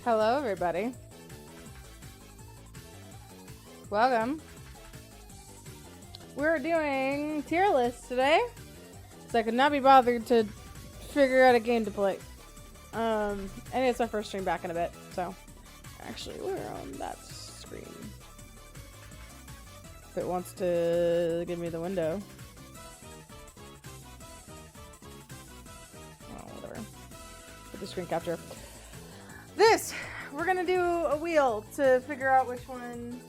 Hello, everybody. Welcome. We're doing tier lists today, so I could not be bothered to figure out a game to play. And it's our first stream back in a bit, so actually we're on that screen. If it wants to give me the window. Oh, whatever. Put the screen capture. We're gonna do a wheel to figure out which one,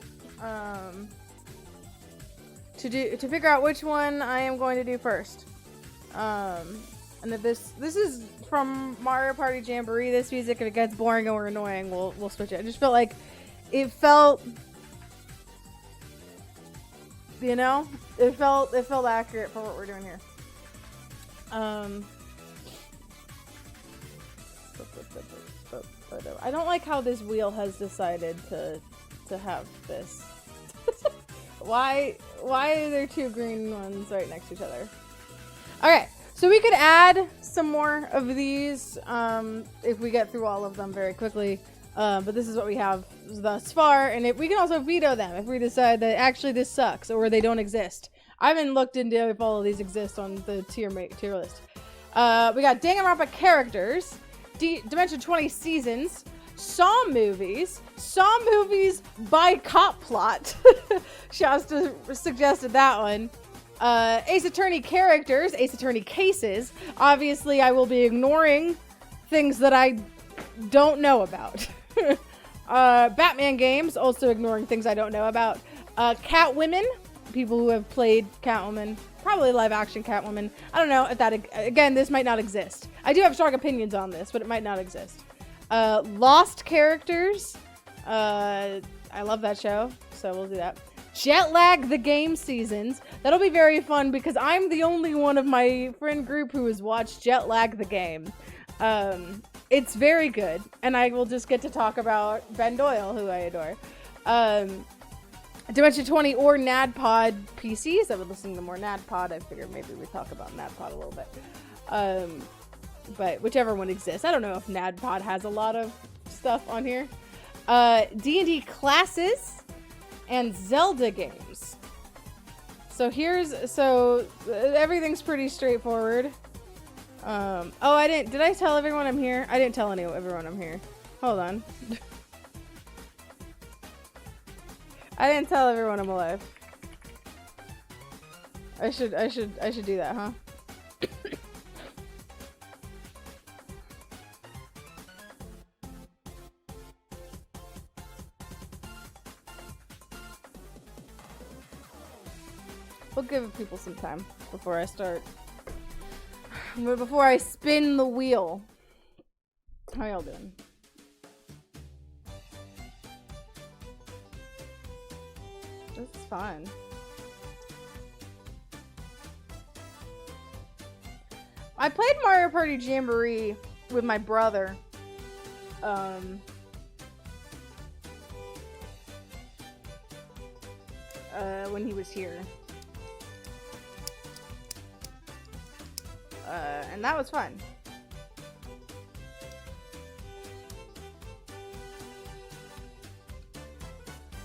to figure out which one I am going to do first. And if this is from Mario Party Jamboree, this music, if it gets boring or annoying, we'll switch it. I just felt like it felt, you know, it felt accurate for what we're doing here. I don't like how this wheel has decided to have this. Why are there two green ones right next to each other? Okay, so we could add some more of these if we get through all of them very quickly. But this is what we have thus far, and we can also veto them if we decide that actually this sucks or they don't exist. I haven't looked into if all of these exist on the tier list. We got Danganronpa characters, Dimension 20 seasons, Saw movies by Cop Plot. Shasta suggested that one. Ace Attorney characters, Ace Attorney cases. Obviously, I will be ignoring things that I don't know about. Batman games, also ignoring things I don't know about. Catwomen, people who have played Catwoman, probably live action Catwoman. I don't know if that, again, this might not exist. I do have strong opinions on this, but it might not exist. Lost characters. I love that show, so we'll do that. Jet Lag the game seasons. That'll be very fun because I'm the only one of my friend group who has watched Jet Lag the game. It's very good, and I will just get to talk about Ben Doyle, who I adore. Dimension 20 or NADPOD PCs. I've been listening to more NADPOD. I figured maybe we'd talk about NADPOD a little bit. But whichever one exists. I don't know if NADPOD has a lot of stuff on here. D&D classes and Zelda games. So everything's pretty straightforward. Did I tell everyone I'm here? I didn't tell everyone I'm here. Hold on. I didn't tell everyone I'm alive. I should do that, huh? We'll give people some time before I start. Before I spin the wheel. How y'all doing? This is fun. I played Mario Party Jamboree with my brother. When he was here. And that was fun.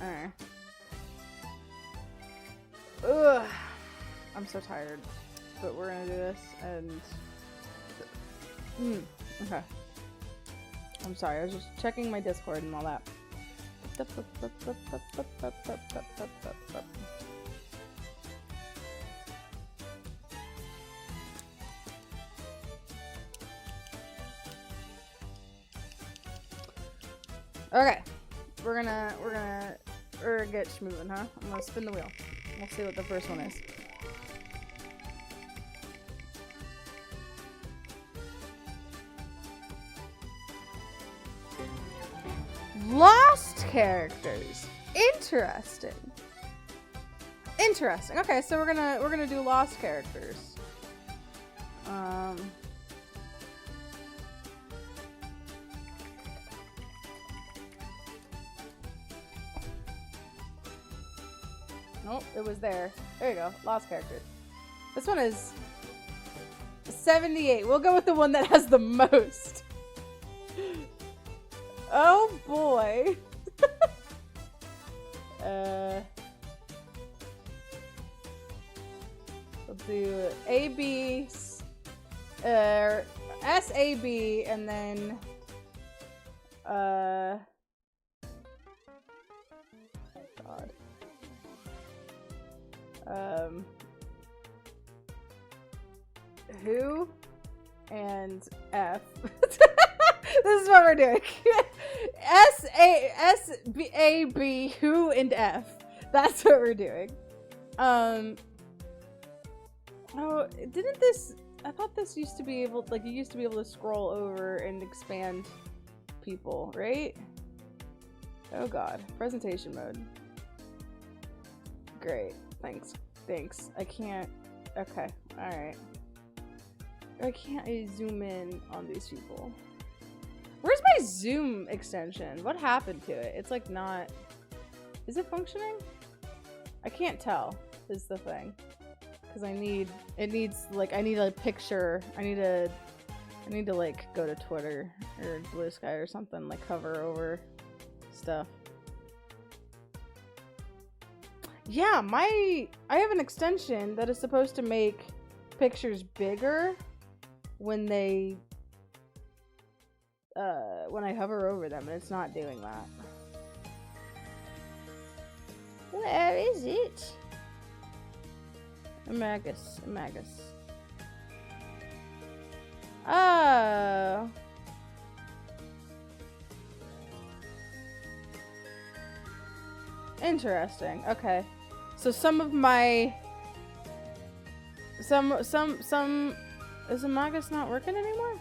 Alright. Ugh. I'm so tired. But we're gonna do this and... Okay. I'm sorry, I was just checking my Discord and all that. Okay, we're gonna get schmoovin', huh? I'm gonna spin the wheel. We'll see what the first one is. Lost characters. Interesting. Okay, so we're gonna do lost characters. Nope, it was there. There you go. Lost characters. This one is 78. We'll go with the one that has the most. Oh boy. We'll do AB, SAB, and then, oh God. Who and F. This is what we're doing. SAB, who and F. That's what we're doing. Oh, didn't this? I thought this used to be able, like, you used to be able to scroll over and expand people, right? Oh God, presentation mode. Great, thanks. I can't. Okay, all right. I can't zoom in on these people. Where's my zoom extension? What happened to it? It's like not... Is it functioning? I can't tell is the thing. Because it needs, like, I need a picture. I need to like go to Twitter or Blue Sky or something, like hover over stuff. Yeah, I have an extension that is supposed to make pictures bigger when they when I hover over them, and it's not doing that. Where is it? Amagus. Oh. Interesting. Okay. So some of my some is Amagus not working anymore?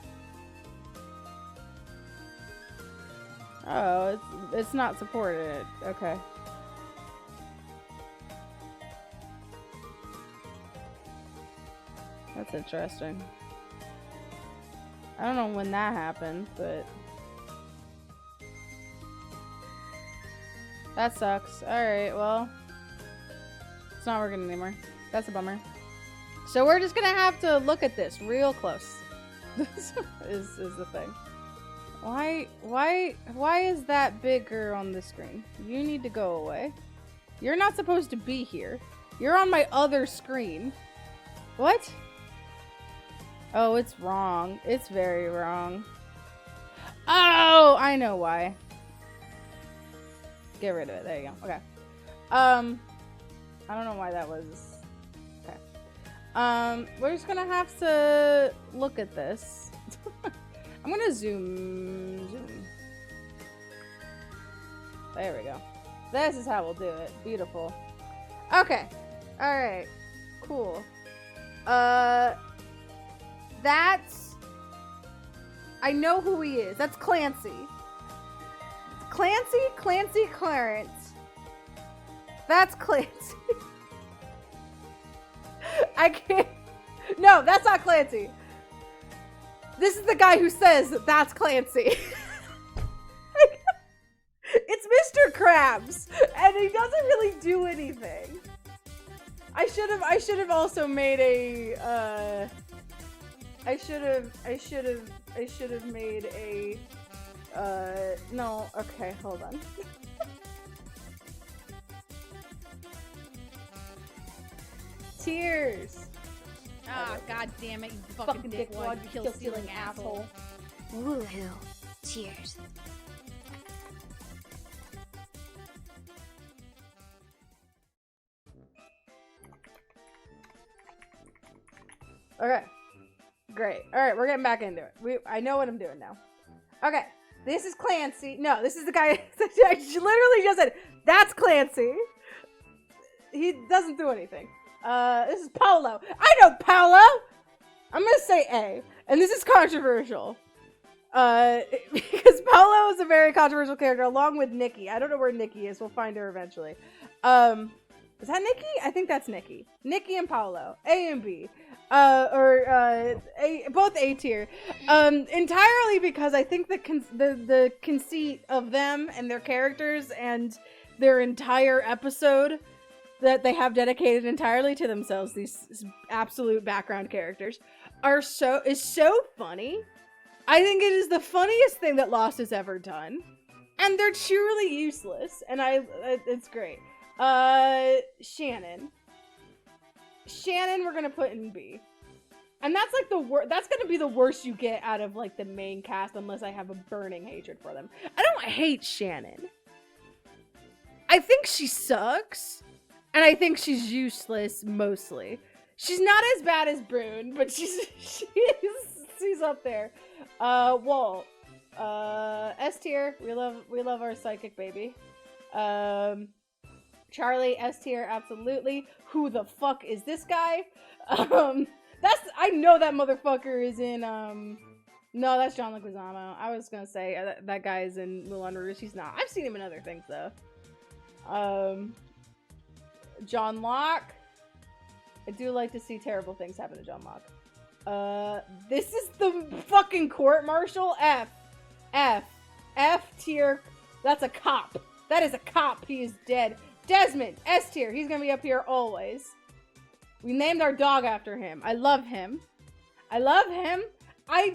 Oh, it's not supported. Okay. That's interesting. I don't know when that happened, but that sucks. Alright, well, it's not working anymore. That's a bummer. So we're just gonna have to look at this real close. This is the thing. Why is that bigger on the screen? You need to go away. You're not supposed to be here. You're on my other screen. What? Oh, it's wrong. It's very wrong. Oh, I know why. Get rid of it. There you go. Okay. I don't know why that was. Okay. We're just gonna have to look at this. I'm gonna zoom. There we go. This is how we'll do it. Beautiful. Okay. Alright. Cool. That's... I know who he is. That's Clancy. Clancy Clarence. That's Clancy. I can't... No, that's not Clancy. This is the guy who says that that's Clancy. It's Mr. Krabs, and he doesn't really do anything. I should have also made a I should have made a no, okay, hold on. Tears. Ah, god damn it, you fucking dickwad, you kill-stealing asshole. Woohoo. Cheers. Okay. Great. Alright, we're getting back into it. I know what I'm doing now. Okay. This is Clancy. No, this is the guy I literally just said, that's Clancy. He doesn't do anything. This is Paolo. I know Paolo! I'm gonna say A. And this is controversial. Because Paolo is a very controversial character, along with Nikki. I don't know where Nikki is. We'll find her eventually. Is that Nikki? I think that's Nikki. Nikki and Paolo. A and B. Both A tier. Entirely because I think the conceit of them and their characters and their entire episode that they have dedicated entirely to themselves, these absolute background characters, is so funny. I think it is the funniest thing that Lost has ever done. And they're truly useless, and it's great. Shannon, we're gonna put in B. And that's like the worst. That's gonna be the worst you get out of like the main cast, unless I have a burning hatred for them. I don't hate Shannon. I think she sucks, and I think she's useless mostly. She's not as bad as Boone, but she's up there. Walt, S tier. We love our psychic baby. Charlie, S tier, absolutely. Who the fuck is this guy? I know that motherfucker is in, no, that's John Leguizamo. I was gonna say, that guy is in Moulin Rouge. He's not. I've seen him in other things, though. John Locke. I do like to see terrible things happen to John Locke. This is the fucking court martial. F tier. That's a cop. That is a cop. He is dead. Desmond, S tier. He's gonna be up here always. We named our dog after him. I love him. I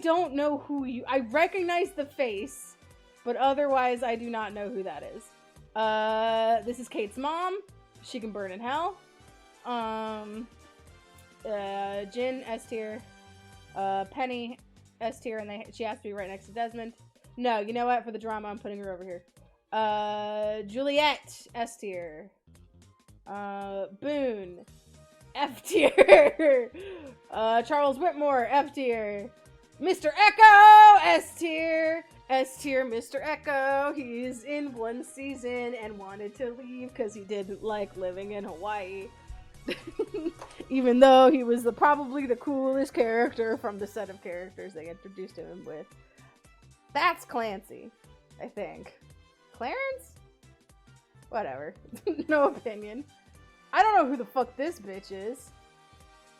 don't know who I recognize the face, but otherwise I do not know who that is. This is Kate's mom. She can burn in hell. Jin, S tier. Penny, S tier, and she has to be right next to Desmond. No, you know what? For the drama, I'm putting her over here. Juliet, S tier. Boone, F tier. Charles Whitmore, F tier. Mr. Echo, S tier. S tier, Mr. Echo. He's in one season and wanted to leave because he didn't like living in Hawaii. Even though he was probably the coolest character from the set of characters they introduced him with. That's Clancy, I think. Clarence? Whatever. No opinion. I don't know who the fuck this bitch is.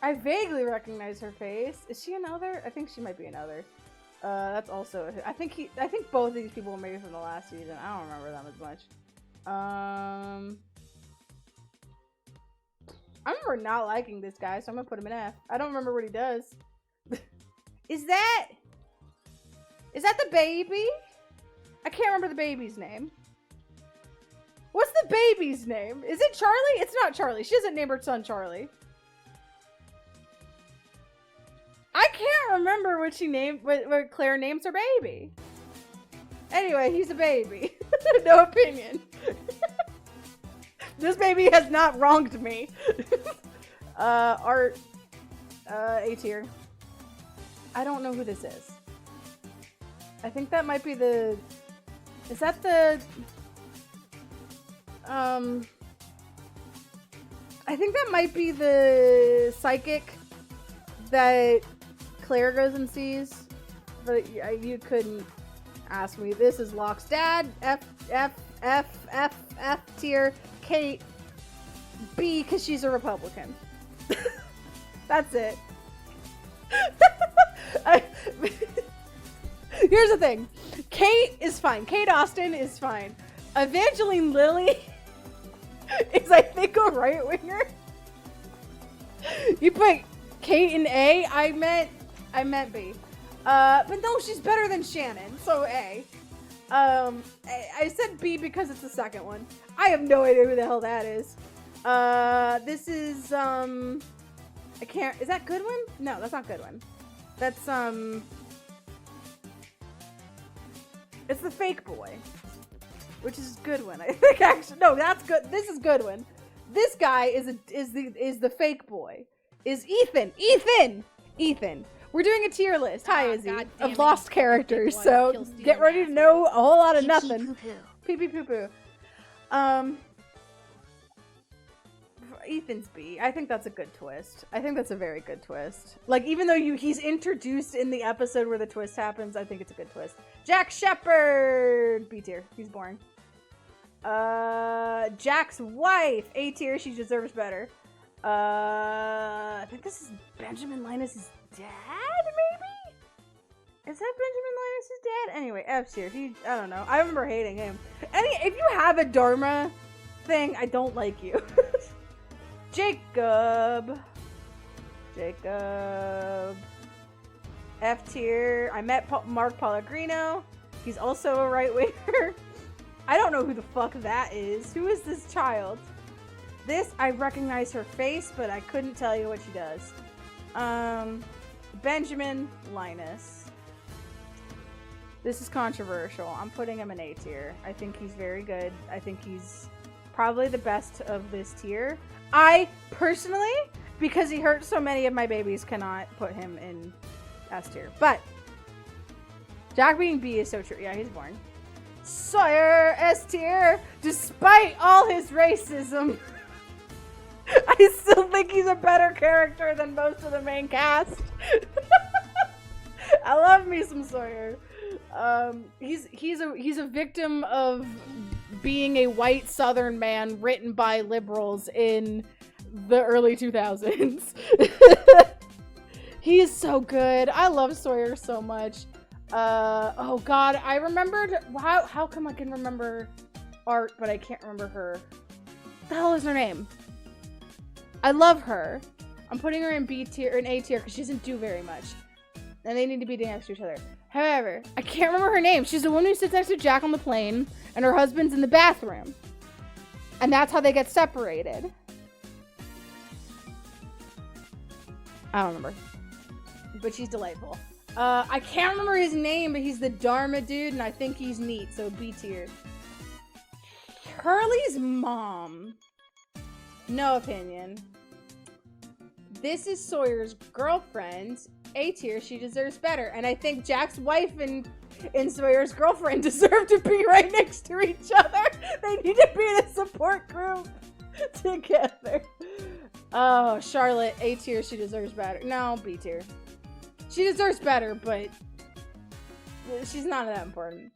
I vaguely recognize her face. Is she another? I think she might be another. That's also. I think both of these people were maybe from the last season. I don't remember them as much. I remember not liking this guy, so I'm gonna put him in F. I don't remember what he does. Is that the baby? I can't remember the baby's name. What's the baby's name? Is it Charlie? It's not Charlie. She doesn't name her son Charlie. I can't remember what Claire names her baby. Anyway, he's a baby. No opinion. This baby has not wronged me. Art, A tier. I don't know who this is. I think that might be the... Is that the... I think that might be the psychic that Claire goes and sees. But you couldn't ask me. This is Locke's dad. F tier. Kate, B, because she's a Republican. That's it. Here's the thing. Kate is fine. Kate Austin is fine. Evangeline Lilly is, I think, a right-winger. You put Kate in A. I meant B. But no, she's better than Shannon, so A. I said B because it's the second one. I have no idea who the hell that is. This is, I can't, is that Goodwin? No, that's not Goodwin. That's, it's the fake boy, which is Goodwin, I think, actually. No, that's good. This is Goodwin. This guy is the fake boy. Is Ethan. Ethan. We're doing a tier list. Hi, Izzy. Of lost characters, so get ready to know a whole lot of nothing. Pee pee poo poo. Ethan's B. I think that's a good twist. I think that's a very good twist. Like, even though he's introduced in the episode where the twist happens, I think it's a good twist. Jack Shepard! B tier. He's boring. Jack's wife! A tier. She deserves better. I think this is Benjamin Linus's dad, maybe? Is that Benjamin Linus's dad? Anyway, F tier. I don't know. I remember hating him. If you have a Dharma thing, I don't like you. Jacob. F tier. I met Mark Pellegrino. He's also a right-winger. I don't know who the fuck that is. Who is this child? This, I recognize her face, but I couldn't tell you what she does. Benjamin Linus. This is controversial. I'm putting him in A tier. I think he's very good. I think he's probably the best of this tier. I personally, because he hurt so many of my babies, cannot put him in S tier. But Jack being B is so true. Yeah, he's born. Sawyer S tier, despite all his racism. I still think he's a better character than most of the main cast. I love me some Sawyer. He's a victim of being a white Southern man written by liberals in the early 2000s. He is so good. I love Sawyer so much. Oh god, I remembered how come I can remember Art, but I can't remember her. What the hell is her name? I love her. I'm putting her in B tier or in A tier because she doesn't do very much. And they need to be next to each other. However, I can't remember her name. She's the one who sits next to Jack on the plane, and her husband's in the bathroom. And that's how they get separated. I don't remember. But she's delightful. I can't remember his name, but he's the Dharma dude, and I think he's neat, so B tier. Hurley's mom. No opinion. This is Sawyer's girlfriend. A tier, she deserves better. And I think Jack's wife and Sawyer's girlfriend deserve to be right next to each other. They need to be in a support group together. Oh, Charlotte, A tier, she deserves better. No, B tier. She deserves better, but she's not that important.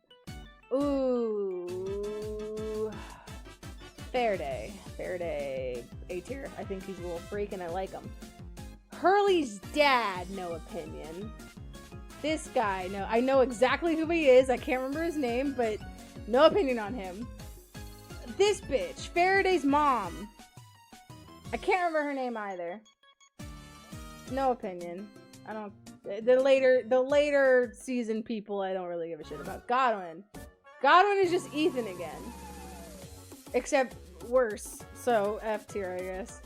Ooh. Faraday, A tier. I think he's a little freak and I like him. Hurley's dad, no opinion. This guy, no, I know exactly who he is. I can't remember his name, but no opinion on him. This bitch, Faraday's mom. I can't remember her name either. No opinion. I don't. The later season people, I don't really give a shit about. Godwin is just Ethan again, except worse. So F tier, I guess.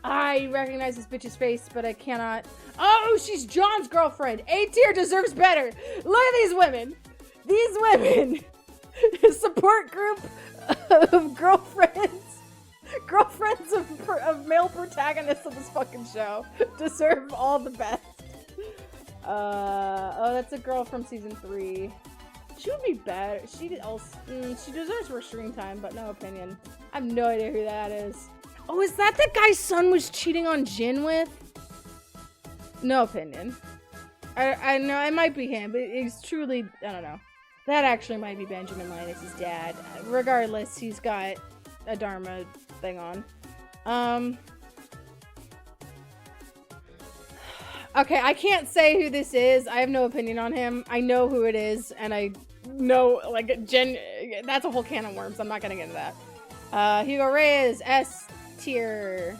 I recognize this bitch's face, but I cannot. Oh, she's John's girlfriend. A tier deserves better. Look at these women. These women. Support group of girlfriends of male protagonists of this fucking show deserve all the best. Oh, that's a girl from season 3. She would be better. She deserves more screen time, but no opinion. I have no idea who that is. Oh, is that the guy's son was cheating on Jin with? No opinion. I know it might be him, but it's truly, I don't know. That actually might be Benjamin Linus' dad. Regardless, he's got a Dharma thing on. Okay, I can't say who this is. I have no opinion on him. I know who it is, and I know, like, that's a whole can of worms. I'm not gonna get into that. Hugo Reyes, S tier.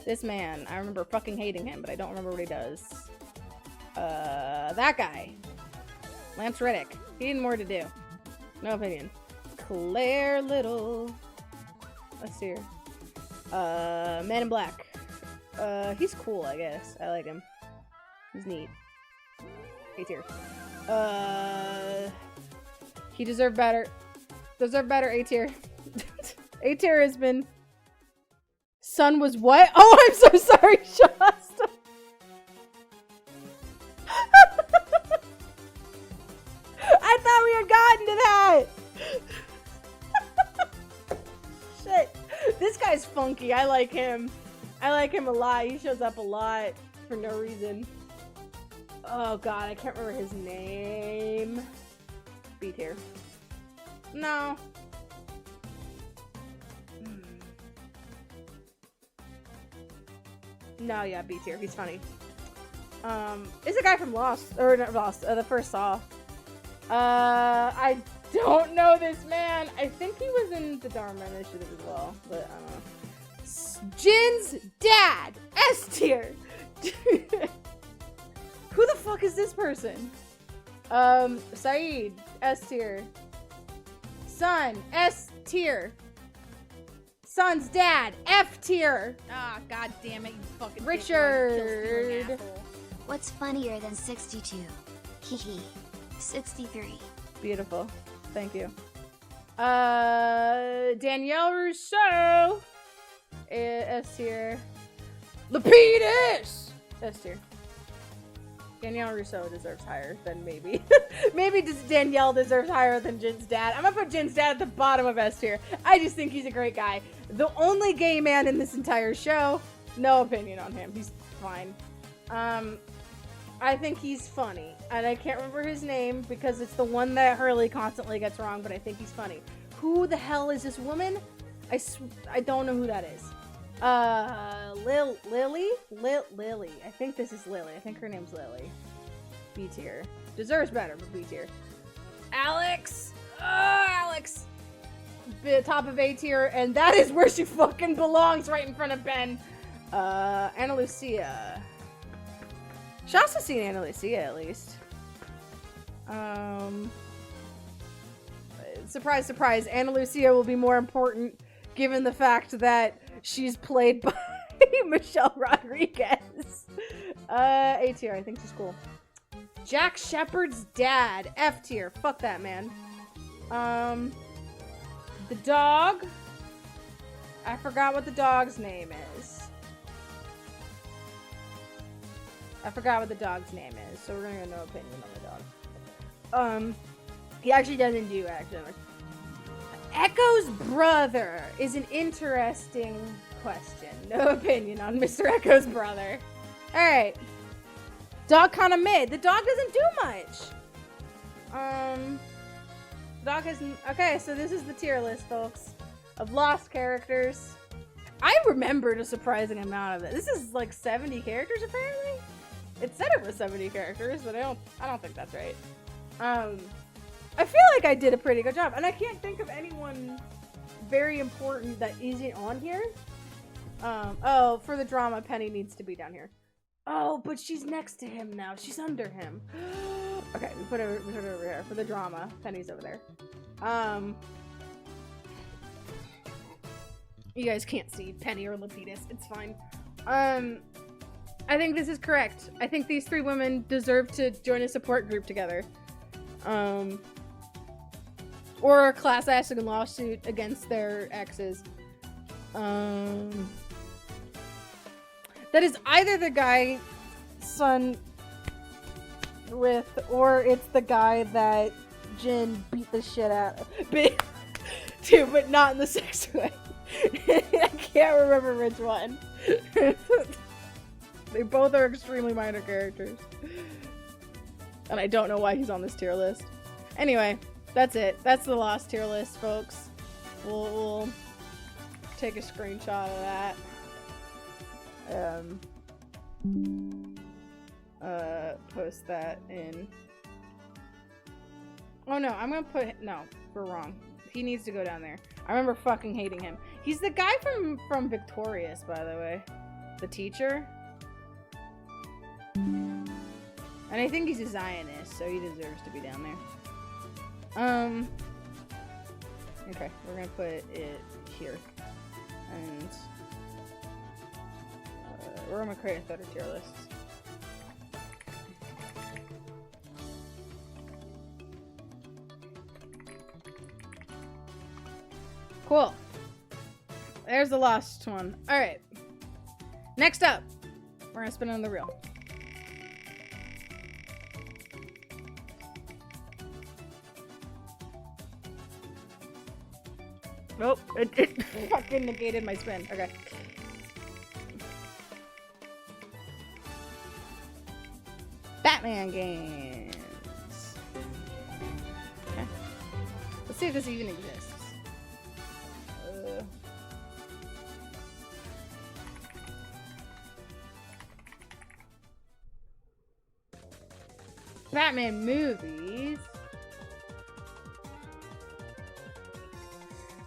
This man, I remember fucking hating him, but I don't remember what he does. That guy. Lance Reddick. He had more to do. No opinion. Claire Little. Let's see here. Man in Black. He's cool, I guess. I like him. He's neat. A tier. He deserved better. Deserved better, A tier. A tier has been... Son was what? Oh, I'm so sorry, Shasta. I thought we had gotten to that. Shit. This guy's funky. I like him. I like him a lot. He shows up a lot for no reason. Oh god, I can't remember his name. B tier. No. No, yeah, B tier. He's funny. It's a guy from Lost, or not Lost, the first Saw. I don't know this man. I think he was in the Dharma Initiative as well, but I don't know. Jin's dad, S tier. Who the fuck is this person? person. Saeed, S tier. Son, S tier. Son's dad, F tier. Ah, god damn it, you fucking Richard. dickhead, kill-stealing asshole. What's funnier than 62? Hehe. 63. Beautiful. Thank you. Danielle Rousseau. S tier. Lapidus! S tier. Danielle Rousseau deserves higher than maybe. Maybe Danielle deserves higher than Jin's dad. I'm gonna put Jin's dad at the bottom of S tier. I just think he's a great guy. The only gay man in this entire show. No opinion on him. He's fine. I think he's funny. And I can't remember his name because it's the one that Hurley constantly gets wrong, but I think he's funny. Who the hell is this woman? I don't know who that is. Lily? Lily. I think this is Lily. I think her name's Lily. B tier. Deserves better, but B tier. Alex! Alex! Top of A tier, and that is where she fucking belongs, right in front of Ben. Ana Lucia. Shasta's seen Ana Lucia, at least. Surprise, surprise. Ana Lucia will be more important given the fact that she's played by Michelle Rodriguez. A tier, I think she's cool. Jack Shepard's dad, F tier. Fuck that man. The dog. I forgot what the dog's name is. So we're gonna get no opinion on the dog. He actually doesn't do actually much. Echo's brother is an interesting question. No opinion on Mr. Echo's brother. Alright. Dog kind of mid. The dog doesn't do much. Dog hasn't... Okay, so this is the tier list, folks. Of lost characters. I remembered a surprising amount of it. This is like 70 characters, apparently? It said it was 70 characters, but I don't think that's right. I feel like I did a pretty good job, and I can't think of anyone very important that isn't on here. Oh, for the drama, Penny needs to be down here. Oh, but she's next to him now. She's under him. Okay, we put her over here. For the drama, Penny's over there. You guys can't see Penny or Lapidus. It's fine. I think this is correct. I think these three women deserve to join a support group together. Or a class action lawsuit against their exes. That is either the guy Sun with, or it's the guy that Jin beat the shit out of. Too, but not in the sex way. I can't remember which one. They both are extremely minor characters. And I don't know why he's on this tier list. Anyway, that's it. That's the lost tier list, folks. We'll take a screenshot of that. Post that in. Oh no, I'm gonna put, no, we're wrong. He needs to go down there. I remember fucking hating him. He's the guy from Victorious, by the way. The teacher. And I think he's a Zionist, so he deserves to be down there. Okay, we're gonna put it here. And we're gonna create a third tier list. Cool. There's the last one. Alright. Next up, we're gonna spin on the reel. Nope, it fucking negated my spin. Okay. Batman games. Okay. Let's see if this even exists. Batman movies.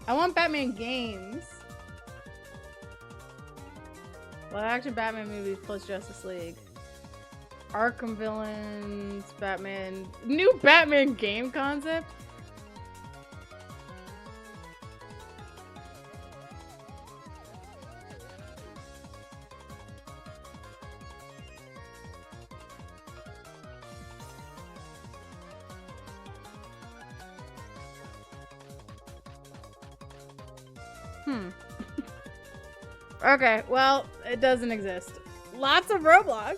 I want Batman games. Live action Batman movies plus Justice League. Arkham villains, Batman, new Batman game concept. Okay, well, it doesn't exist. Lots of Roblox.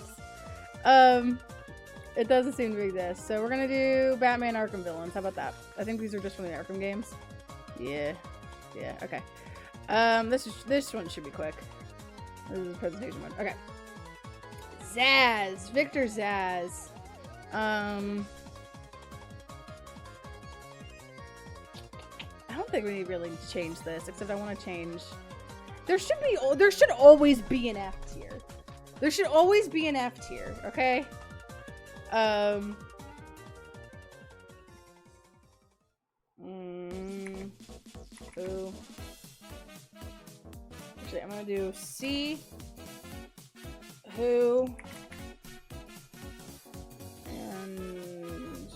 It doesn't seem to exist. So we're gonna do Batman Arkham villains. How about that? I think these are just from the Arkham games. Yeah. Yeah, okay. This one should be quick. This is the presentation one. Okay. Zsasz. Victor Zsasz. I don't think we really need to change this, except I want to change. There should always be an F tier. There should always be an F tier, okay? Ooh. Actually, I'm gonna do C, who, and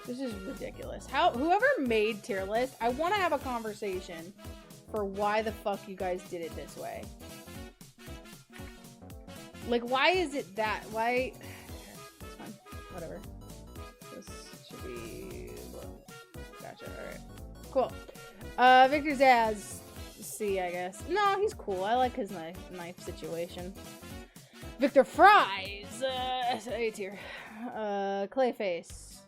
this is ridiculous. Whoever made tier list, I want to have a conversation for why the fuck you guys did it this way. Like, why is it that? Why? It's fine. Whatever. This should be. Gotcha. Alright. Cool. Victor Zsasz. C, I guess. No, he's cool. I like his knife situation. Victor Fries. A tier. Clayface.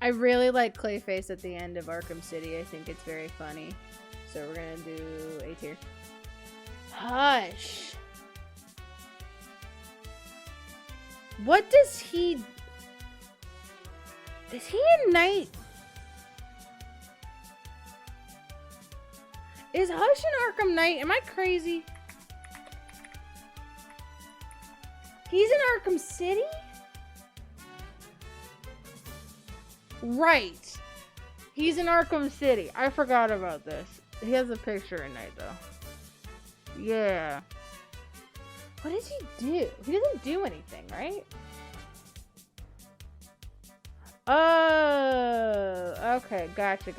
I really like Clayface at the end of Arkham City. I think it's very funny. So we're gonna do A tier. Hush. What does he... Is he a knight? Is Hush an Arkham Knight? Am I crazy? He's in Arkham City? Right. He's in Arkham City. I forgot about this. He has a picture in Night, though. Yeah. What does he do? He doesn't do anything, right? Oh, okay. Gotcha.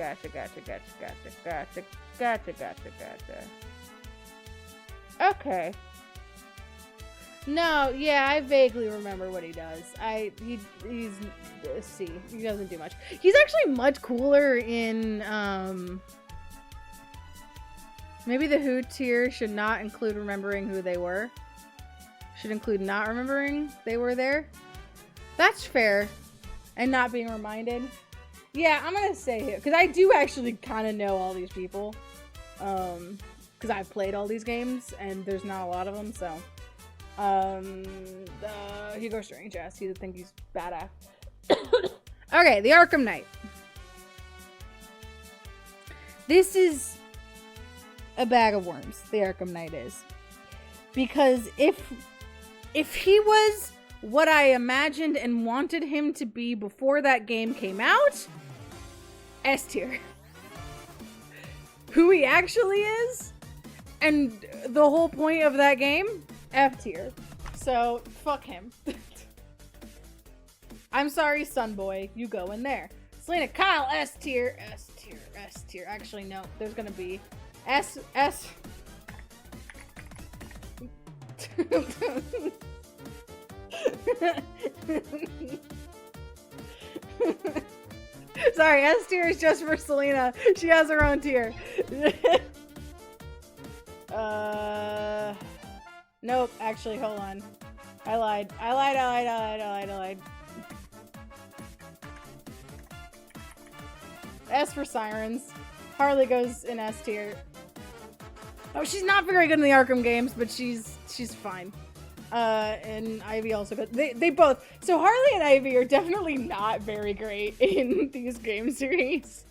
Okay. No, yeah, I vaguely remember what he does. He's C. He doesn't do much. He's actually much cooler in maybe the Who tier should not include remembering who they were. Should include not remembering they were there. That's fair. And not being reminded. Yeah, I'm gonna say it because I do actually kind of know all these people. Because I've played all these games and there's not a lot of them, so. Hugo Strange, yes, I think he's badass. Okay, the Arkham Knight. This is a bag of worms, the Arkham Knight is. Because if he was what I imagined and wanted him to be before that game came out, S tier. Who he actually is, and the whole point of that game, F tier. So, fuck him. I'm sorry, Sunboy. You go in there. Selena Kyle, S tier. S tier. S tier. Actually, no. There's gonna be S. Sorry, S tier is just for Selena. She has her own tier. Nope, actually, hold on. I lied. S for Sirens. Harley goes in S tier. Oh, she's not very good in the Arkham games, but she's fine. And Ivy also goes. They both. So Harley and Ivy are definitely not very great in these game series,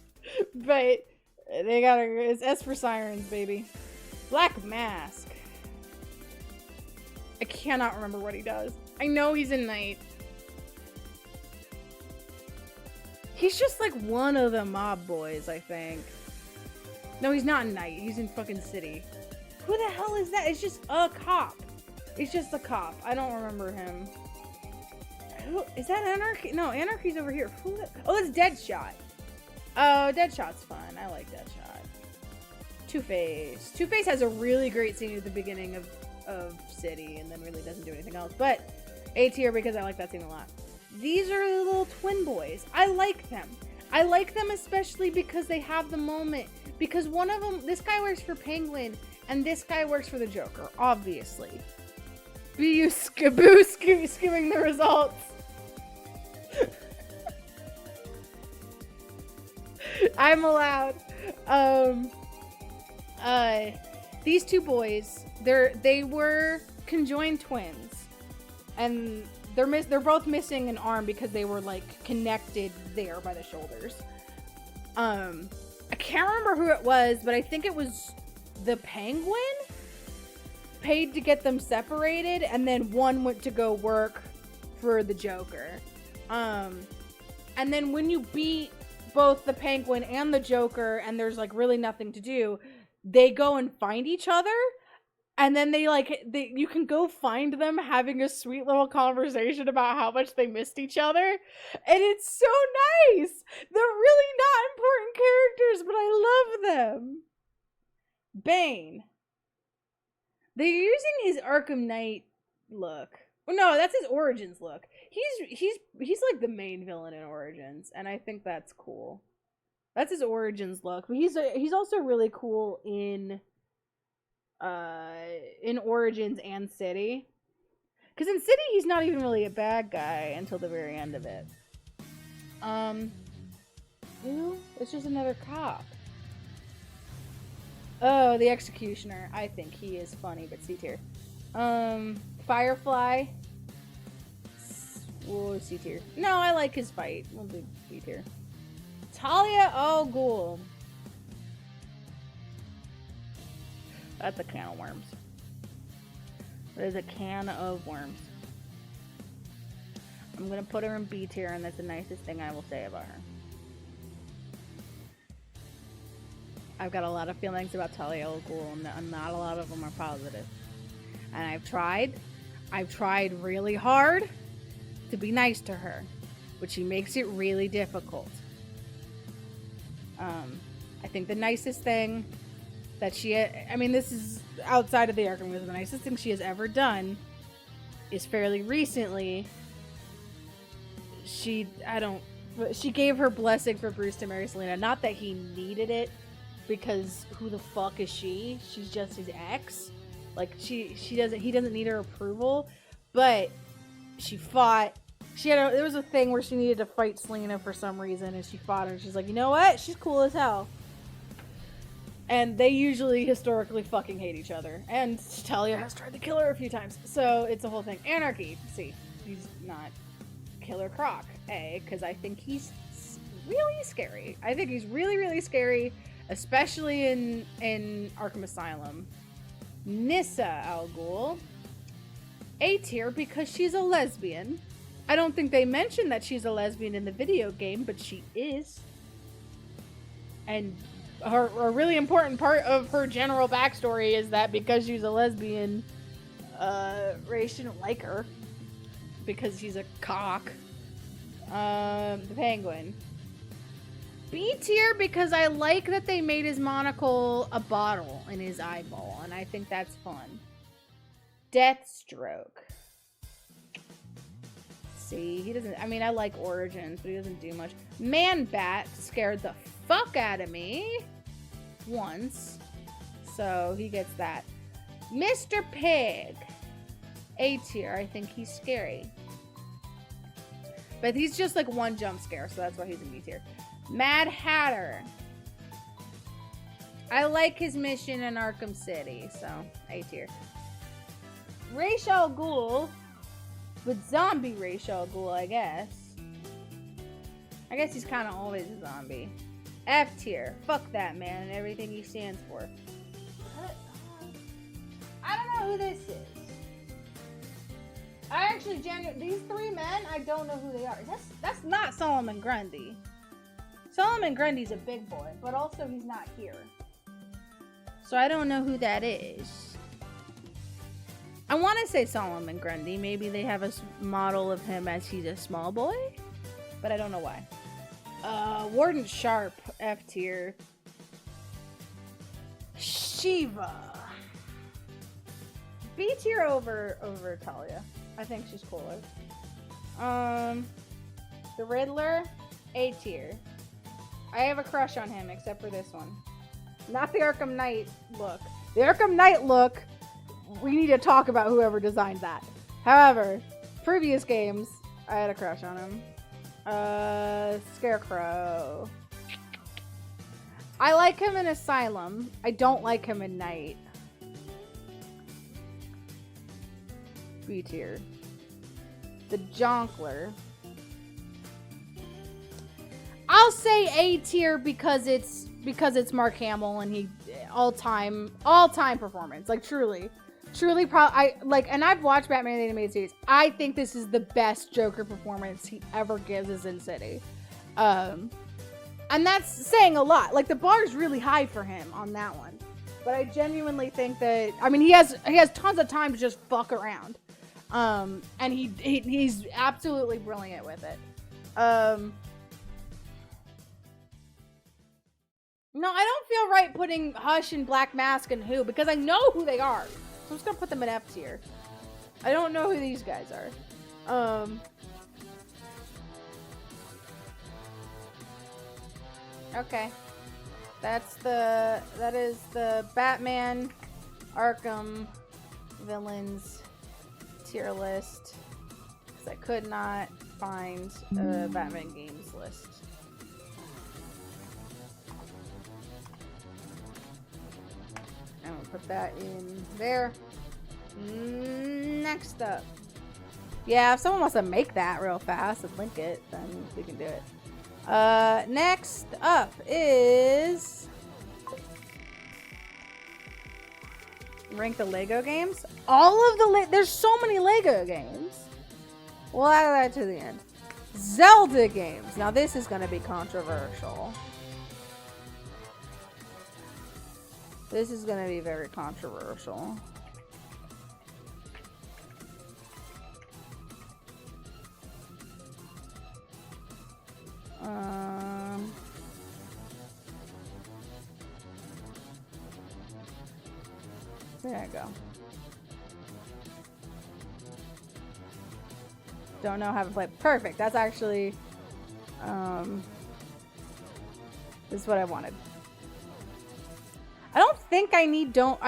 but they got her. It's S for Sirens, baby. Black Mask. I cannot remember what he does. I know he's a knight. He's just like one of the mob boys, I think. No, he's not a knight. He's in fucking city. Who the hell is that? It's just a cop. He's just a cop. I don't remember him. Who, is that Anarchy? No, Anarchy's over here. Who? Oh, it's Deadshot. Oh, Deadshot's fun. I like Deadshot. Two-Face. Two-Face has a really great scene at the beginning of City and then really doesn't do anything else. But A tier because I like that scene a lot. These are the little twin boys. I like them. I like them especially because they have the moment. Because one of them, this guy works for Penguin and this guy works for the Joker, obviously. BU Skaboo skimming the results. I'm allowed. These two boys, they were conjoined twins, and they're both missing an arm because they were like connected there by the shoulders. I can't remember who it was, but I think it was the Penguin paid to get them separated, and then one went to go work for the Joker. And then when you beat both the Penguin and the Joker and there's like really nothing to do, they go and find each other, and then you can go find them having a sweet little conversation about how much they missed each other, and it's so nice. They're really not important characters, but I love them. Bane. They're using his Arkham Knight look. Well, no, that's his Origins look. He's like the main villain in Origins, and I think that's cool. That's his Origins look. But he's also really cool in Origins and City. Because in City, he's not even really a bad guy until the very end of it. It's just another cop. Oh, the Executioner. I think he is funny, but C tier. Firefly. Whoa, C tier. No, I like his fight. We'll do B tier. Talia al Ghul. That's a can of worms. That is a can of worms. I'm gonna put her in B tier, and that's the nicest thing I will say about her. I've got a lot of feelings about Talia al Ghul, and not a lot of them are positive. And I've tried really hard to be nice to her, but she makes it really difficult. I think the nicest thing that this is outside of the Arkham movies, the nicest thing she has ever done is fairly recently. She gave her blessing for Bruce to marry Selina. Not that he needed it, because who the fuck is she? She's just his ex. Like, he doesn't need her approval, but she fought. There was a thing where she needed to fight Selina for some reason, and she fought her, and she's like, you know what? She's cool as hell. And they usually historically fucking hate each other. And Talia has tried to kill her a few times. So it's a whole thing. Anarchy. See, he's not Killer Croc. Because I think he's really scary. I think he's really, really scary, especially in Arkham Asylum. Nyssa Al Ghul. A tier because she's a lesbian. I don't think they mentioned that she's a lesbian in the video game, but she is. And a really important part of her general backstory is that because she's a lesbian, Ray shouldn't like her because she's a cock. The Penguin. B tier because I like that they made his monocle a bottle in his eyeball, and I think that's fun. Deathstroke. See, he doesn't. I like Origins, but he doesn't do much. Man-Bat scared the fuck out of me once, so he gets that. Mr. Pig. A tier. I think he's scary, but he's just like one jump scare, so that's why he's in B tier. Mad Hatter. I like his mission in Arkham City, so A tier. Ra's al Ghul. With zombie Ra's al Ghul, I guess. I guess he's kind of always a zombie. F tier. Fuck that man and everything he stands for. I don't know who this is. I actually these three men, I don't know who they are. That's not Solomon Grundy. Solomon Grundy's a big boy, but also he's not here. So I don't know who that is. I want to say Solomon Grundy. Maybe they have a model of him as he's a small boy, but I don't know why. Warden Sharp, F tier. Shiva. B tier over Talia. I think she's cooler. The Riddler, A tier. I have a crush on him, except for this one. Not the Arkham Knight look. The Arkham Knight look, we need to talk about whoever designed that. However, previous games, I had a crush on him. Scarecrow. I like him in Asylum. I don't like him in Night. B tier. The Jonkler. I'll say A tier because it's Mark Hamill and he all time performance. Like truly, and I've watched Batman the Animated Series. I think this is the best Joker performance he ever gives as Sin City. And that's saying a lot. Like the bar is really high for him on that one. But I genuinely think that, I mean, he has tons of time to just fuck around. And he's absolutely brilliant with it. No, I don't feel right putting Hush and Black Mask and who, because I know who they are. So I'm just gonna put them in F tier. I don't know who these guys are. Okay. That is the Batman Arkham villains tier list. Because I could not find a Batman games list. I'm gonna put that in there. Next up. Yeah, if someone wants to make that real fast and link it, then we can do it. Next up is rank the Lego games. All of the there's so many Lego games. We'll add that to the end. Zelda games. Now this is gonna be controversial. This is gonna be very controversial. There I go. Don't know, haven't played. Perfect. That's actually, this is what I wanted. I don't think I need don't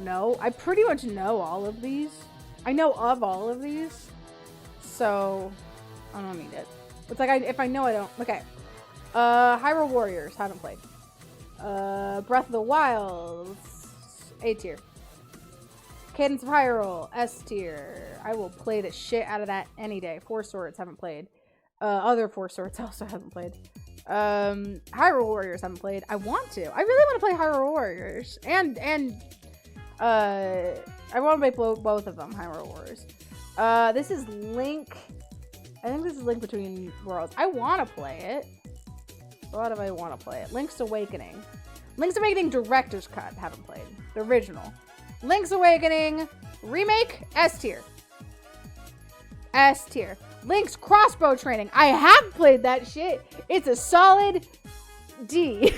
know. I pretty much know all of these. I know of all of these. So, I don't need it. It's like, if I know I don't. Okay. Hyrule Warriors. Haven't played. Breath of the Wild. A tier. Cadence of Hyrule. S tier. I will play the shit out of that any day. Four Swords. Haven't played. Other Four Swords also haven't played. Hyrule Warriors haven't played. I want to. I really want to play Hyrule Warriors. And I want to play both of them. Hyrule Warriors. This is Link. I think this is Link Between Worlds. I want to play it. Why do I want to play it? Link's Awakening. Link's Awakening Director's Cut. Haven't played. The original. Link's Awakening Remake. S tier. S tier. Link's Crossbow Training. I have played that shit. It's a solid D.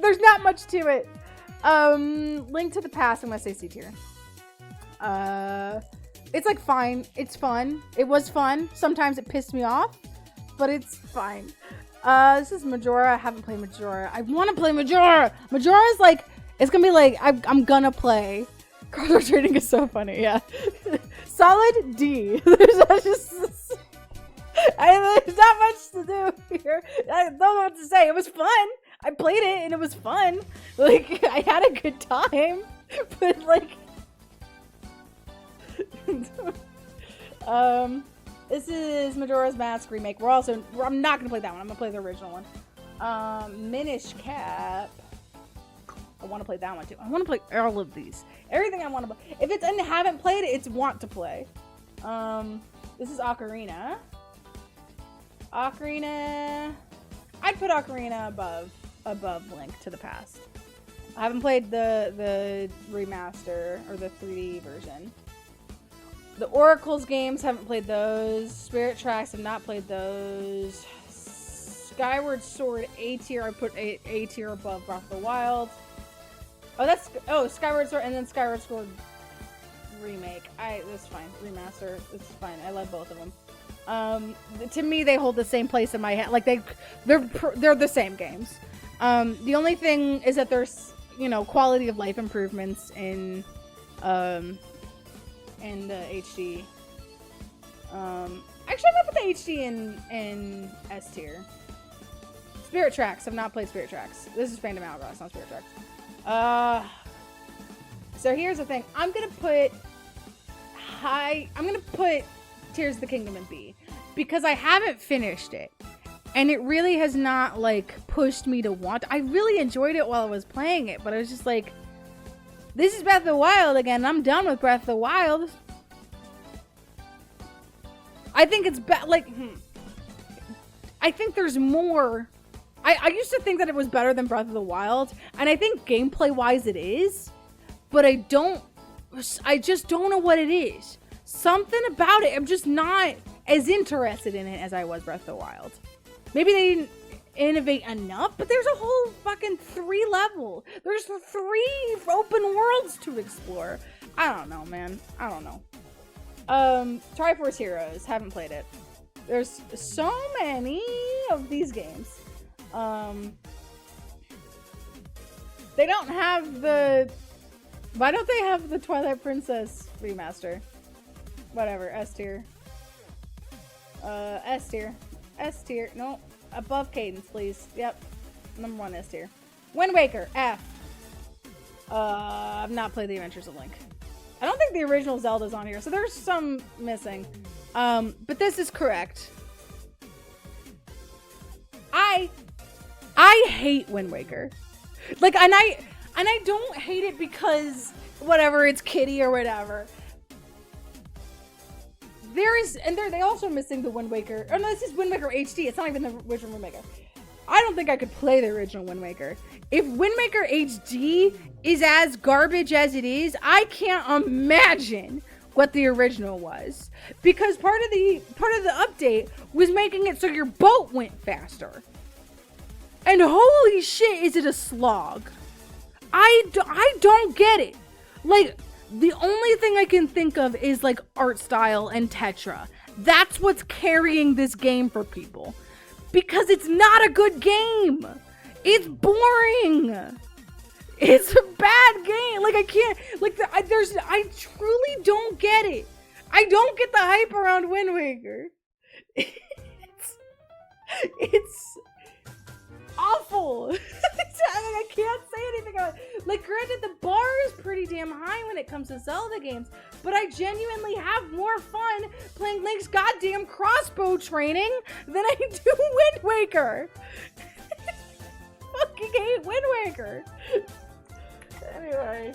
There's not much to it. Link to the Past. I'm gonna say C tier. It's like fine. It's fun. It was fun. Sometimes it pissed me off, but it's fine. This is Majora. I haven't played Majora. I want to play Majora. Majora is like, it's gonna be like, I'm gonna play. Crossbow Training is so funny. Yeah. Solid D. There's not much to do here. I don't know what to say. It was fun. I played it and it was fun. Like, I had a good time, but like, this is Majora's Mask remake. I'm not gonna play that one. I'm gonna play the original one. Minish Cap. I want to play that one too. I want to play all of these. Everything I want to play. If it's and haven't played it, it's want to play. This is Ocarina. Ocarina. I'd put Ocarina above Link to the Past. I haven't played the remaster or the 3D version. The Oracle's games, haven't played those. Spirit Tracks, have not played those. Skyward Sword A tier, I put A tier above Breath of the Wild. Oh, Skyward Sword and then Skyward Sword remake. That's fine. Remaster, it's fine. I love both of them. To me, they hold the same place in my head. Like they're the same games. The only thing is that there's, you know, quality of life improvements in the HD. Actually, I'm gonna put the HD in S tier. Spirit Tracks. I've not played Spirit Tracks. This is Phantom Hourglass, not Spirit Tracks. So here's the thing. I'm gonna put Tears of the Kingdom in B because I haven't finished it, and it really has not like pushed me to want. I really enjoyed it while I was playing it, but I was just like, this is Breath of the Wild again. I'm done with Breath of the Wild. I think it's I think there's more. I used to think that it was better than Breath of the Wild, and I think gameplay-wise it is, but I just don't know what it is. Something about it, I'm just not as interested in it as I was Breath of the Wild. Maybe they didn't innovate enough, but there's a whole fucking 3 level. There's 3 open worlds to explore. I don't know, man. I don't know. Triforce Heroes, haven't played it. There's so many of these games. They don't have the... Why don't they have the Twilight Princess remaster? Whatever, S tier. S tier. S tier. No, above Cadence, please. Yep. Number 1 S tier. Wind Waker, F. I've not played The Adventures of Link. I don't think the original Zelda's on here, so there's some missing. But this is correct. I hate Wind Waker. Like, and I don't hate it because whatever, it's kiddie or whatever. They also missing the Wind Waker. Oh no, this is Wind Waker HD. It's not even the original Wind Waker. I don't think I could play the original Wind Waker. If Wind Waker HD is as garbage as it is, I can't imagine what the original was. Because part of the update was making it so your boat went faster. And holy shit, is it a slog. I don't get it. Like, the only thing I can think of is like art style and Tetra. That's what's carrying this game for people. Because it's not a good game. It's boring. It's a bad game. Like, I can't, like, I truly don't get it. I don't get the hype around Wind Waker. It's awful. I can't say anything about it. Like, granted, the bar is pretty damn high when it comes to Zelda games, but I genuinely have more fun playing Link's goddamn crossbow training than I do Wind Waker. Fucking hate Wind Waker. Anyway,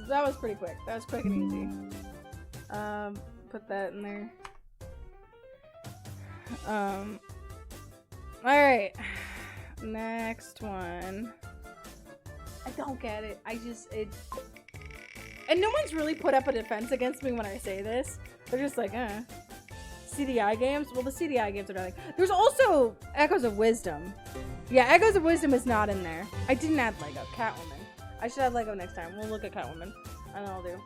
that was pretty quick. That was quick and easy. Put that in there. Alright. Next one. I don't get it. And no one's really put up a defense against me when I say this. They're just like, CDI games? Well, the CDI games are nothing. There's also Echoes of Wisdom. Yeah, Echoes of Wisdom is not in there. I didn't add Lego. Catwoman. I should add Lego next time. We'll look at Catwoman. And then I'll do.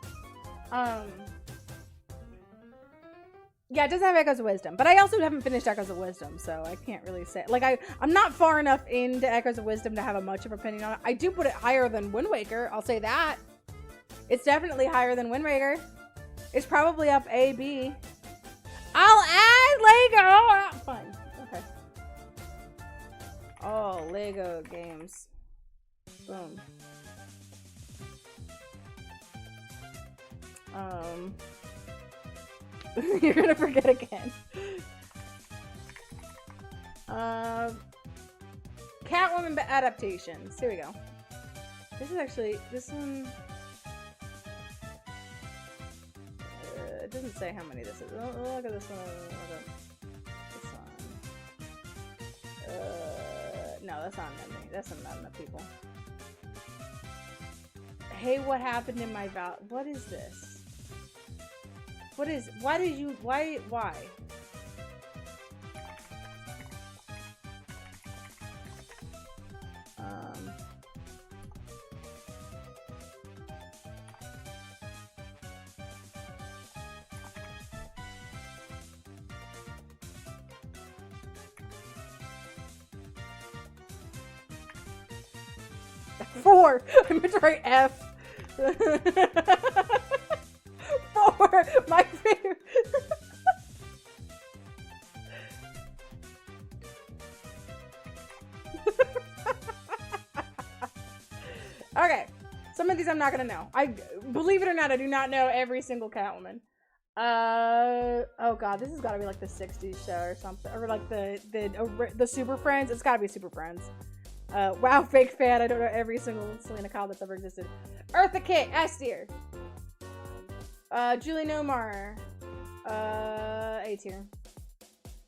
Yeah, it does have Echoes of Wisdom, but I also haven't finished Echoes of Wisdom, so I can't really say. Like, I'm not far enough into Echoes of Wisdom to have a much of an opinion on it. I do put it higher than Wind Waker, I'll say that. It's definitely higher than Wind Waker. It's probably up A, B. I'll add Lego! Fine. Okay. Oh, Lego games. Boom. You're gonna forget again. Catwoman adaptations. Here we go. This is actually, this one... it doesn't say how many this is. Oh, look at this one. This one. No, that's not many. That's not enough people. Hey, what happened in my val? What is this? What is? Why did you? Why? Four. I meant to write F. 4. My favorite. Okay. Some of these I'm not gonna know. Believe it or not, I do not know every single Catwoman. Oh god, this has got to be like the 60s show or something, or like the Super Friends. It's got to be Super Friends. Wow, fake fan. I don't know every single Selena Kyle that's ever existed. Eartha Kitt, S tier. Julie Newmar, A tier.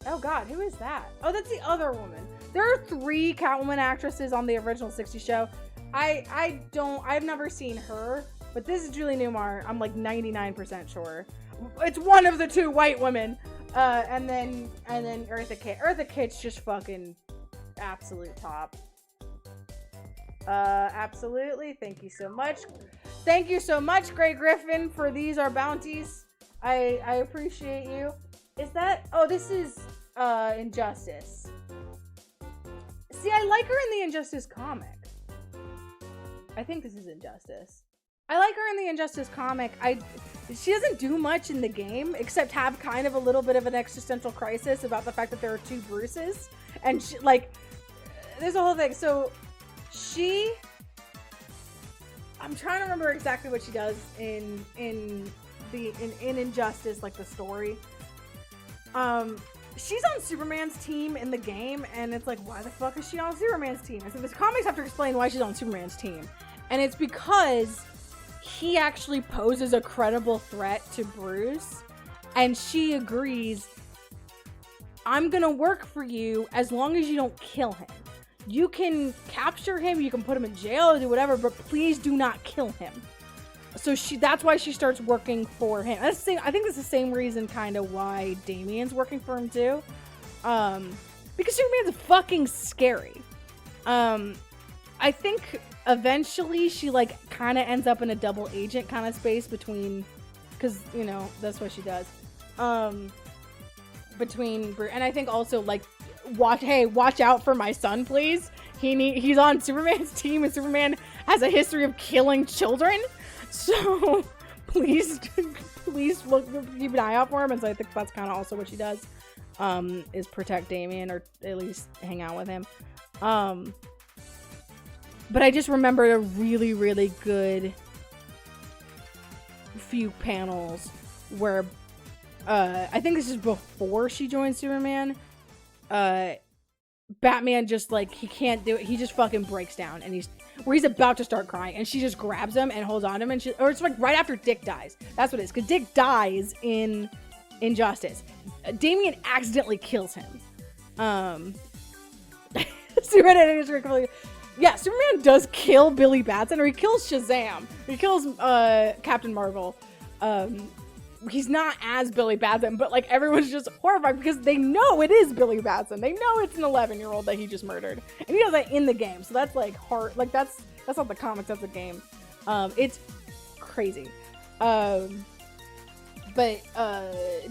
Oh god, who is that? Oh, that's the other woman. There are 3 Catwoman actresses on the original 60s show. I've never seen her, but this is Julie Newmar. I'm like 99% sure. It's one of the 2 white women. And then Eartha Kitt. Eartha Kitt's just fucking absolute top. Absolutely. Thank you so much. Thank you so much, Grey Griffin, for these are bounties. I appreciate you. Is that? Oh, this is Injustice. See, I like her in the Injustice comic. I think this is Injustice. I like her in the Injustice comic. She doesn't do much in the game except have kind of a little bit of an existential crisis about the fact that there are 2 Bruces, and she, like, there's a whole thing. So I'm trying to remember exactly what she does in Injustice, like the story. She's on Superman's team in the game, and it's like, why the fuck is she on Superman's team? And so the comics have to explain why she's on Superman's team, and it's because he actually poses a credible threat to Bruce, and she agrees, I'm gonna work for you as long as you don't kill him. You can capture him, you can put him in jail, do whatever, but please do not kill him. So that's why she starts working for him. I think it's the same reason kind of why Damian's working for him too. Because Superman's fucking scary. I think eventually she like kind of ends up in a double agent kind of space between, because you know that's what she does. And I think also like watch out for my son, please. He's on Superman's team, and Superman has a history of killing children. So please keep an eye out for him. And so I think that's kind of also what she does, is protect Damian, or at least hang out with him. But I just remembered a really, really good few panels where I think this is before she joined Superman. Batman just like, he can't do it. He just fucking breaks down, and he's about to start crying, and she just grabs him and holds on to him, and or it's like right after Dick dies. That's what it is, because Dick dies in Injustice. Damian accidentally kills him. Superman does kill Billy Batson, or he kills Shazam. He kills Captain Marvel. He's not as Billy Batson, but like everyone's just horrified because they know it is Billy Batson. They know it's an 11-year-old that he just murdered, and he does that in the game. So that's like hard. Like that's not the comics, that's the game. It's crazy. But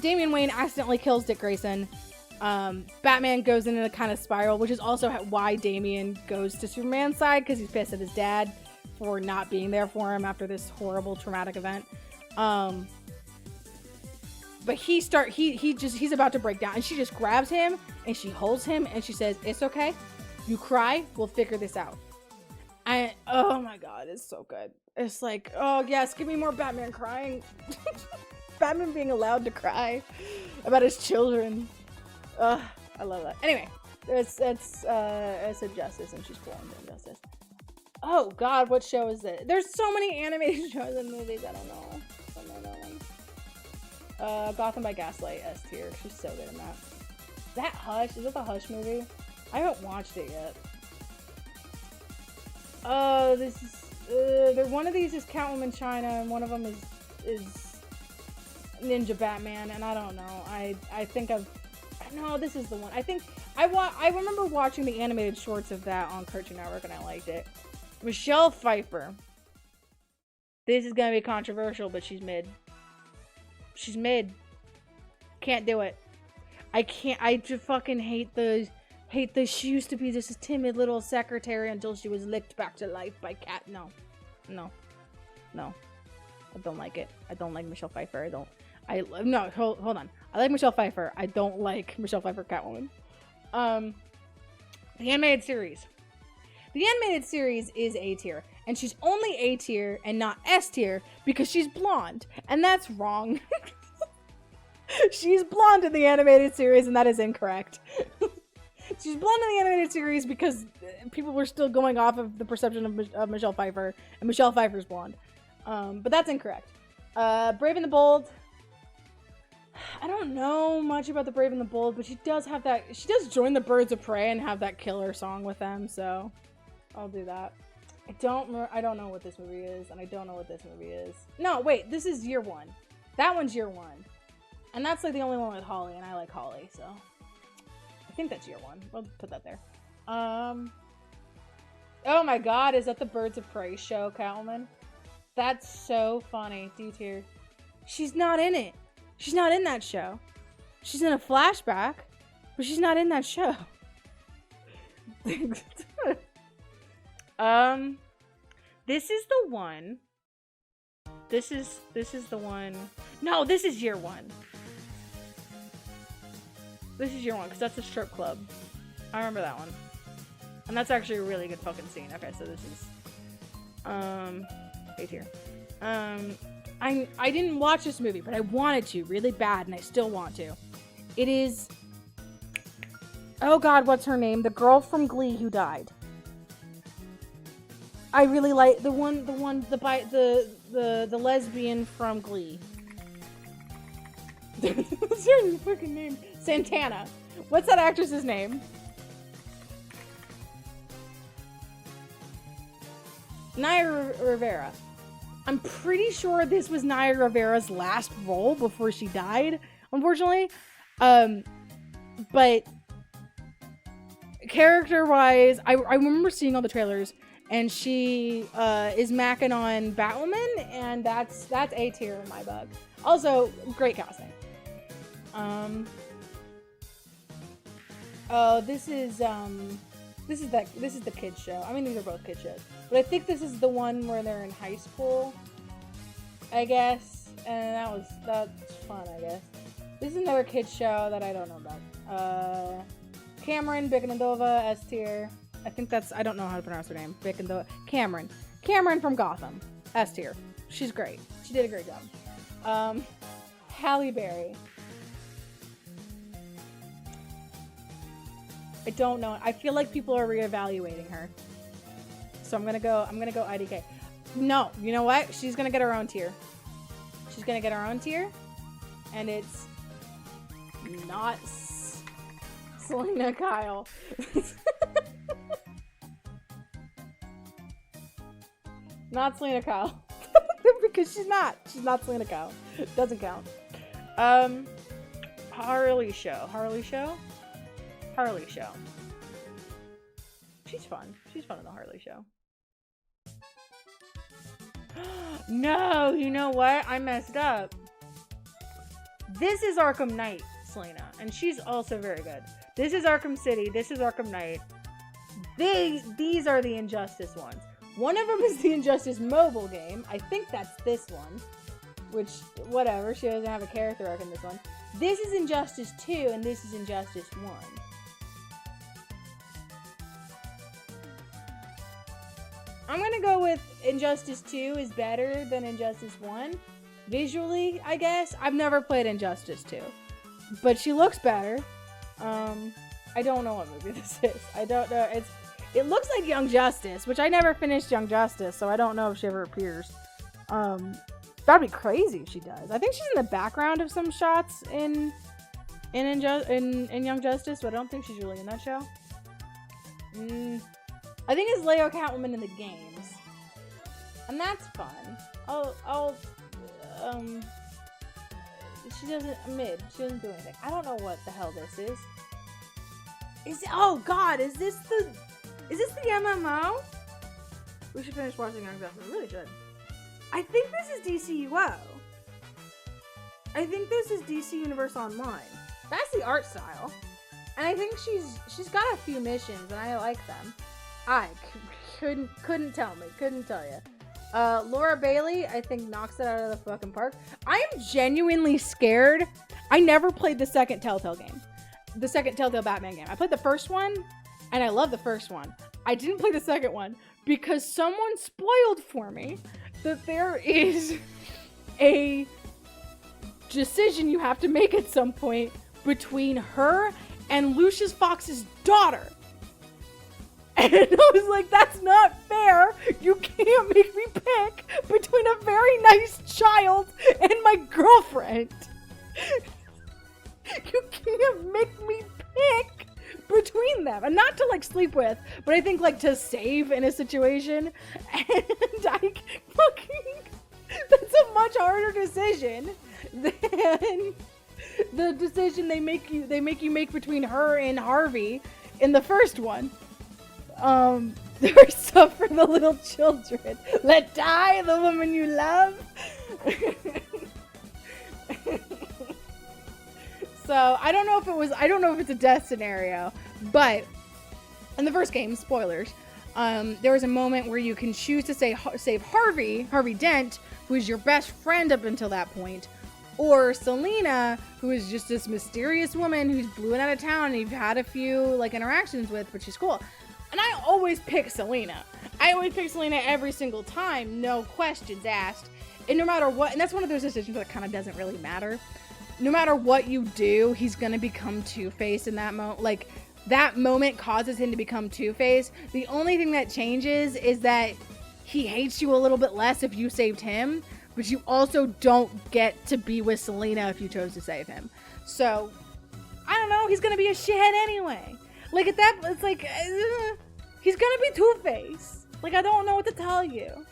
Damian Wayne accidentally kills Dick Grayson. Batman goes into a kind of spiral, which is also why Damian goes to Superman's side, because he's pissed at his dad for not being there for him after this horrible traumatic event. But he's about to break down, and she just grabs him and she holds him and she says, "It's okay. You cry. We'll figure this out." And oh my god, it's so good. It's like, oh yes, give me more Batman crying. Batman being allowed to cry about his children. I love that. Anyway, it's Injustice, and she's cool in Injustice. Oh god, what show is it? There's so many animated shows and movies, I don't know. Gotham by Gaslight, S tier. She's so good in that. That Hush? Is it the Hush movie? I haven't watched it yet. Oh, this is one of these is Catwoman China, and one of them is Ninja Batman, and I don't know. I think no, this is the one. I remember watching the animated shorts of that on Cartoon Network, and I liked it. Michelle Pfeiffer. This is gonna be controversial, but she's mid. She's mid. Can't do it. I can't. I just fucking hate the. She used to be this timid little secretary until she was licked back to life by Cat. No. I don't like it. I don't like Michelle Pfeiffer. No, hold on. I like Michelle Pfeiffer. I don't like Michelle Pfeiffer Catwoman. The animated series. The animated series is A tier, and she's only A tier and not S tier because she's blonde, and that's wrong. She's blonde in the animated series, and that is incorrect. She's blonde in the animated series because people were still going off of the perception of Michelle Pfeiffer, and Michelle Pfeiffer's blonde. But that's incorrect. Brave and the Bold. I don't know much about the Brave and the Bold, but she does have that. She does join the Birds of Prey and have that killer song with them, so I'll do that. I don't know what this movie is, and I don't know what this movie is. No, wait, this is year one. That one's year one. And that's like the only one with Holly, and I like Holly, so I think that's year one. We'll put that there. Oh my god, is that the Birds of Prey show, Catwoman? That's so funny. D tier. She's not in it. She's not in that show. She's in a flashback, but she's not in that show. This is the one. This is the one. No, this is year one. This is year one, because that's a strip club. I remember that one. And that's actually a really good fucking scene. Okay, so this is A tier. I didn't watch this movie, but I wanted to really bad, and I still want to. It is, oh god, what's her name? The girl from Glee who died. I really like the lesbian from Glee. What's her fucking name? Santana. What's that actress's name? Naya Rivera. I'm pretty sure this was Naya Rivera's last role before she died, unfortunately. But character-wise, I remember seeing all the trailers, and she is macking on Batwoman, and that's A tier in my book. Also, great casting. Oh, this is the kids show. I mean, these are both kids shows, but I think this is the one where they're in high school, I guess, and that's fun, I guess. This is another kids show that I don't know about. Cameron Bickenandova, S tier. I think that's, I don't know how to pronounce her name. Bickenandova. Cameron from Gotham, S tier. She's great. She did a great job. Halle Berry. I don't know. I feel like people are reevaluating her. So I'm gonna go IDK. No, you know what? She's gonna get her own tier. She's gonna get her own tier. And it's not Selena Kyle. Not Selena Kyle. Because she's not Selena Kyle. Doesn't count. Harley Show. She's fun. She's fun in the Harley Show. No, you know what? I messed up. This is Arkham Knight, Selena, and she's also very good. This is Arkham City. This is Arkham Knight. These are the Injustice ones. One of them is the Injustice mobile game. I think that's this one. Which, whatever. She doesn't have a character arc in this one. This is Injustice 2, and this is Injustice 1. I'm gonna go with Injustice 2 is better than Injustice 1. Visually, I guess. I've never played Injustice 2. But she looks better. I don't know what movie this is. I don't know. It looks like Young Justice, which I never finished Young Justice, so I don't know if she ever appears. That'd be crazy if she does. I think she's in the background of some shots in Young Justice, but I don't think she's really in that show. I think it's Lego Catwoman in the games. And that's fun. She doesn't, she doesn't do anything. I don't know what the hell this is. Oh god, is this the MMO? We should finish watching Young Justice. We really should. I think this is DCUO. I think this is DC Universe Online. That's the art style. And I think she's got a few missions and I like them. I couldn't tell you. Laura Bailey, I think, knocks it out of the fucking park. I am genuinely scared. I never played the second Telltale game. The second Telltale Batman game. I played the first one, and I love the first one. I didn't play the second one because someone spoiled for me that there is a decision you have to make at some point between her and Lucius Fox's daughter. And I was like, that's not fair. You can't make me pick between a very nice child and my girlfriend. You can't make me pick between them. And not to like sleep with, but I think like to save in a situation. And I fucking, that's a much harder decision than the decision they make you make between her and Harvey in the first one. There is stuff for the little children. Let die the woman you love. So I don't know if it's a death scenario, but in the first game, spoilers, there was a moment where you can choose to save Harvey Dent, who is your best friend up until that point, or Selena, who is just this mysterious woman who's blew out of town and you've had a few like interactions with, but she's cool. And I always pick Selena. I always pick Selena every single time, no questions asked. And no matter what, and that's one of those decisions that kind of doesn't really matter. No matter what you do, he's gonna become Two-Face in that moment. Like, that moment causes him to become Two-Face. The only thing that changes is that he hates you a little bit less if you saved him, but you also don't get to be with Selena if you chose to save him. So, I don't know, he's gonna be a shithead anyway. Like, at that, it's like, he's gonna be Two-Face. Like, I don't know what to tell you.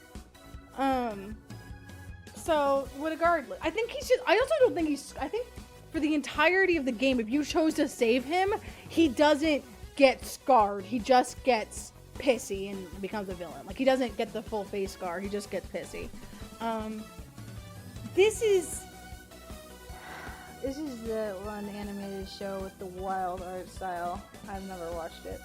So, regardless, I think I also don't think I think for the entirety of the game, if you chose to save him, he doesn't get scarred. He just gets pissy and becomes a villain. Like, he doesn't get the full face scar. He just gets pissy. This is the one animated show with the wild art style. I've never watched it.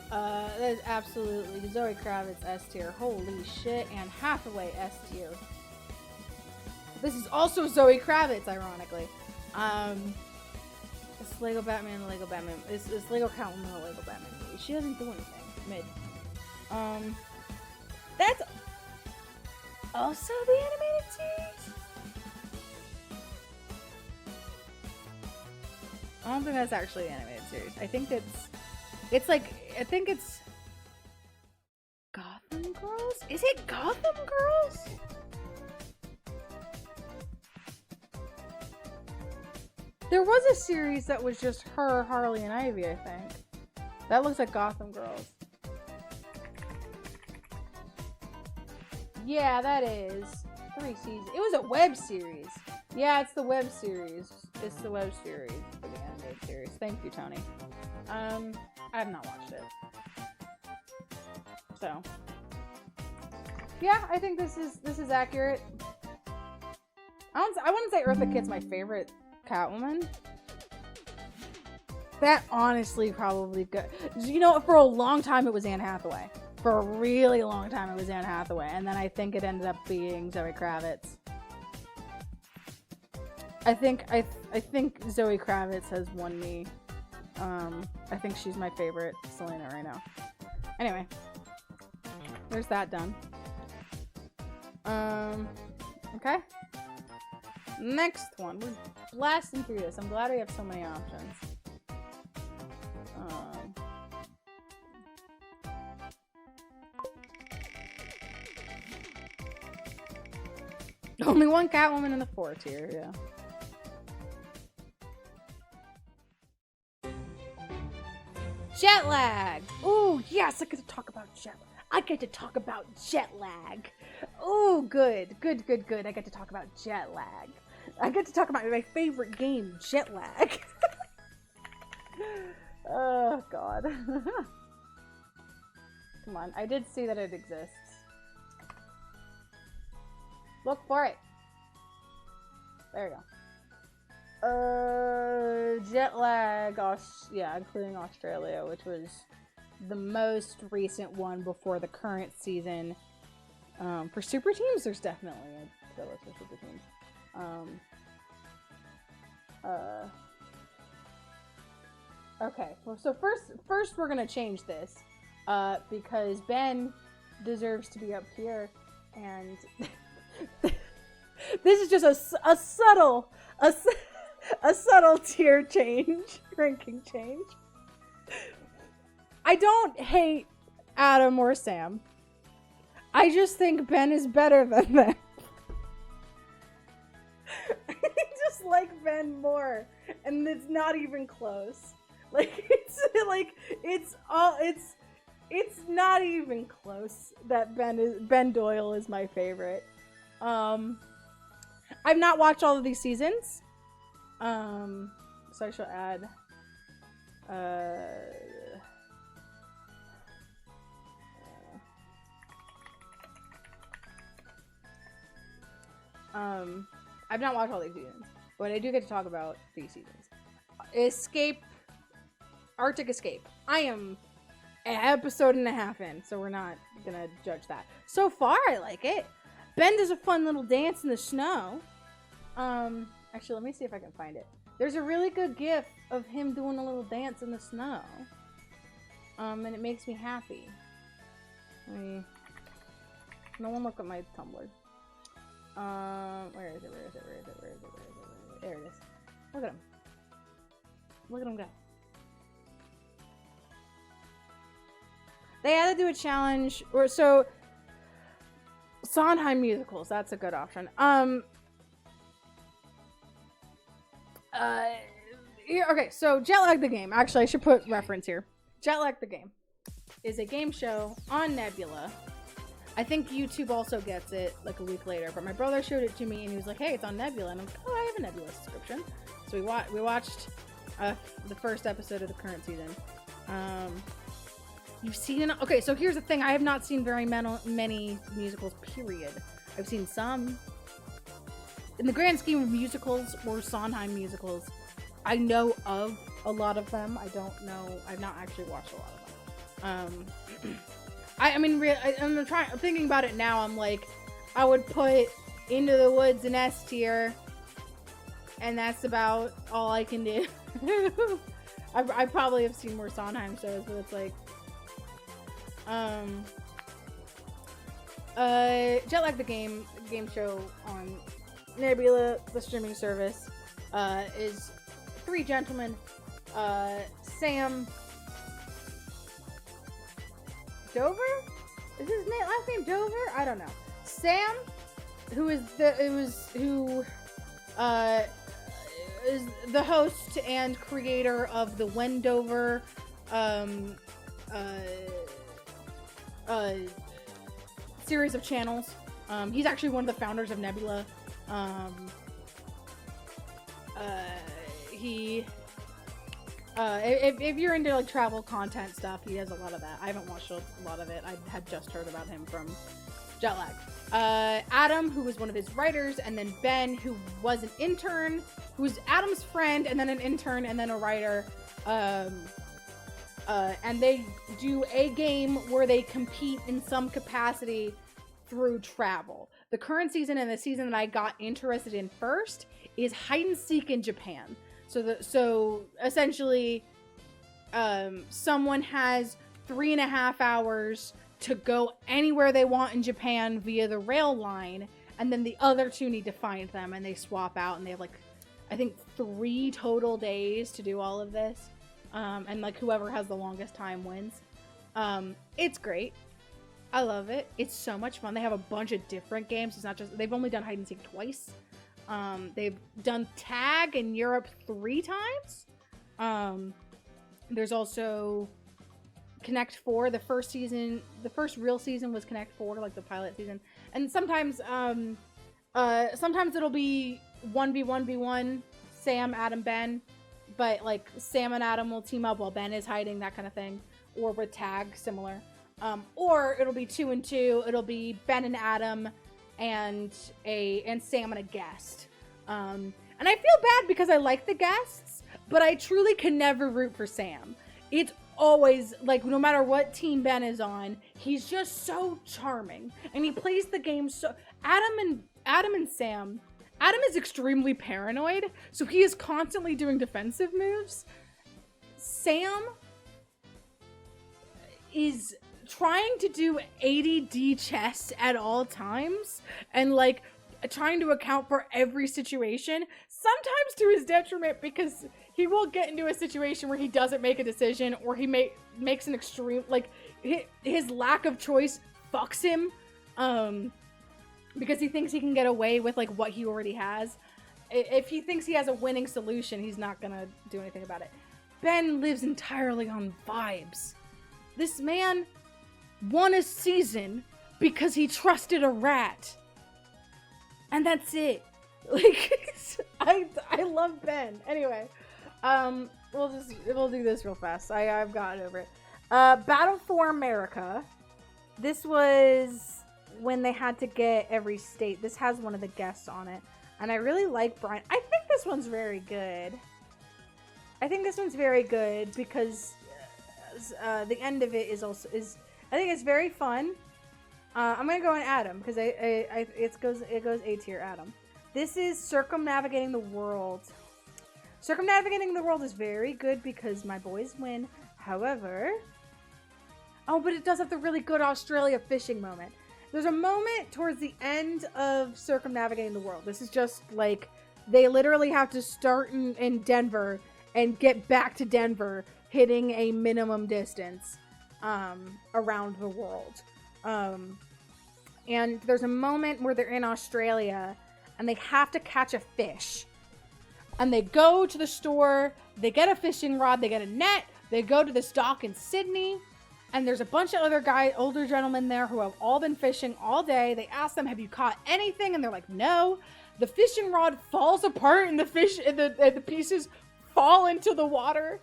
That is absolutely Zoe Kravitz S tier. Holy shit. Anne Hathaway S tier. This is also Zoe Kravitz, ironically. It's Lego Batman and Lego Batman. It's Lego Catwoman and Lego Batman movie. She doesn't do anything. Mid. That's also the animated series? I don't think that's actually the animated series. I think it's Gotham Girls? Is it Gotham Girls? There was a series that was just her, Harley, and Ivy, I think. That looks like Gotham Girls. Yeah, that is. 3 seasons. It was a web series. Yeah, it's the web series. It's the web series for the animated series. Thank you, Tony. I have not watched it. So. Yeah, I think this is accurate. I wouldn't say Eartha Kitt's my favorite Catwoman. That honestly probably good. You know, for a long time it was Anne Hathaway. For a really long time it was Anne Hathaway, and then I think it ended up being Zoe Kravitz. I think Zoe Kravitz has won me. I think she's my favorite Selena right now. Anyway, there's that done. Okay. Next one. We're blasting through this. I'm glad we have so many options. Only one Catwoman in the 4 tier, yeah. Jet lag. Ooh, yes, I get to talk about jet lag. I get to talk about jet lag. Ooh, good. I get to talk about jet lag. I get to talk about my favorite game, jet lag. Oh, God. Come on, I did see that it exists. Look for it. There you go. Jet lag, yeah, including Australia, which was the most recent one before the current season. For super teams, there's definitely a trailer for super teams. Okay, well, so first we're gonna change this, because Ben deserves to be up here, and this is just a subtle tier change, ranking change. I don't hate Adam or Sam. I just think Ben is better than them. I just like Ben more, and it's not even close. It's not even close that Ben Doyle is my favorite. I've not watched all of these seasons. So I shall add I've not watched all these seasons, but I do get to talk about these seasons. Arctic Escape. I am an episode and a half in, so we're not gonna judge that. So far, I like it. Ben does a fun little dance in the snow. Actually, let me see if I can find it. There's a really good gif of him doing a little dance in the snow. And it makes me happy. No one look at my Tumblr. Where is it? There it is. Look at him. Look at him go. They had to do a challenge, so Sondheim musicals, that's a good option. Okay, so Jetlag the Game. Actually, I should put reference here. Jetlag the Game is a game show on Nebula. I think YouTube also gets it like a week later, but my brother showed it to me and he was like, hey, it's on Nebula. And I'm like, oh, I have a Nebula subscription. So we watched the first episode of the current season. You've seen it? Okay, so here's the thing. I have not seen very many musicals, period. I've seen some. In the grand scheme of musicals or Sondheim musicals, I know of a lot of them. I don't know. I've not actually watched a lot of them. I'm thinking about it now. I'm like, I would put Into the Woods in S tier, and that's about all I can do. I probably have seen more Sondheim shows, but it's like, Jetlag the game show on Nebula, the streaming service, is three gentlemen, Sam Dover? Is his last name Dover? I don't know. Sam, who is the host and creator of the Wendover series of channels. He's actually one of the founders of Nebula. If you're into like travel content stuff, he has a lot of that. I haven't watched a lot of it. I had just heard about him from Jetlag. Adam, who was one of his writers, and then Ben, who was an intern, who was Adam's friend, and then an intern, and then a writer. And they do a game where they compete in some capacity through travel. The current season and the season that I got interested in first is hide and seek in Japan. So essentially, someone has 3.5 hours to go anywhere they want in Japan via the rail line, and then the other two need to find them, and they swap out, and they have like, I think 3 total days to do all of this. And like whoever has the longest time wins. It's great. I love it. It's so much fun. They have a bunch of different games. It's not just, they've only done hide and seek twice. They've done tag in Europe 3 times. There's also Connect 4. The first real season was Connect 4, like the pilot season. And sometimes it'll be 1v1v1, Sam, Adam, Ben. But like Sam and Adam will team up while Ben is hiding, that kind of thing. Or with tag, similar. Or it'll be 2 and 2. It'll be Ben and Adam and Sam and a guest. And I feel bad because I like the guests, but I truly can never root for Sam. It's always like, no matter what team Ben is on, he's just so charming and he plays the game so. Adam and Sam, Adam is extremely paranoid, so he is constantly doing defensive moves. Sam is trying to do ADD chess at all times and like trying to account for every situation, sometimes to his detriment, because he will get into a situation where he doesn't make a decision, or he makes an extreme, like his lack of choice fucks him, because he thinks he can get away with like what he already has. If he thinks he has a winning solution, he's not gonna do anything about it. Ben lives entirely on vibes. This man won a season because he trusted a rat. And that's it. Like, I love Ben. Anyway, we'll do this real fast. I've gotten over it. Battle for America. This was when they had to get every state. This has one of the guests on it, and I really like Brian. I think this one's very good. Because the end of it is I think it's very fun. I'm gonna go in Adam because it goes A tier Adam. This is Circumnavigating the World. Circumnavigating the World is very good because my boys win. However, but it does have the really good Australia fishing moment. There's a moment towards the end of Circumnavigating the World. This is just like they literally have to start in Denver and get back to Denver, hitting a minimum distance around the world. And there's a moment where they're in Australia and they have to catch a fish. And they go to the store, they get a fishing rod, they get a net, they go to this dock in Sydney, and there's a bunch of other older gentlemen there who have all been fishing all day. They ask them, have you caught anything? And they're like, no. The fishing rod falls apart and the pieces fall into the water.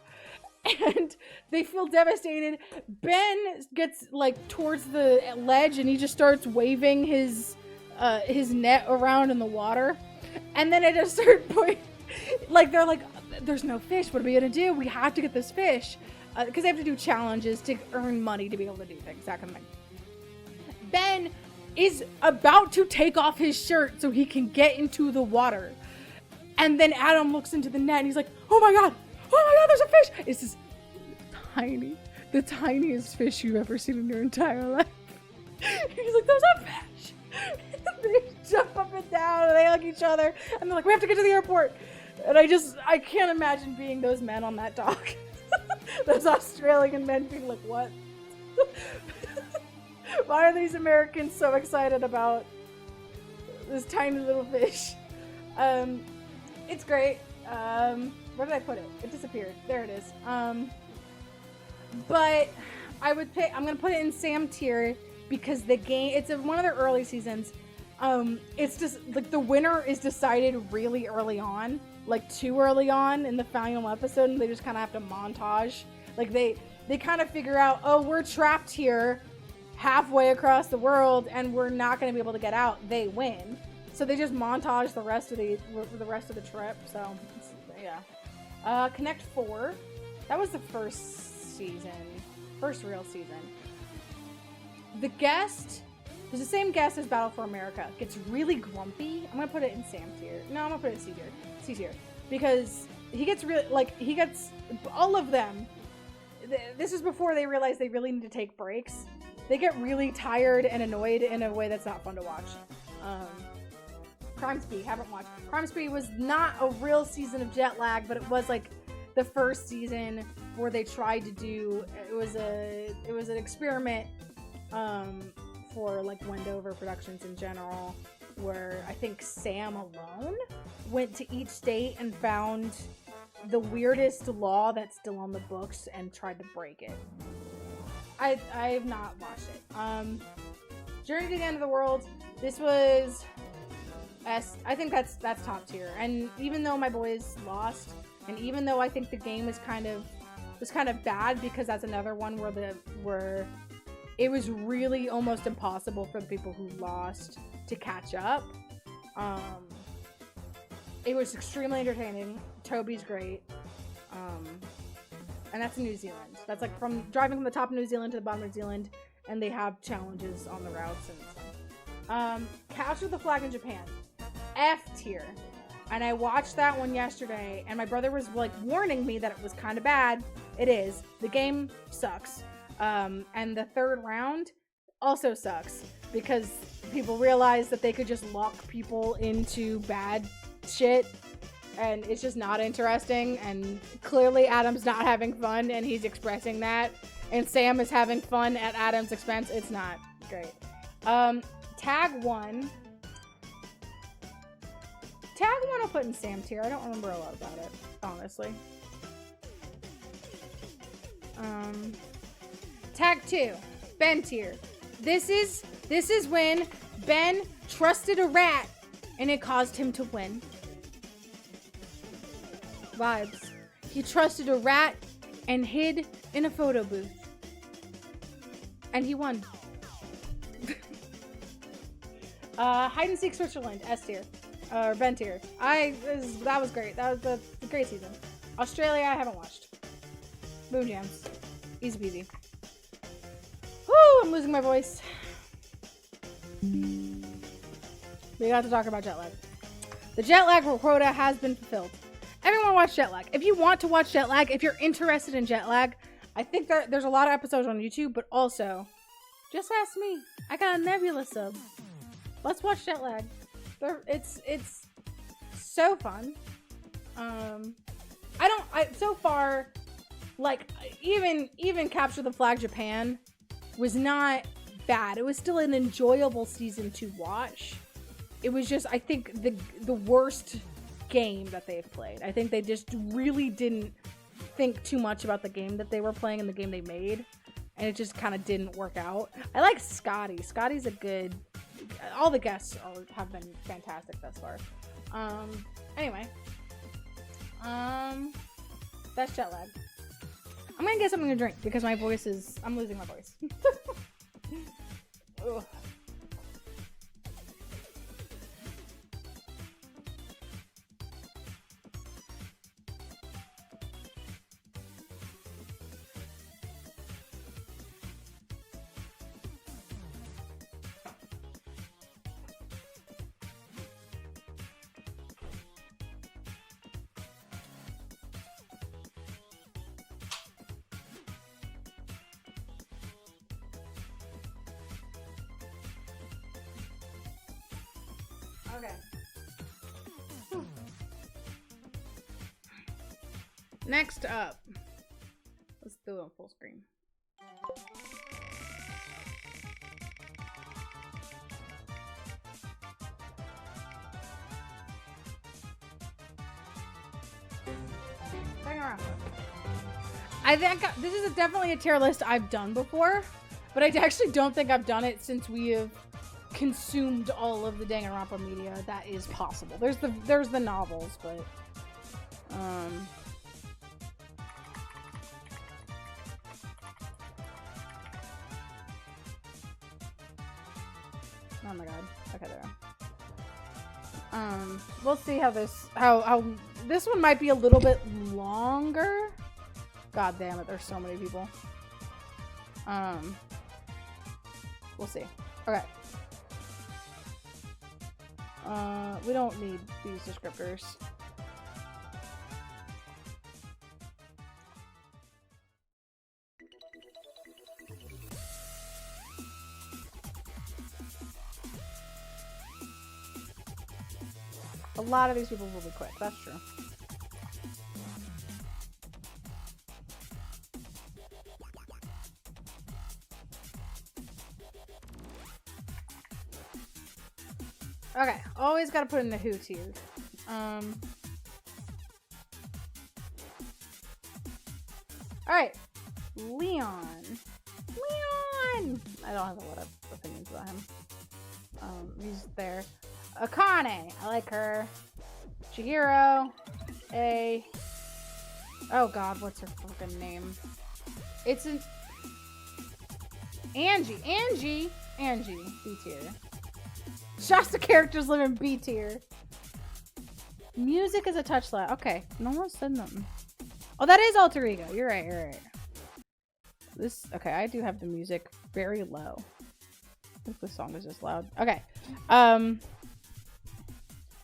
And they feel devastated. Ben gets like towards the ledge and he just starts waving his net around in the water. And then at a certain point, like they're like, there's no fish. What are we gonna do? We have to get this fish. Because they have to do challenges to earn money to be able to do things, that kind of thing. Ben is about to take off his shirt so he can get into the water. And then Adam looks into the net and he's like, oh my god, there's a fish. It's this the tiniest fish you've ever seen in your entire life. He's like, there's a fish. They jump up and down and they hug each other. And they're like, we have to get to the airport. And I can't imagine being those men on that dock. Those Australian men being like, what? Why are these Americans so excited about this tiny little fish? It's great. Where did I put it? It disappeared. There it is. But I'm gonna put it in Sam tier because the game, it's one of their early seasons. It's just like the winner is decided really early on, like too early on in the final episode, and they just kind of have to montage. Like they kind of figure out, oh, we're trapped here halfway across the world and we're not going to be able to get out. They win. So they just montage the rest of the trip. So yeah. Connect 4. That was the first real season. The guest, there's the same guest as Battle for America, gets really grumpy. I'm gonna put it in Sam tier. No, I'm gonna put it in C tier. Because he gets all of them. This is before they realize they really need to take breaks. They get really tired and annoyed in a way that's not fun to watch. Crime Spree, haven't watched. Crime Spree was not a real season of jet lag, but it was like the first season where they tried to do, it was an experiment for like Wendover Productions in general, where I think Sam alone went to each state and found the weirdest law that's still on the books and tried to break it. I have not watched it. Journey to the End of the World. This was I think that's top tier. And even though my boys lost, and even though I think the game was kind of bad, because that's another one where it was really almost impossible for the people who lost to catch up. It was extremely entertaining. Toby's great. And that's in New Zealand. That's like driving from the top of New Zealand to the bottom of New Zealand, and they have challenges on the routes and stuff. Capture the Flag in Japan. F tier. And I watched that one yesterday, and my brother was like warning me that it was kind of bad. It is. The game sucks. And the third round also sucks, because people realize that they could just lock people into bad shit, and it's just not interesting. And clearly Adam's not having fun, and he's expressing that, and Sam is having fun at Adam's expense. It's not great. Tag 1 I'll put in Sam tier. I don't remember a lot about it, honestly. Tag 2, Ben tier. This is when Ben trusted a rat and it caused him to win. Vibes. He trusted a rat and hid in a photo booth. And he won. Hide and Seek Switzerland, S tier. Or Ben tier. That was great. That was a great season. Australia, I haven't watched. Moon Jams. Easy peasy. Woo! I'm losing my voice. We got to talk about jet lag. The jet lag quota has been fulfilled. Everyone watch jet lag. If you want to watch jet lag, if you're interested in jet lag, I think there's a lot of episodes on YouTube, but also, just ask me. I got a Nebula sub. Let's watch jet lag. It's so fun. So far, like, even Capture the Flag Japan was not bad. It was still an enjoyable season to watch. It was just, I think, the worst game that they've played. I think they just really didn't think too much about the game that they were playing and the game they made, and it just kind of didn't work out. I like Scotty. Scotty's a good... All the guests have been fantastic thus far. Anyway. That's jet lag. I'm gonna get something to drink because my voice is... I'm losing my voice. Ugh. Okay. Whew. Next up, let's do it on full screen. I think this is definitely a tier list I've done before, but I actually don't think I've done it since we have consumed all of the Danganronpa media. That is possible. There's the novels, but oh my god. Okay, there. We'll see how this one might be a little bit longer. God damn it, there's so many people. We'll see. Okay. We don't need these descriptors. A lot of these people will be quick, that's true. Okay, always gotta put in the who tier. Alright. Leon. I don't have a lot of opinions about him. He's there. Akane, I like her. Chihiro, oh god, what's her fucking name? It's an Angie, B tier. Shasta characters live in B tier. Music is a touch loud. Okay, no one said nothing. Oh, that is Alter Ego. You're right. This, okay, I do have the music very low. I think the song is just loud. Okay.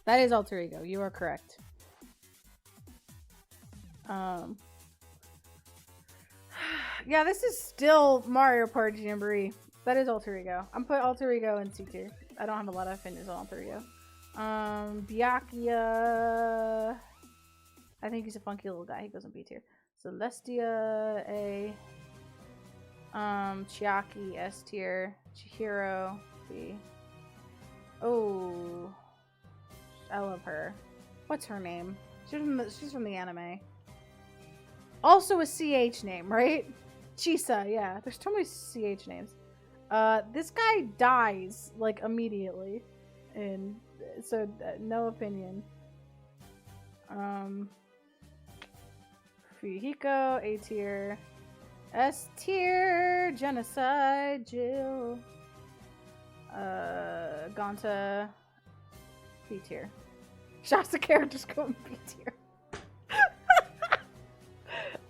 That is Alter Ego. You are correct. Yeah, this is still Mario Party Jamboree. That is Alter Ego. I'm putting Alter Ego in C tier. I don't have a lot of opinions on Alter Ego. Byakuya. I think he's a funky little guy. He goes in B tier. Celestia, A. Chiaki, S tier. Chihiro, B. Oh, I love her. What's her name? She's from the anime. Also a CH name, right? Chisa, yeah. There's too many CH names. This guy dies, like, immediately. And so, no opinion. Fuyuhiko, A tier. S tier, Genocide, Jill. Gonta, B tier. Shasta characters go in B tier.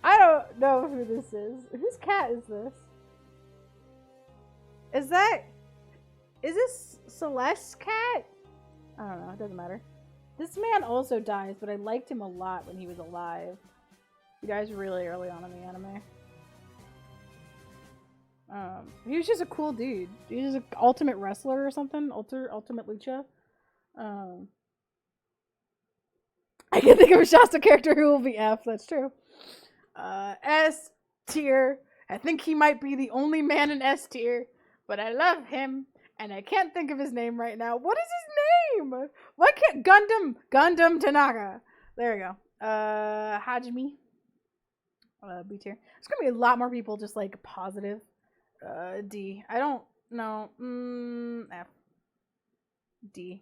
I don't know who this is. Whose cat is this? Is this Celeste's cat? I don't know. It doesn't matter. This man also dies, but I liked him a lot when he was alive. He dies really early on in the anime. He was just a cool dude. He was an ultimate wrestler or something. Ultimate lucha. I can think of a Shasta character who will be F. That's true. S tier. I think he might be the only man in S tier, but I love him, and I can't think of his name right now. What is his name? Why can't Gundam Tanaka? There we go. Hajime. B tier. There's gonna be a lot more people just like positive. D. I don't know. F. D.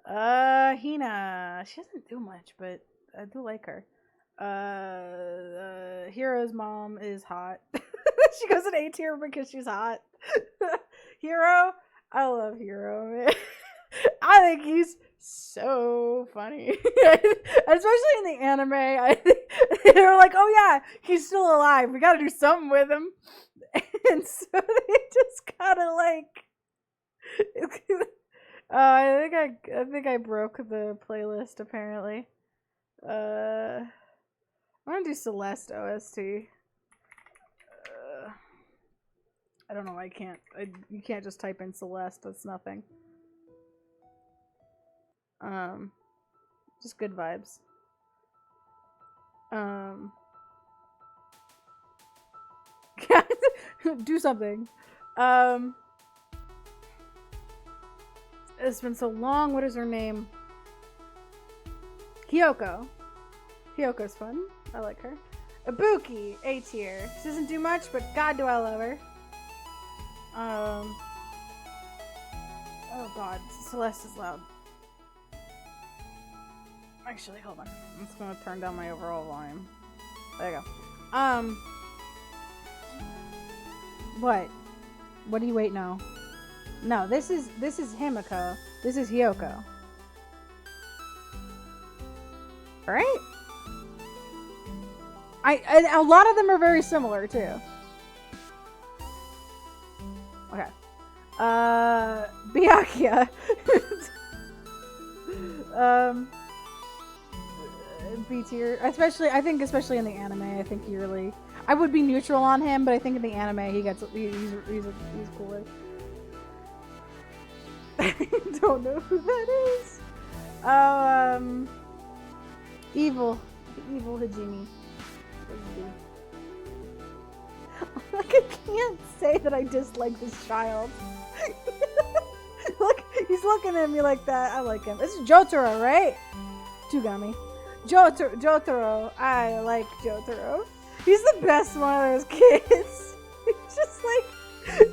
Hina. She doesn't do much, but I do like her. Hero's mom is hot. She goes in A tier because she's hot. Hero. I love Hero, man. I think he's so funny. Especially in the anime. They were like, oh yeah, he's still alive. We gotta do something with him. And so they just gotta like... I think I broke the playlist apparently. I'm gonna do Celeste OST. I don't know why I can't. You can't just type in Celeste. That's nothing. Just good vibes. Do something. It's been so long. What is her name? Hiyoko. Hiyoko's fun. I like her. Ibuki, A tier. She doesn't do much, but God, do I love her. Oh God, Celeste is loud. Actually, hold on. I'm just gonna turn down my overall volume. There you go. What? What do you wait now? No, this is Himiko. This is Hiyoko. Right? A lot of them are very similar too. Okay. Byakuya. B tier. Especially in the anime, I think he really... I would be neutral on him, but I think in the anime he's cooler. I don't know who that is. Evil Hajime. Like, I can't say that I dislike this child. Look, he's looking at me like that. I like him. This is Jotaro, right? Tsugami. Jotaro. I like Jotaro. He's the best one of those kids. He's just like,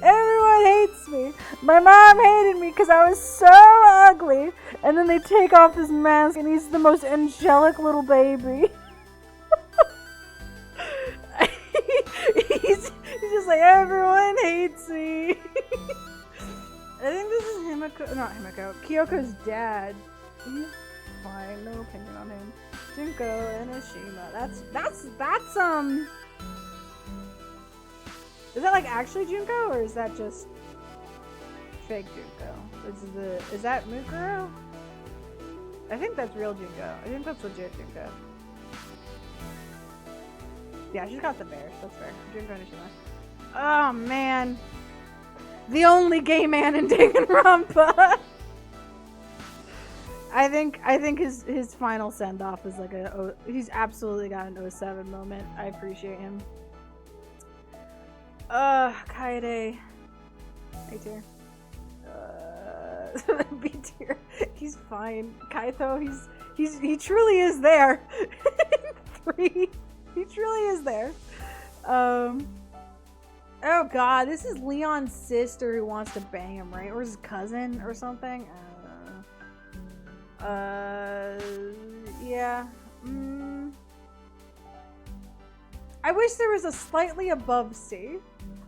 everyone hates me. My mom hated me because I was so ugly. And then they take off his mask and he's the most angelic little baby. he's just like, everyone hates me. I think this is Kyoko's dad. He's fine, no opinion on him. Junko and Ashima. That's is that like actually Junko or is that just fake Junko? Is that Mukuro? I think that's real Junko. I think that's legit Junko. Yeah, she's got the bears. That's fair. Junko and Ashima. Oh man. The only gay man in Danganronpa. I think his final send off is like he's absolutely got an 07 moment. I appreciate him. Kaede. A tier. B tier. He's fine. Kaito, he truly is there. 3. He truly is there. Oh god, this is Leon's sister who wants to bang him, right? Or his cousin or something? Yeah. I wish there was a slightly above C.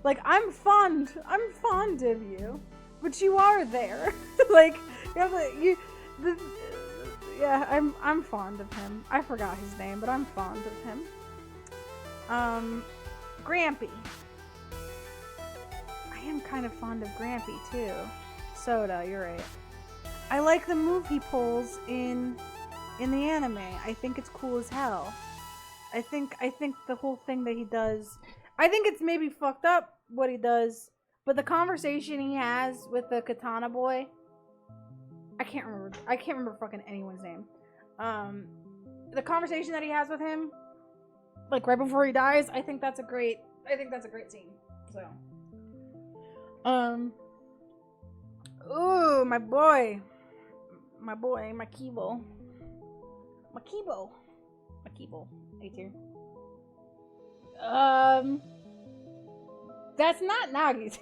Like, I'm fond of you, but you are there. Like, yeah, I'm fond of him. I forgot his name, but I'm fond of him. Grampy. I am kind of fond of Grampy too. Soda, you're right. I like the move he pulls in the anime. I think it's cool as hell. I think the whole thing that he does, I think it's maybe fucked up what he does, but the conversation he has with the Katana boy, I can't remember fucking anyone's name. The conversation that he has with him, like right before he dies, I think that's a great scene. So, ooh, my boy, Makibo, A tier. That's not Nagito.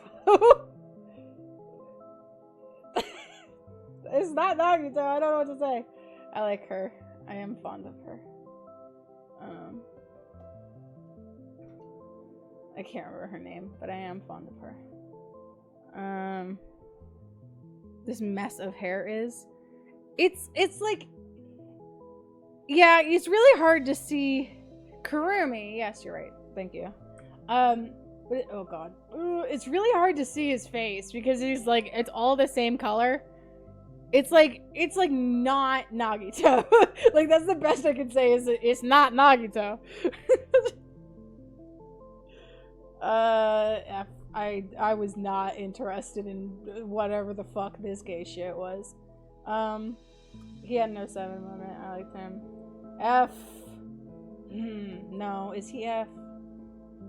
It's not Nagito. I don't know what to say. I like her. I am fond of her. I can't remember her name, but I am fond of her. This mess of hair is. It's like, yeah, it's really hard to see Kurumi. Yes, you're right. Thank you. But oh god, it's really hard to see his face because he's like, it's all the same color. It's like not Nagito. Like, that's the best I can say is it's not Nagito. I was not interested in whatever the fuck this gay shit was. He had no 7 moment. I liked him. F. No, is he F?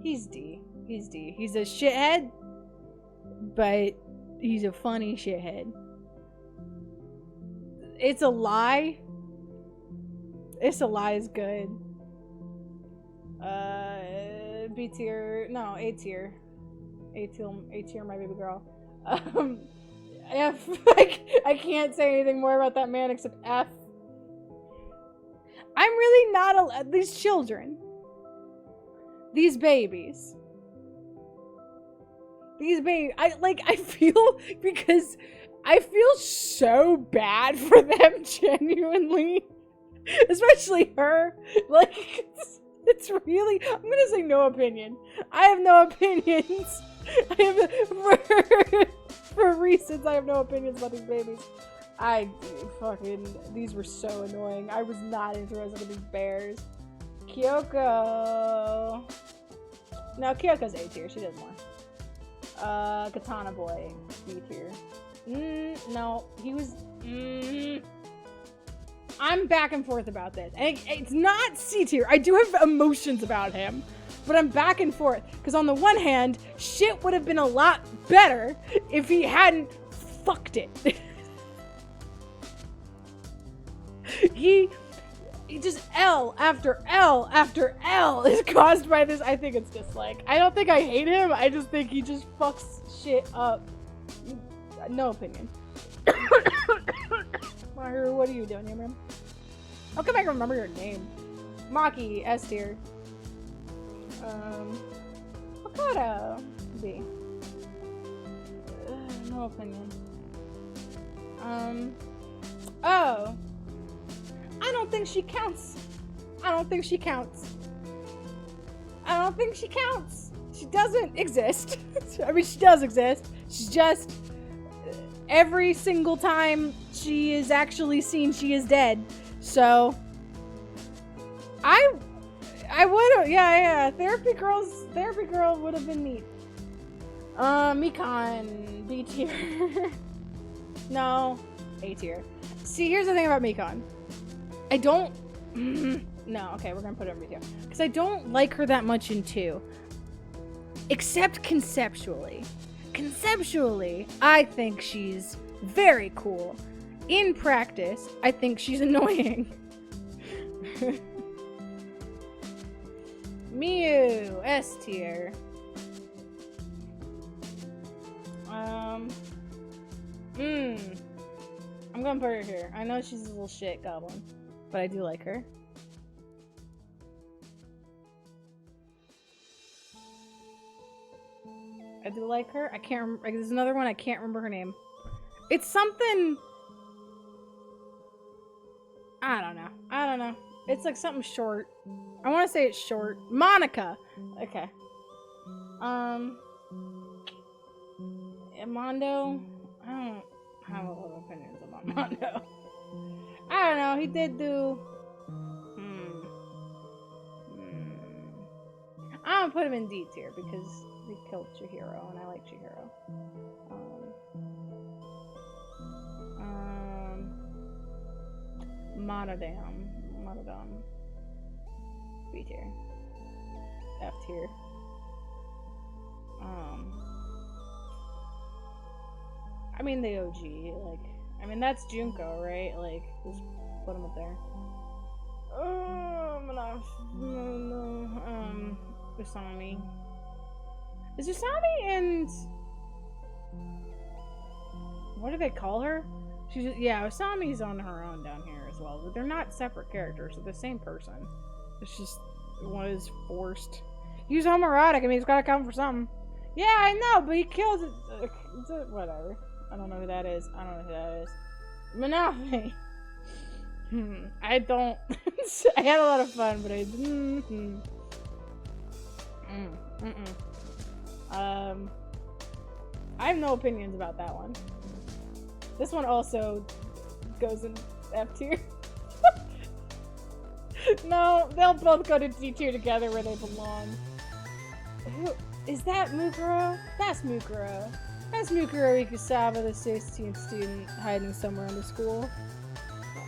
He's D. He's D. He's a shithead, but he's a funny shithead. It's a Lie. It's a Lie is good. B tier. No, A tier. A tier, my baby girl. F. I can't say anything more about that man except F. I'm really not these children. These babies. I feel, because I feel so bad for them, genuinely. Especially her. Like, it's really, I'm gonna say no opinion. I have no opinions. For reasons, I have no opinions about these babies. These were so annoying. I was not interested in these bears. Kyoko. No, Kyoko's A tier. She does more. Katana boy, B tier. No, he was. I'm back and forth about this. And it's not C tier. I do have emotions about him, but I'm back and forth. Because on the one hand, shit would have been a lot better if he hadn't fucked it. just L after L after L is caused by this. I think it's dislike. I don't think I hate him. I just think he just fucks shit up. No opinion. Mahiru, what are you doing here, man? How come I can remember your name? Maki, S tier. Hokkaido, B. No opinion. Oh. I don't think she counts. I don't think she counts. I don't think she counts. She doesn't exist. I mean, she does exist. She's just every single time she is actually seen, she is dead. So I would have, yeah. Therapy girl would have been neat. Mikan, B tier. No, A tier. See, here's the thing about Mikan. I don't. No, okay, we're gonna put her in B tier because I don't like her that much in 2, except conceptually. Conceptually, I think she's very cool. In practice, I think she's annoying. Miu, S tier. I'm gonna put her here. I know she's a little shit goblin, but I do like her. I do like her. I can't remember. There's another one. I can't remember her name. It's something. I don't know. It's like something short. I want to say it's short. Monica. Okay. Mondo. I don't have a lot of opinions about Mondo. I don't know. He did do. I'm gonna put him in D tier because he killed Chihiro, and I like Chihiro. Monodam. B tier. F tier. I mean the OG, like, I mean that's Junko, right? Like, just put him up there. Usami. Is Usami and what do they call her? She's just, yeah, Usami's on her own down here as well. But they're not separate characters, they're the same person. It's just one is forced. He's homoerotic, I mean he's gotta come for something. Yeah, I know, but he kills it. Whatever. I don't know who that is. Monopoly. I don't. I had a lot of fun, but I. I have no opinions about that one. This one also goes in F tier. No, they'll both go to D tier together where they belong. Who is that? Mukuro? That's Mukuro. That's Mukuro Ikusawa, the 16th student hiding somewhere in the school.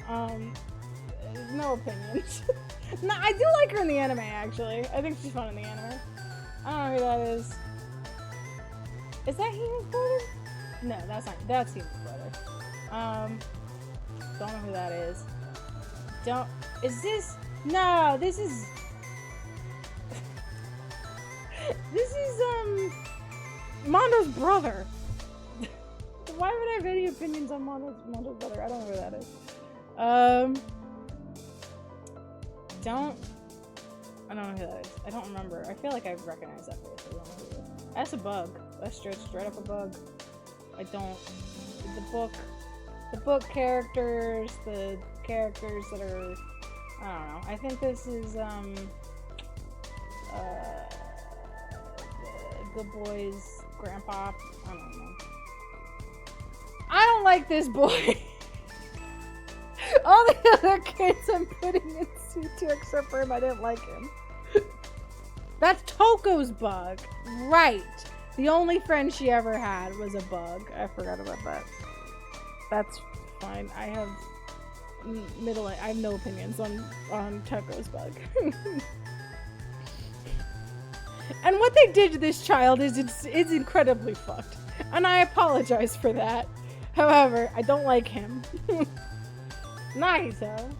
No opinions. No, I do like her in the anime, actually. I think she's fun in the anime. I don't know who that is. Is that Hina's brother? No, that's not. That's Hina's brother. Don't know who that is. Is this? No, this is. This is, Mondo's brother. Why would I have any opinions on Mondo's brother? I don't know who that is. I don't know who that is. I don't remember. I feel like I recognize that face. I don't know who it is. That's a bug. That's straight up a bug. I don't. The book characters, the characters that are. I don't know. I think this is Good Boy's grandpa. I don't know. I don't like this boy. All the other kids I'm putting in C tier except for him. I didn't like him. That's Toko's bug. Right. The only friend she ever had was a bug. I forgot about that. That's fine. I have no opinions on Toko's bug. And what they did to this child is it's incredibly fucked. And I apologize for that. However, I don't like him. Nagito.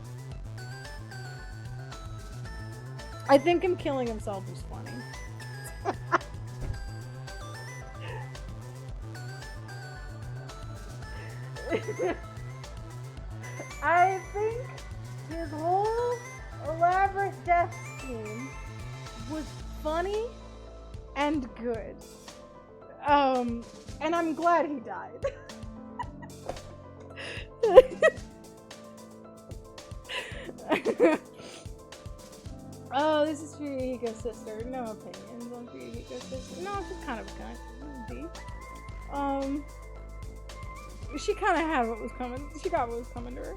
I think him killing himself is funny. I think his whole elaborate death scheme was funny and good. And I'm glad he died. Oh, this is Fuyuhiko's sister. No opinions on Fuyuhiko's sister. No, she's kind of a cunt. She kind of had what was coming. She got what was coming to her.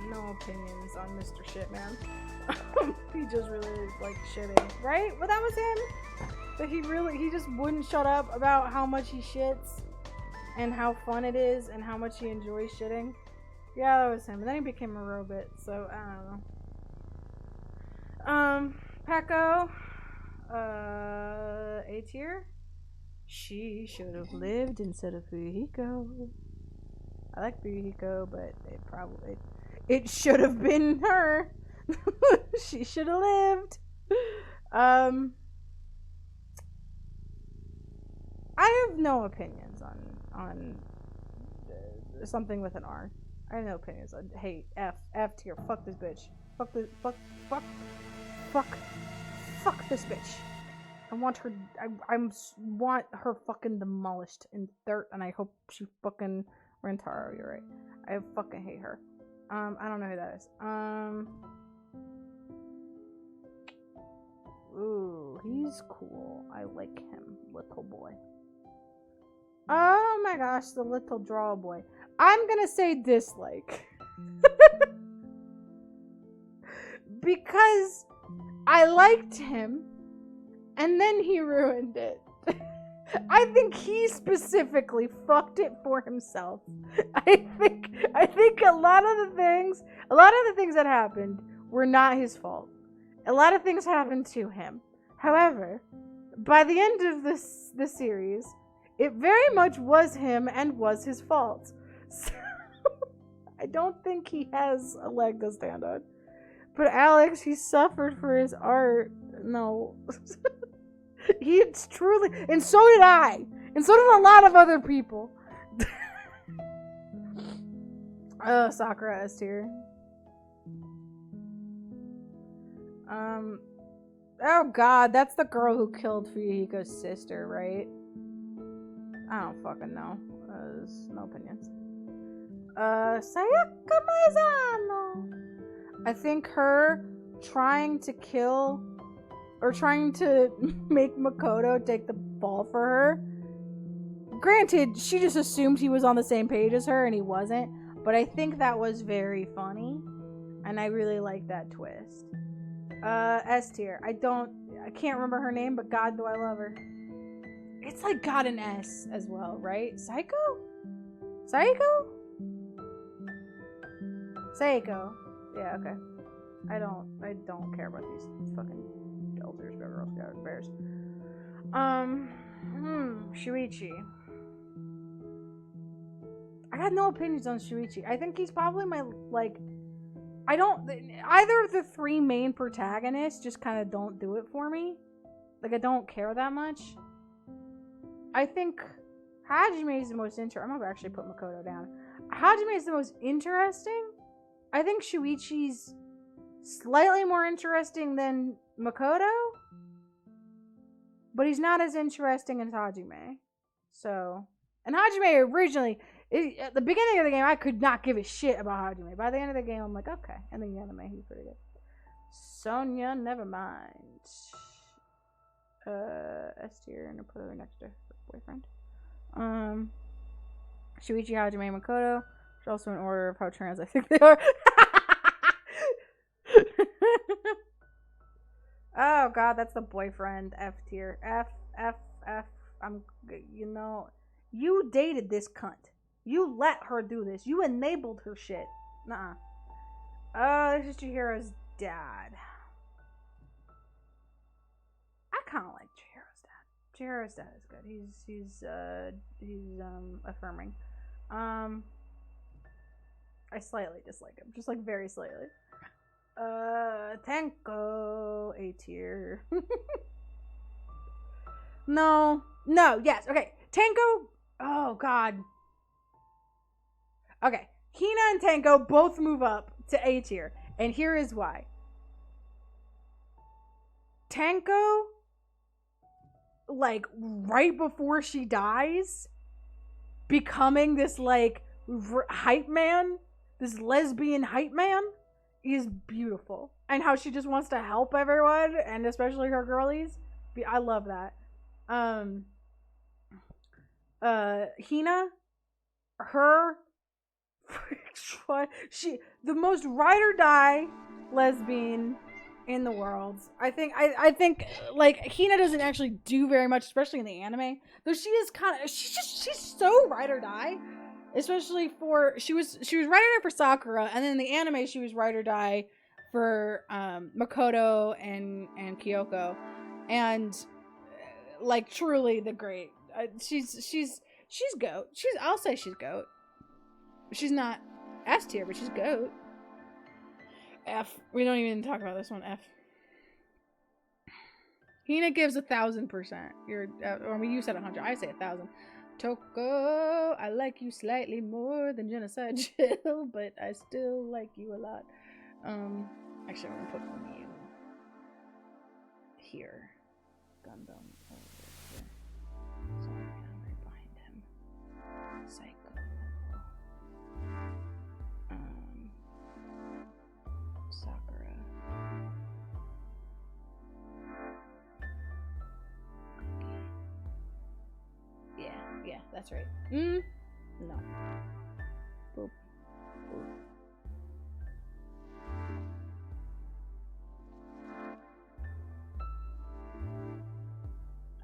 No opinions on Mr. Shitman. He just really liked shitting, right? Well, that was him. But he just wouldn't shut up about how much he shits and how fun it is and how much he enjoys shitting. Yeah, that was him. And then he became a robot, so I don't know. Peko, A tier. She should have lived instead of Fuyuhiko. I like Fuyuhiko, but it should have been her. She should have lived. I have no opinions on something with an R. I have no opinions on hate. F tier. Fuck this bitch. Fuck this bitch. I want her. I want her fucking demolished in dirt, and I hope she fucking Rentaro. You're right. I fucking hate her. I don't know who that is. Ooh, he's cool. I like him, little boy. Oh my gosh, the little draw boy. I'm gonna say dislike. Because I liked him, and then he ruined it. I think he specifically fucked it for himself. I think a lot of the things that happened were not his fault. A lot of things happened to him. However, by the end of this series, it very much was him and was his fault. So, I don't think he has a leg to stand on. But Alex, he suffered for his art. No. He's truly... And so did I. And so did a lot of other people. Oh, Sakura S tier. Oh god, that's the girl who killed Fuyuhiko's sister, right? I don't fucking know. No opinions. Sayaka Maizano. I think her trying to kill or trying to make Makoto take the fall for her. Granted, she just assumed he was on the same page as her and he wasn't, but I think that was very funny and I really like that twist. S tier. I can't remember her name, but god do I love her. It's like got an S as well, right? Saiko? Saiko. Yeah, okay. I don't care about these fucking elders, Girl Scout bears. Shuichi. I got no opinions on Shuichi. I think he's probably my, either of the three main protagonists just kind of don't do it for me. Like, I don't care that much. I think Hajime is the most interesting. I'm gonna actually put Makoto down. Hajime is the most interesting. I think Shuichi's slightly more interesting than Makoto, but he's not as interesting as Hajime. So, and Hajime originally, at the beginning of the game, I could not give a shit about Hajime. By the end of the game, I'm like, okay. And the anime, he's pretty good. Sonya, never mind. S tier, and I'll put her next to her boyfriend. Shuichi, Hajime, Makoto. There's also an order of how trans I think they are. Oh god, that's the boyfriend. F tier. F. You dated this cunt. You let her do this. You enabled her shit. Nuh-uh. This is Chihiro's dad. I kind of like Chihiro's dad. Chihiro's dad is good. He's affirming. I slightly dislike him. Just like very slightly. Tenko, A tier. No, yes, okay. Tenko, oh god. Okay, Hina and Tenko both move up to A tier, and here is why. Tenko, like, right before she dies, becoming this, like, hype man, this lesbian hype man, is beautiful. And how she just wants to help everyone, and especially her girlies. I love that. Hina, her, the most ride or die lesbian in the world. I think like Hina doesn't actually do very much, especially in the anime. Though she is she's so ride or die. Especially for she was ride or die for Sakura, and then in the anime she was ride or die for Makoto and Kyoko, and like truly the great. She's goat. I'll say she's goat. She's not S tier, but she's goat. F. We don't even talk about this one. F. Hina gives 1,000%. You said 100. I say 1,000. Toko, I like you slightly more than Genocide Chill, but I still like you a lot. Actually, I'm gonna put you here. Gundam over here. So I'm right behind him. Psycho. Sakura. Yeah, that's right. No. Boop. Boop.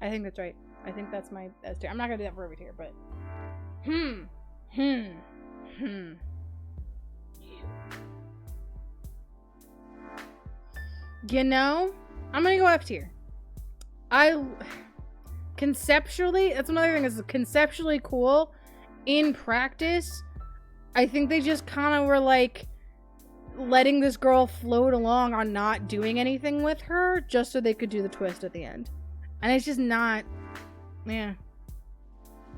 I think that's right. I think that's my S tier. I'm not gonna do that for every tier, but You know, I'm gonna go F tier. Conceptually, that's another thing, is conceptually cool. In practice, I think they just kind of were like letting this girl float along on not doing anything with her just so they could do the twist at the end. And it's just not, yeah.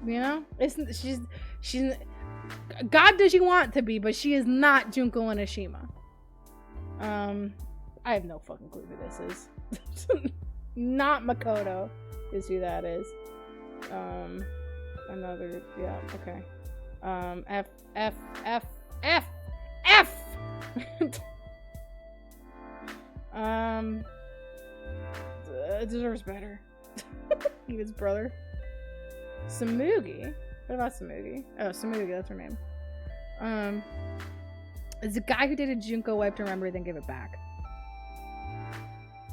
You know? She's God does she want to be, but she is not Junko Onishima. I have no fucking clue who this is. Not Makoto is who that is. Another, yeah, okay. F! Deserves better. His brother. Samugi? What about Samugi? Oh, Samugi, that's her name. It's the guy who did a Junko wipe to remember, then give it back.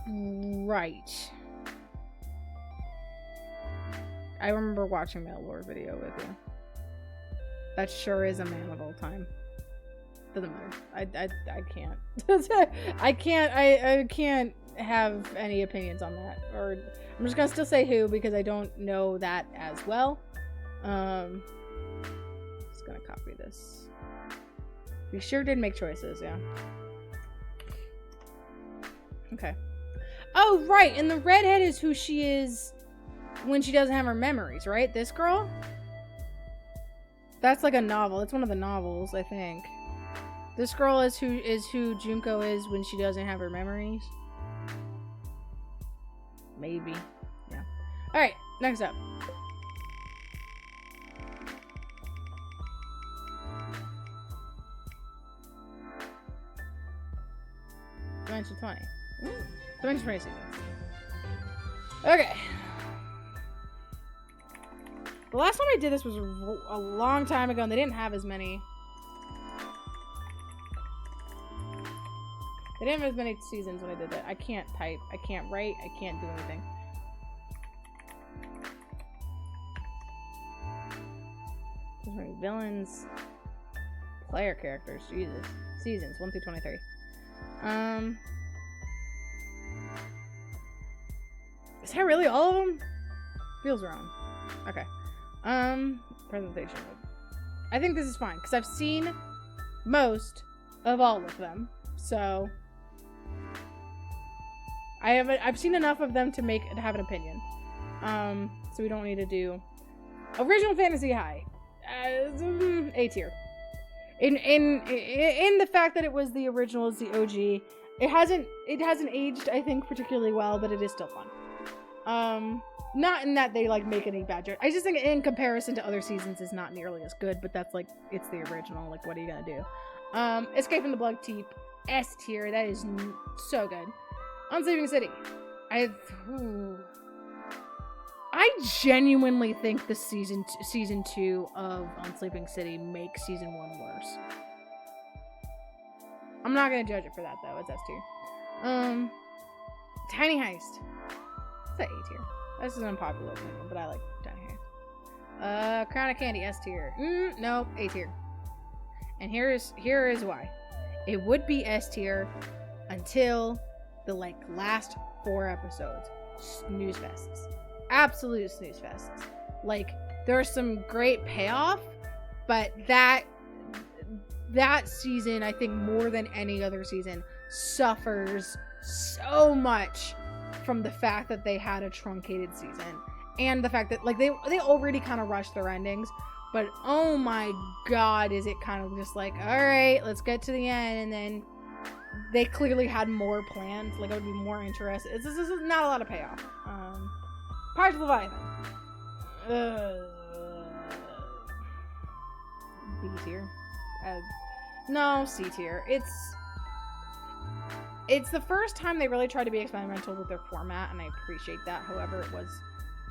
Right. I remember watching that lore video with you. That sure is a man of all time. Doesn't matter. I can't. I can't have any opinions on that. Or I'm just gonna still say who because I don't know that as well. Just gonna copy this. We sure did make choices, yeah. Okay. Oh, right, and the redhead is who she is when she doesn't have her memories, right? This girl? That's like a novel. It's one of the novels, I think. This girl is who Junko is when she doesn't have her memories. Maybe. Yeah. Alright, next up. Dimension 20. Dimension 20 sequence. Okay. The last time I did this was a long time ago, and they didn't have as many. They didn't have as many seasons when I did that. I can't type. I can't write. I can't do anything. There's many villains. Player characters. Jesus. Seasons 1 through 23. Is that really all of them? Feels wrong. Okay. Presentation. I think this is fine because I've seen most of all of them. So I've seen enough of them to have an opinion. So we don't need to do original Fantasy High. A tier. In the fact that it was the original, it's the OG. It hasn't aged, I think, particularly well, but it is still fun. Not in that they like make any bad jokes. I just think in comparison to other seasons is not nearly as good, but that's like it's the original. Like, what are you gonna do? Escape from the Blood Keep, S tier. That is so good. Unsleeping City. I genuinely think the season 2 of Unsleeping City makes season 1 worse. I'm not gonna judge it for that though. It's S tier. Tiny Heist. It's an A tier. This is an unpopular opinion, but I like Tiny Heist. Crown of Candy, S tier. No, A tier. And here is why. It would be S tier until the last 4 episodes. Snooze fests. Absolute snooze fests. Like, there's some great payoff, but that season, I think more than any other season, suffers so much from the fact that they had a truncated season and the fact that like they already kind of rushed their endings, but oh my god, is it kind of just like, all right, let's get to the end, and then they clearly had more planned. Like, I would be more interested. This is not a lot of payoff. Pirates of Leviathan. B tier. No, C tier. It's the first time they really tried to be experimental with their format, and I appreciate that. However, it was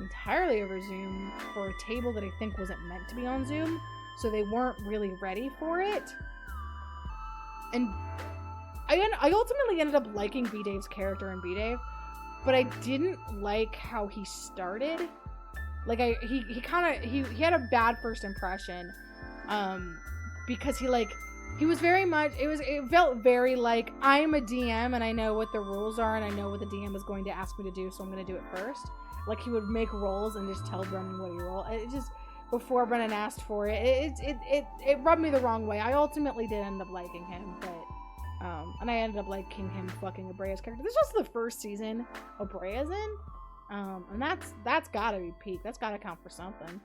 entirely over Zoom for a table that I think wasn't meant to be on Zoom, so they weren't really ready for it. And I ultimately ended up liking B-Dave's character in B-Dave, but I didn't like how he started. Like, he had a bad first impression, because he was very much, it felt very like, I'm a DM and I know what the rules are and I know what the DM is going to ask me to do, so I'm going to do it first. Like, he would make rolls and just tell Brennan what he rolled. It just, before Brennan asked for it, it rubbed me the wrong way. I ultimately did end up liking him, but, and I ended up liking him fucking Abrea's character. This was the first season Abrea's in, and that's gotta be peak. That's gotta count for something.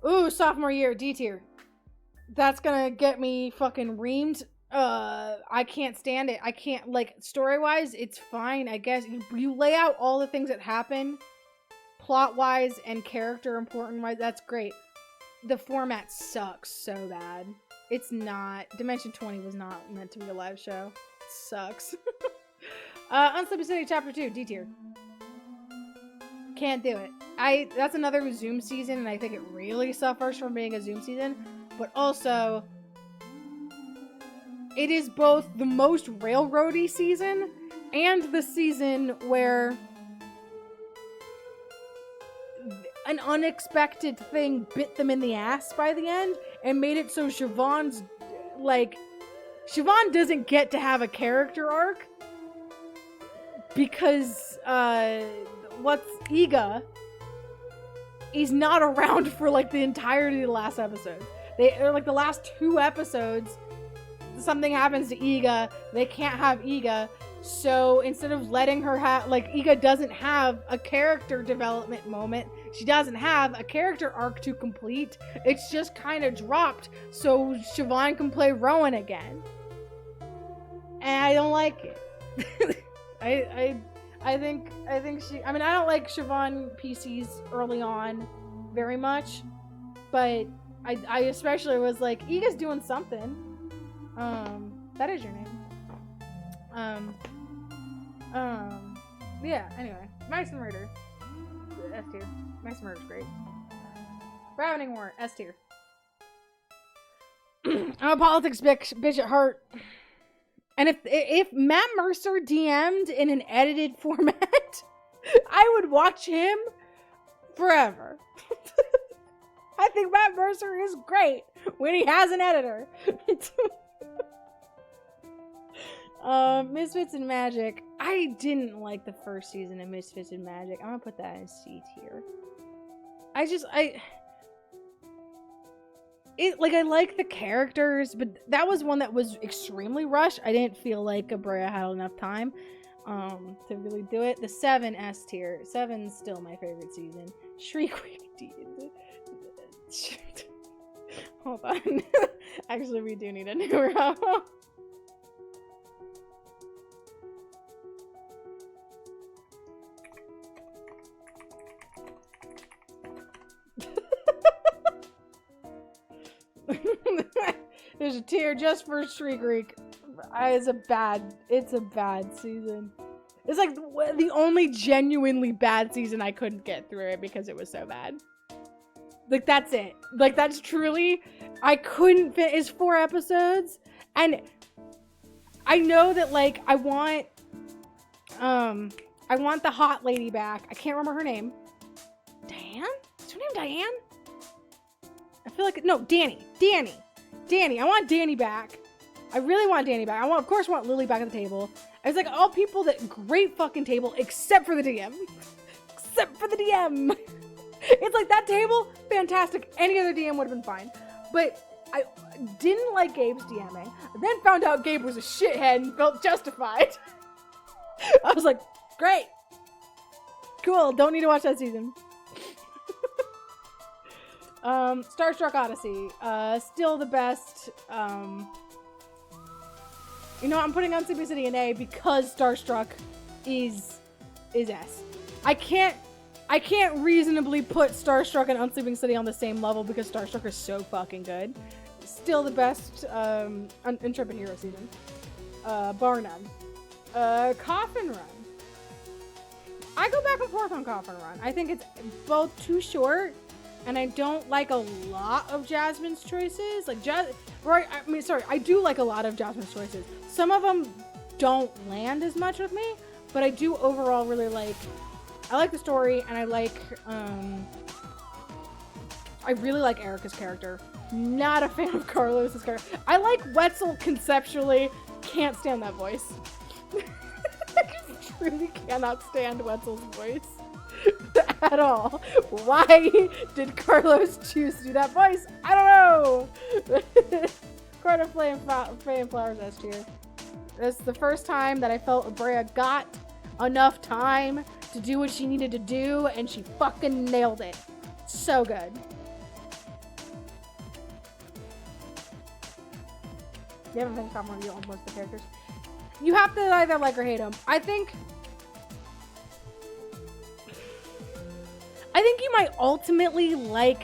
Ooh, sophomore year, D tier. That's gonna get me fucking reamed. I can't stand it. I can't, like, story-wise, it's fine, I guess. You lay out all the things that happen, plot-wise and character important-wise, that's great. The format sucks so bad. It's not. Dimension 20 was not meant to be a live show. It sucks. Unsleeping City Chapter 2, D tier. Can't do it. That's another Zoom season, and I think it really suffers from being a Zoom season. But also, it is both the most railroady season and the season where an unexpected thing bit them in the ass by the end and made it so Siobhan doesn't get to have a character arc because, Iga is not around for, like, the entirety of the last episode. The last 2 episodes, something happens to Iga. They can't have Iga. So instead of letting her have, like, Iga doesn't have a character development moment. She doesn't have a character arc to complete. It's just kind of dropped so Siobhan can play Rowan again. And I don't like it. I think she, I mean, I don't like Siobhan PCs early on very much, but I especially was like, Iga's doing something. That is your name. Yeah, anyway. Mice and Murder. S tier. Mice and Murder's great. Ravening War, S tier. I'm a politics bitch at heart. And if Matt Mercer DM'd in an edited format, I would watch him forever. I think Matt Mercer is great when he has an editor. Misfits and Magic. I didn't like the first season of Misfits and Magic. I'm gonna put that in C tier. I like the characters, but that was one that was extremely rushed. I didn't feel like Abrea had enough time to really do it. The 7 S tier. 7's still my favorite season. Shriekweek Hold on. Actually, we do need a new row. There's a tier just for Shriekweek. It's a bad season. It's like the only genuinely bad season I couldn't get through it because it was so bad. Like, that's it. Like, that's truly, I couldn't fit. It's 4 episodes, and I know that, like, I want the hot lady back. I can't remember her name. Diane? Is her name Diane? I feel like, no, Danny. I want Danny back. I really want Danny back. Of course, want Lily back at the table. I was like, all people that great fucking table, except for the DM. Except for the DM. It's like, that table, fantastic. Any other DM would have been fine. But I didn't like Gabe's DMing. I then found out Gabe was a shithead and felt justified. I was like, great. Cool, don't need to watch that season. Starstruck Odyssey. Still the best. You know, I'm putting Unsleeping City in A because Starstruck is S. I can't reasonably put Starstruck and Unsleeping City on the same level because Starstruck is so fucking good. Still the best Intrepid Hero season. Bar none. Coffin Run. I go back and forth on Coffin Run. I think it's both too short, and I don't like a lot of Jasmine's choices. Like, I do like a lot of Jasmine's choices. Some of them don't land as much with me, but I do overall really like, I like the story, and I really like Erica's character. Not a fan of Carlos's character. I like Wetzel conceptually. Can't stand that voice. I truly cannot stand Wetzel's voice at all. Why did Carlos choose to do that voice? I don't know. Court of Flame Flowers S tier. This is the first time that I felt Abrea got enough time to do what she needed to do, and she fucking nailed it. So good. You haven't finished Common Review on most of the characters. You have to either like or hate them. I think you might ultimately like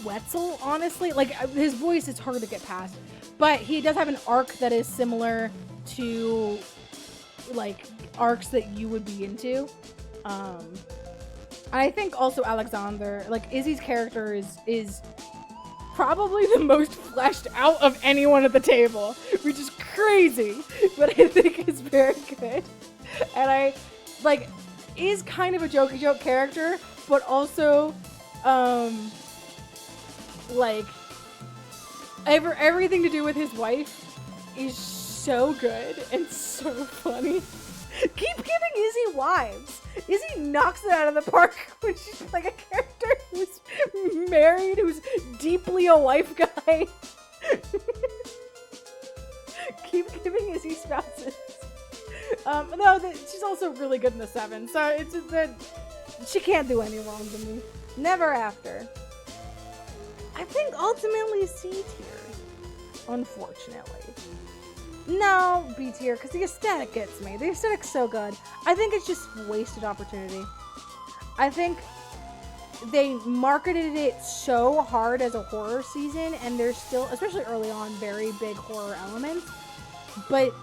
Wetzel, honestly. Like, his voice is hard to get past, but he does have an arc that is similar to like arcs that you would be into. I think also Alexander, like Izzy's character is probably the most fleshed out of anyone at the table, which is crazy, but I think it's very good. And I like, is kind of a jokey joke character, but also like everything to do with his wife is so good and so funny. Keep giving Izzy wives. Izzy knocks it out of the park when she's like a character who's married, who's deeply a wife guy. Keep giving Izzy spouses. No, she's also really good in the 7, so it's just that she can't do any wrong to me. Never after. I think ultimately C tier, unfortunately. No, B tier, because the aesthetic gets me. The aesthetic's so good. I think it's just wasted opportunity. I think they marketed it so hard as a horror season, and there's still, especially early on, very big horror elements. But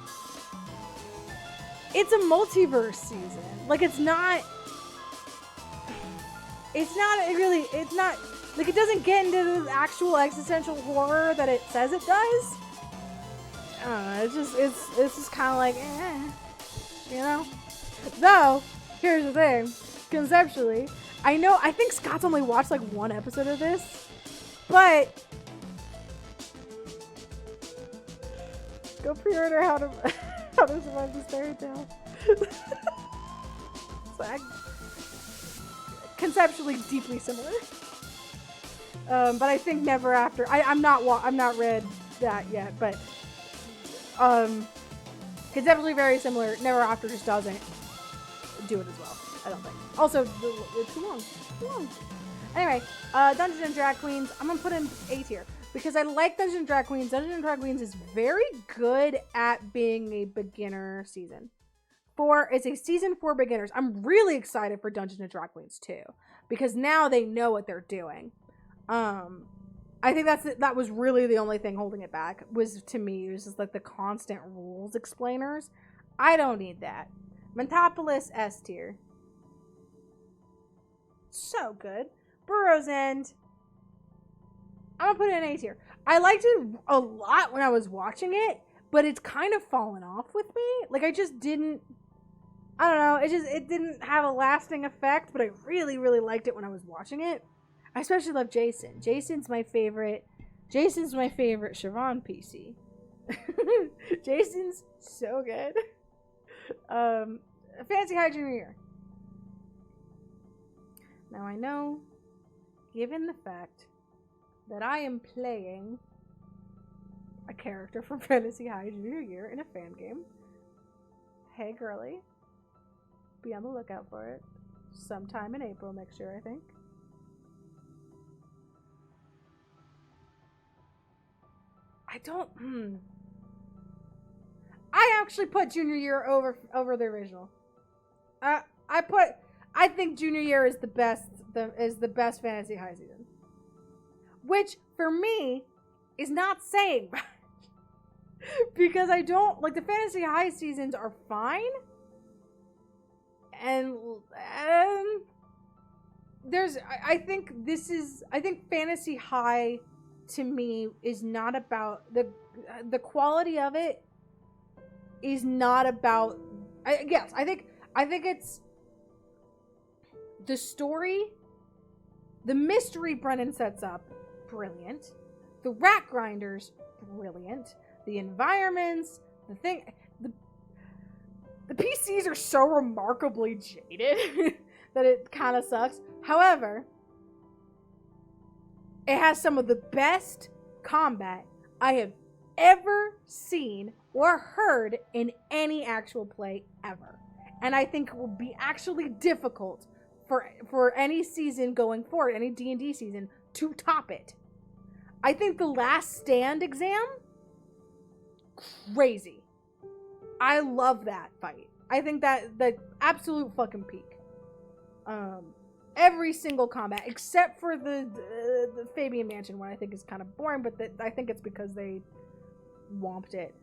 it's a multiverse season. Like, it's not like, it doesn't get into the actual existential horror that it says it does. I don't know, it's just kind of like, you know? Though, here's the thing. Conceptually, I think Scott's only watched like 1 episode of this, but go pre-order How to Survive this Fairy Tale. conceptually deeply similar. But I think Never After. I'm not read that yet, but conceptually very similar. Never After just doesn't do it as well. I don't think. Also, it's too long. Anyway, Dungeons and Drag Queens. I'm gonna put in A tier because I like Dungeons and Drag Queens. Dungeons and Drag Queens is very good at being a beginner season. It's a season for beginners. I'm really excited for Dungeons and Drag Queens too because now they know what they're doing. I think that was really the only thing holding it back was to me. It was just like the constant rules explainers. I don't need that. Mentopolis S tier. So good. Burrow's End. I'm gonna put it in A tier. I liked it a lot when I was watching it, but it's kind of fallen off with me. Like I just didn't. I don't know. It didn't have a lasting effect, but I really, really liked it when I was watching it. I especially love Jason. Jason's my favorite Siobhan PC. Jason's so good. Fantasy High Junior Year. Now I know, given the fact that I am playing a character from Fantasy High Junior Year in a fan game. Hey girly. Be on the lookout for it. Sometime in April next year, I think. I actually put Junior Year over the original. I think Junior Year is the best Fantasy High season. Which, for me, is not saying much. Because I don't, like, the Fantasy High seasons are fine. And I think Fantasy High, to me, is not about, the quality of it is not about, I think it's the story, the mystery Brennan sets up, brilliant. The rat grinders, brilliant. The environments, the PCs are so remarkably jaded that it kind of sucks. However, it has some of the best combat I have ever seen or heard in any actual play ever. And I think it will be actually difficult for any season going forward, any D&D season, to top it. I think the Last Stand exam, crazy. I love that fight. I think that the absolute fucking peak. Every single combat, except for the Fabian Mansion one, I think is kind of boring, but I think it's because they womped it.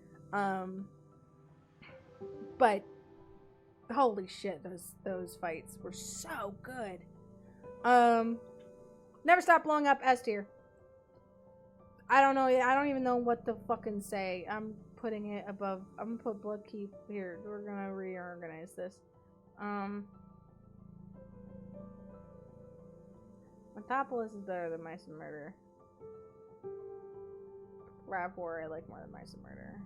But holy shit, those fights were so good. Never Stop Blowing Up, S tier. I don't know. I don't even know what to fucking say. I'm putting it above. I'm gonna put Bloodkeep here. We're gonna reorganize this. Metropolis is better than Mice and Murder. Rav War I like more than Mice and Murder.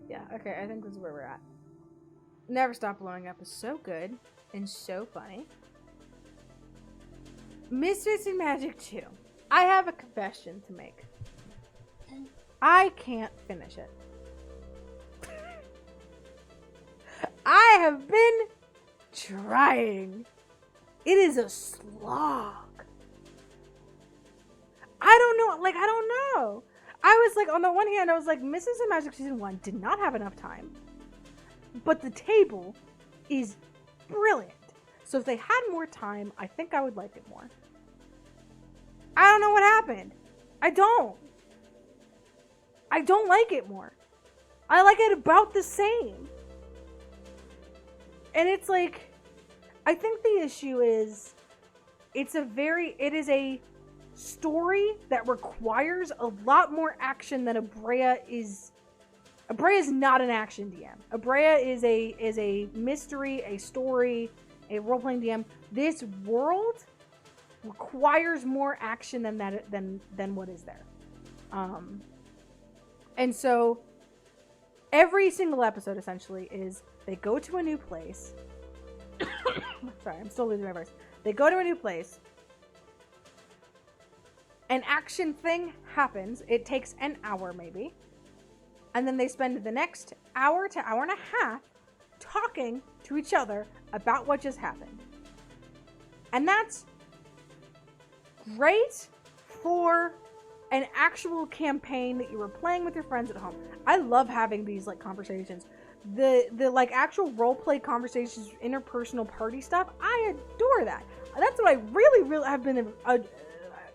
Yeah, okay, I think this is where we're at. Never Stop Blowing Up is so good and so funny. Misfits in Magic 2. I have a confession to make. I can't finish it. I have been trying. It is a slog. I don't know. I was like, on the one hand, I was like, Misfits in Magic Season 1 did not have enough time. But the table is brilliant. So if they had more time, I think I would like it more. I don't know what happened. I don't like it more. I like it about the same. And it's like, I think the issue is, it is a story that requires a lot more action than Abrea is. Abrea is not an action DM. Abrea is a mystery, a story, a role-playing DM. This world requires more action than what is there. And so every single episode essentially is they go to a new place. Sorry, I'm still losing my voice. They go to a new place. An action thing happens. It takes an hour maybe. And then they spend the next hour to hour and a half talking to each other about what just happened. And that's great for an actual campaign that you were playing with your friends at home. I love having these like conversations. The like actual role play conversations, interpersonal party stuff, I adore that. That's what I really have been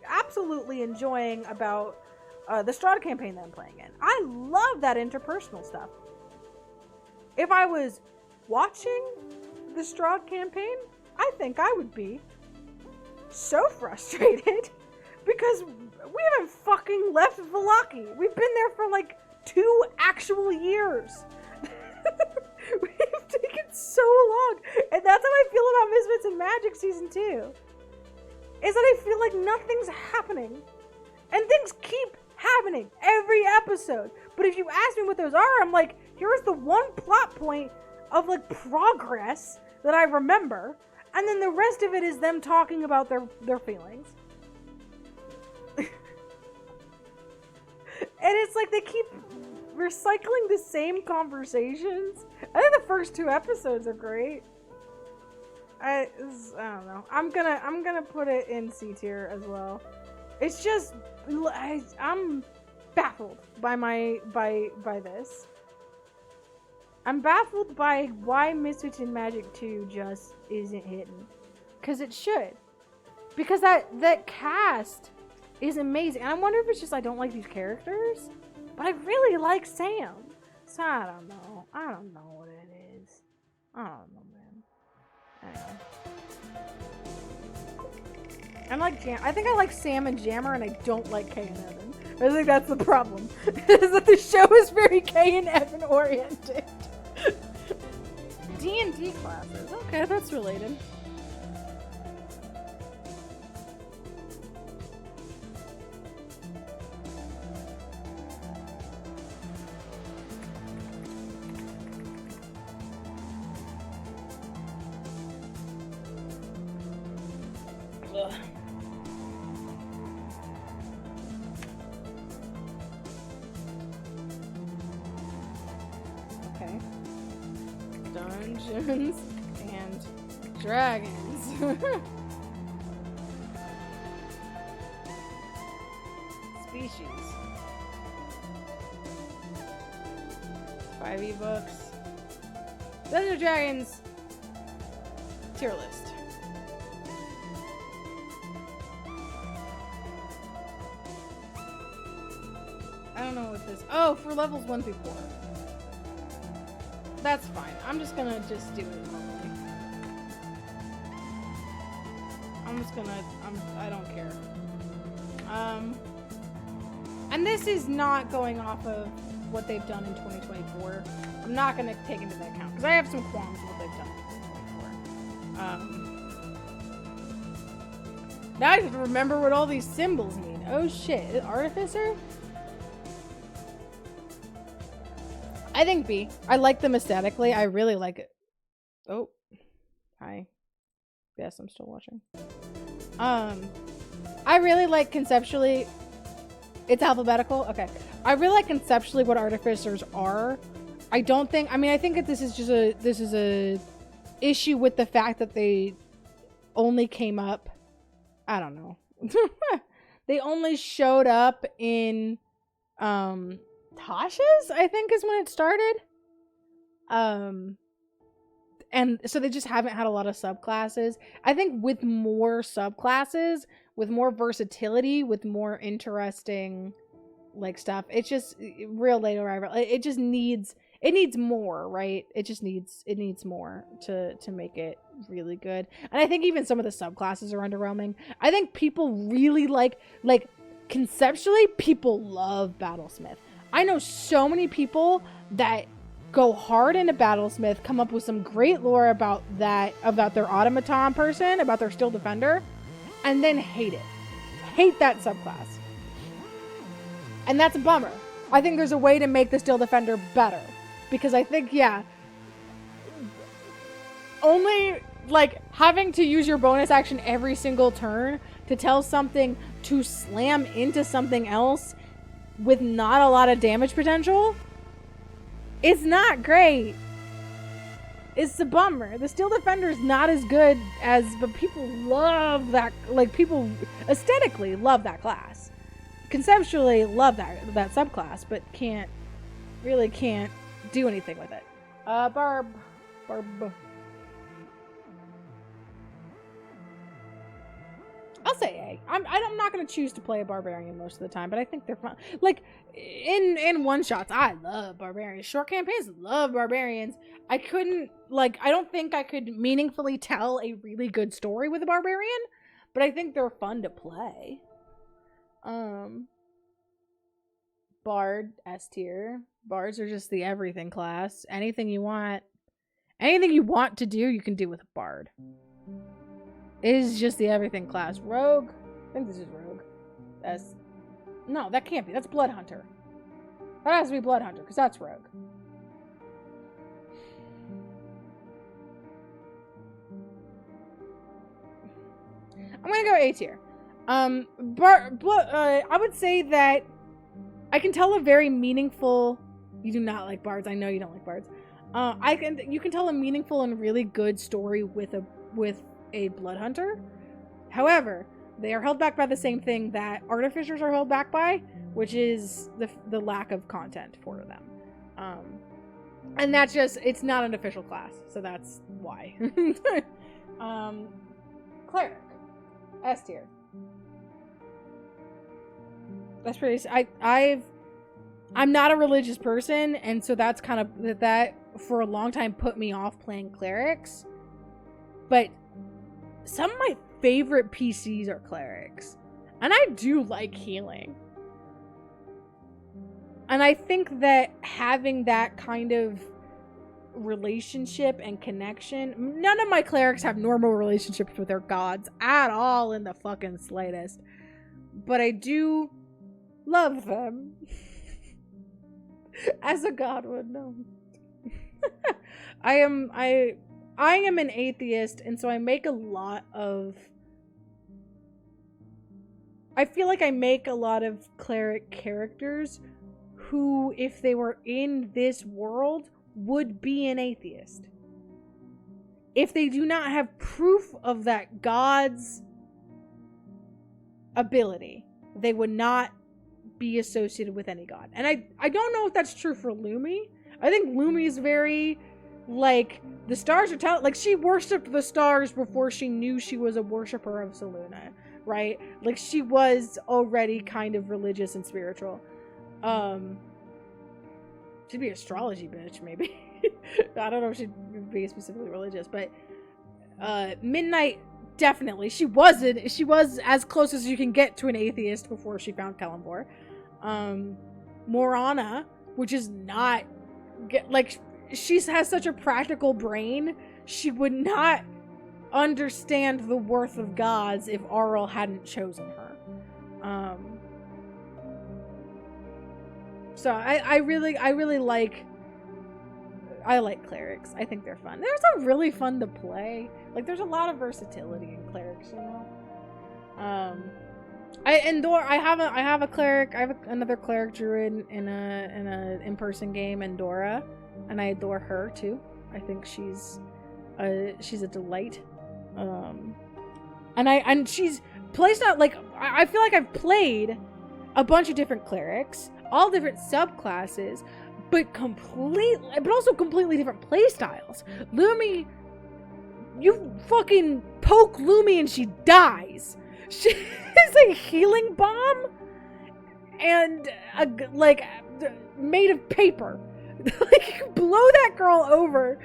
absolutely enjoying about the Strahd campaign that I'm playing in. I love that interpersonal stuff. If I was watching the Strahd campaign, I think I would be so frustrated because we haven't fucking left Vallaki. We've been there for like 2 actual years. We've taken so long. And that's how I feel about Misfits and Magic Season 2. Is that I feel like nothing's happening. And things keep happening every episode. But if you ask me what those are, I'm like, here's the one plot point of like progress that I remember. And then the rest of it is them talking about their feelings. And it's like they keep recycling the same conversations. I think the first 2 episodes are great. I don't know. I'm gonna put it in C tier as well. It's just I'm baffled by this. I'm baffled by why Misfits in Magic 2 just isn't hitting. Cause it should. Because that cast is amazing. And I wonder if it's just I don't like these characters. But I really like Sam. So I don't know. I don't know what it is. I don't know, man. Anyway. I like Jam. I think I like Sam and Jammer, and I don't like Kay and Evan. I think that's the problem. Is that the show is very Kay and Evan oriented. D&D classes. Okay, that's related. Ugh. Okay. Dungeons and Dragons. Species. 5e books. Dungeons and Dragons tier list. I don't know what this. Oh, for levels 1 through 4. That's fine. I'm just gonna do it normally. I don't care. And this is not going off of what they've done in 2024. I'm not gonna take into that account because I have some qualms with what they've done in 2024. Now I have to remember what all these symbols mean. Oh shit, Artificer? I think B. I like them aesthetically. I really like it. Oh. Hi. Yes, I'm still watching. I really like conceptually. It's alphabetical? Okay. I really like conceptually what artificers are. I think that this is a issue with the fact that they only came up. I don't know. They only showed up in, Tasha's, I think, is when it started. And so they just haven't had a lot of subclasses. I think with more subclasses, with more versatility, with more interesting like stuff, it's just real late arrival. It just needs more, right? It needs more to make it really good. And I think even some of the subclasses are underwhelming. I think people really like conceptually, people love Battlesmith. I know so many people that go hard into Battlesmith, come up with some great lore about their automaton person, about their Steel Defender, and then hate it. Hate that subclass. And that's a bummer. I think there's a way to make the Steel Defender better. Because I think, yeah, only like having to use your bonus action every single turn to tell something to slam into something else with not a lot of damage potential, it's not great. It's a bummer. The Steel Defender is not as good as, but people love that. Like, people aesthetically love that class, conceptually love that subclass, but can't do anything with it. Barb. I'll say A. I'm not going to choose to play a Barbarian most of the time, but I think they're fun. Like, in one-shots, I love Barbarians. Short campaigns, love Barbarians. I don't think I could meaningfully tell a really good story with a Barbarian, but I think they're fun to play. Bard, S tier. Bards are just the everything class. Anything you want to do, you can do with a Bard. It is just the everything class. Rogue? I think this is Rogue. No, that can't be. That's Blood Hunter. That has to be Blood Hunter, because that's Rogue. I'm gonna go A tier. I would say that I can tell a very meaningful... You do not like Bards. I know you don't like Bards. You can tell a meaningful and really good story with a Blood Hunter. However, they are held back by the same thing that Artificers are held back by, which is the lack of content for them. And that's just, it's not an official class, so that's why. Cleric. S tier. That's pretty... I'm not a religious person, and so that's kind of... That, for a long time, put me off playing clerics. But some of my favorite PCs are clerics. And I do like healing. And I think that having that kind of relationship and connection... None of my clerics have normal relationships with their gods at all in the fucking slightest. But I do love them. As a god would know. I am an atheist, and so I make a lot of... I feel like I make a lot of cleric characters who, if they were in this world, would be an atheist. If they do not have proof of that god's ability, they would not be associated with any god. And I don't know if that's true for Lumi. I think Lumi is very, like, the stars are telling, like, she worshipped the stars before she knew she was a worshiper of Selûne, right? Like, she was already kind of religious and spiritual. She'd be an astrology bitch, maybe. I don't know if she'd be specifically religious, but Midnight, definitely. She was as close as you can get to an atheist before she found Kellenvor. Morana, which is not... she has such a practical brain, she would not understand the worth of gods if Auril hadn't chosen her. So I really like... I like clerics. I think they're fun. They're so really fun to play. Like, there's a lot of versatility in clerics, you know? I have a cleric. I have another cleric druid in a in-person game, Endora, and I adore her too. I think she's a delight. And she's plays not like I feel like I've played a bunch of different clerics, all different subclasses, but also completely different play styles. Lumi, you fucking poke Lumi and she dies. She is a healing bomb and made of paper. Like, blow that girl over.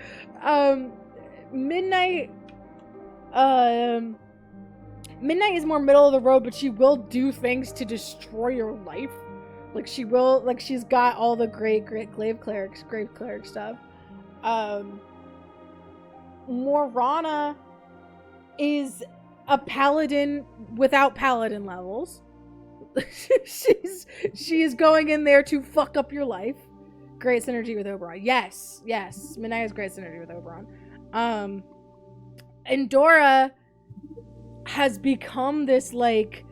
Midnight is more middle of the road, but she will do things to destroy your life. Like, she will, like, she's got all the great grave cleric stuff. Morana is a paladin without paladin levels. she's going in there to fuck up your life. Great synergy with Oberon. Yes. Midnight has great synergy with Oberon. Endora has become this, like,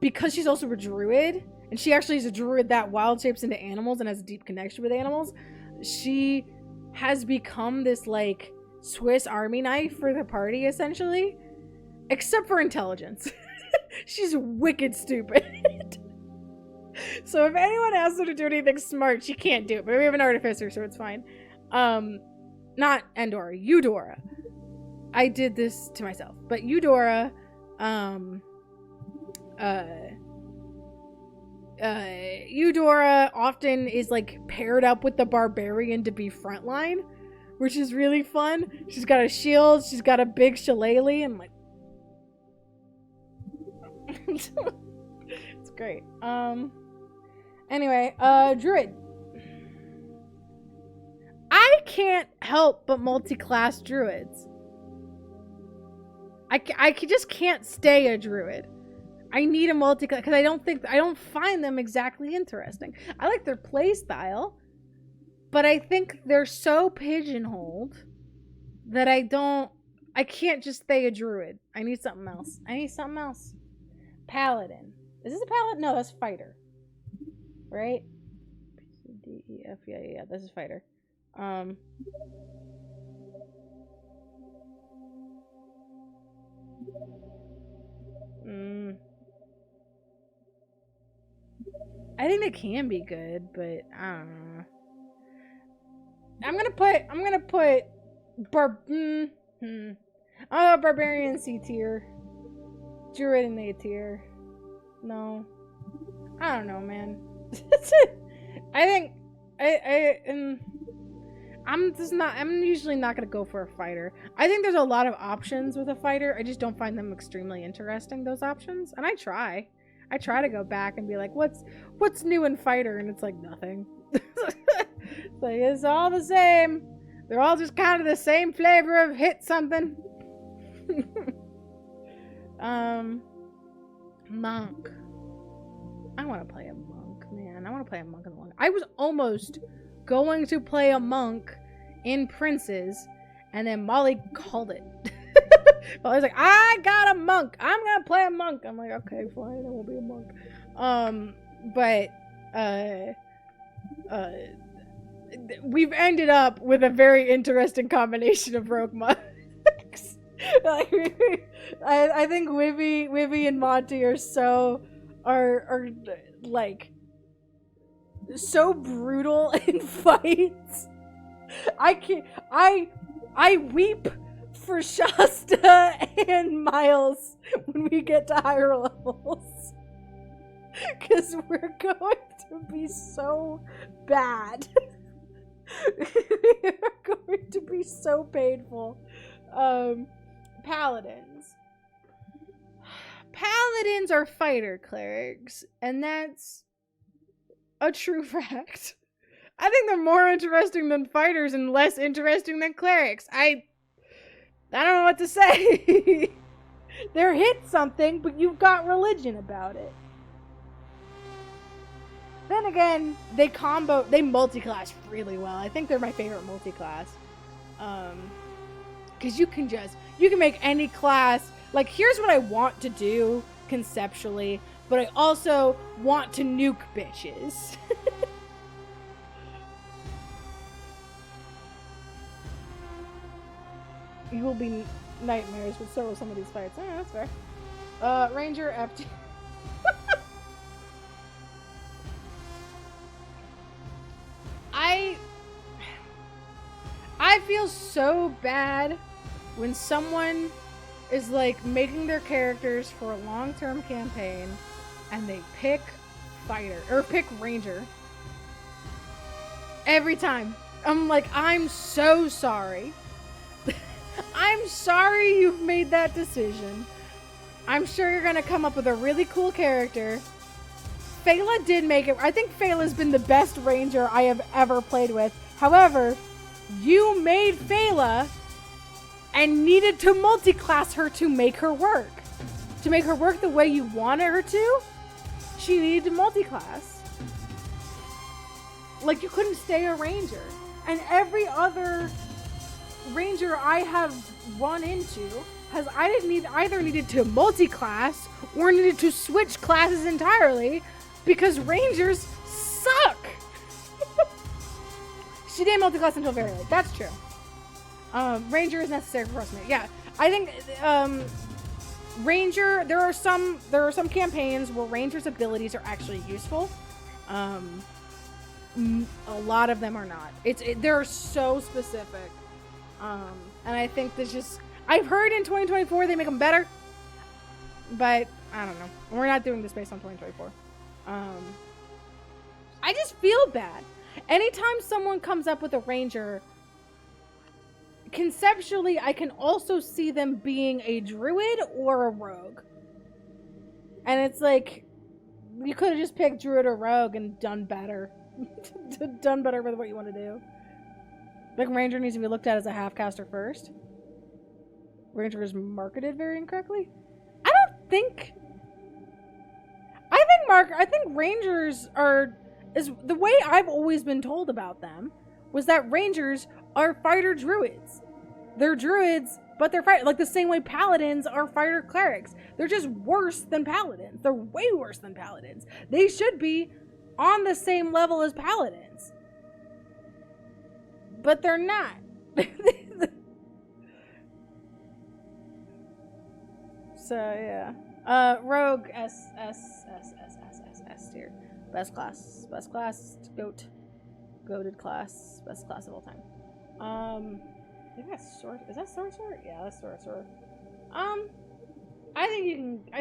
because she's also a druid, and she actually is a druid that wild shapes into animals and has a deep connection with animals, she has become this, like, Swiss Army knife for the party, essentially. Except for intelligence. She's wicked stupid. So if anyone asks her to do anything smart, she can't do it. But we have an artificer, so it's fine. Not Endora, Eudora. I did this to myself. But Eudora, Eudora often is, like, paired up with the barbarian to be frontline, which is really fun. She's got a shield, she's got a big shillelagh, and, like, it's great. Anyway, druid. I can't help but multi-class druids. I just can't stay a druid. I need a multi-class because I don't find them exactly interesting. I like their play style, but I think they're so pigeonholed that I can't just stay a druid. I need something else. Paladin. Is this a paladin? No, that's fighter. Right? B-C-D-E-F. Yeah, this is fighter. I think they can be good, but I don't know. I'm gonna put barbarian C tier. Druid in A tier. No. I don't know, man. I think I'm usually not gonna go for a fighter. I think there's a lot of options with a fighter. I just don't find them extremely interesting, those options. And I try to go back and be like, what's new in fighter? And it's like nothing. It's like, it's all the same. They're all just kind of the same flavor of hit something. Monk. I want to play a monk, man. I want to play a monk in the long. I was almost going to play a monk in Princes, and then Molly called it. Molly's like, I got a monk. I'm gonna play a monk. I'm like, okay, fine, I will be a monk. We've ended up with a very interesting combination of rogue monks. Like, I think Wivy and Monty are like so brutal in fights. I weep for Shasta and Miles when we get to higher levels, because we're going to be so bad. We're going to be so painful. Paladins are fighter clerics, and that's a true fact. I think they're more interesting than fighters and less interesting than clerics. I don't know what to say. They're hit something, but you've got religion about it. Then again, they multi-class really well. I think they're my favorite multi-class. Because you can make any class. Like, here's what I want to do conceptually, but I also want to nuke bitches. You will be nightmares, but so will some of these fights. Oh, that's fair. Ranger FT. I feel so bad when someone is like making their characters for a long-term campaign and they pick fighter or pick ranger every time. I'm like, I'm so sorry. I'm sorry you've made that decision. I'm sure you're gonna come up with a really cool character. Phala did make it. I think Phala's been the best ranger I have ever played with. However, you made Phala and needed to multi-class her to make her work. To make her work the way you wanted her to, she needed to multi-class. Like, you couldn't stay a ranger. And every other ranger I have run into has either needed to multi-class or needed to switch classes entirely because rangers suck. She didn't multi-class until very late. That's true. Ranger is necessary for us. Yeah, I think Ranger. There are some campaigns where Ranger's abilities are actually useful. A lot of them are not. They're so specific. And I think this just. I've heard in 2024 they make them better, but I don't know. We're not doing this based on 2024. I just feel bad. Anytime someone comes up with a ranger, conceptually, I can also see them being a druid or a rogue. And it's like, you could have just picked druid or rogue and done better. Done better with what you want to do. Like, ranger needs to be looked at as a half-caster first. Ranger is marketed very incorrectly. I think rangers is the way I've always been told about them was that rangers are fighter druids. They're druids, but they're fighter, like the same way paladins are fighter clerics. They're just worse than paladins. They're way worse than paladins. They should be on the same level as paladins. But they're not. So yeah. Rogue S tier. Best class, goated class, best class of all time. I think that's is that sorcerer? Yeah, that's sorcerer. I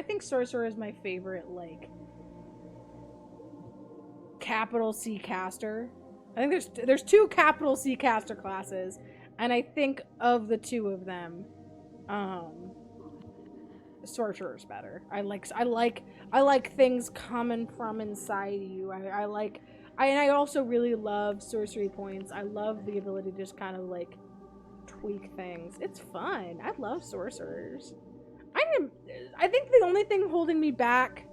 think sorcerer is my favorite, like, capital C caster. I think there's two capital C caster classes, and I think of the two of them, sorcerer is better. I like things coming from inside you. I also really love sorcery points. I love the ability to just kind of like tweak things. It's fun. I love sorcerers. I think the only thing holding me back,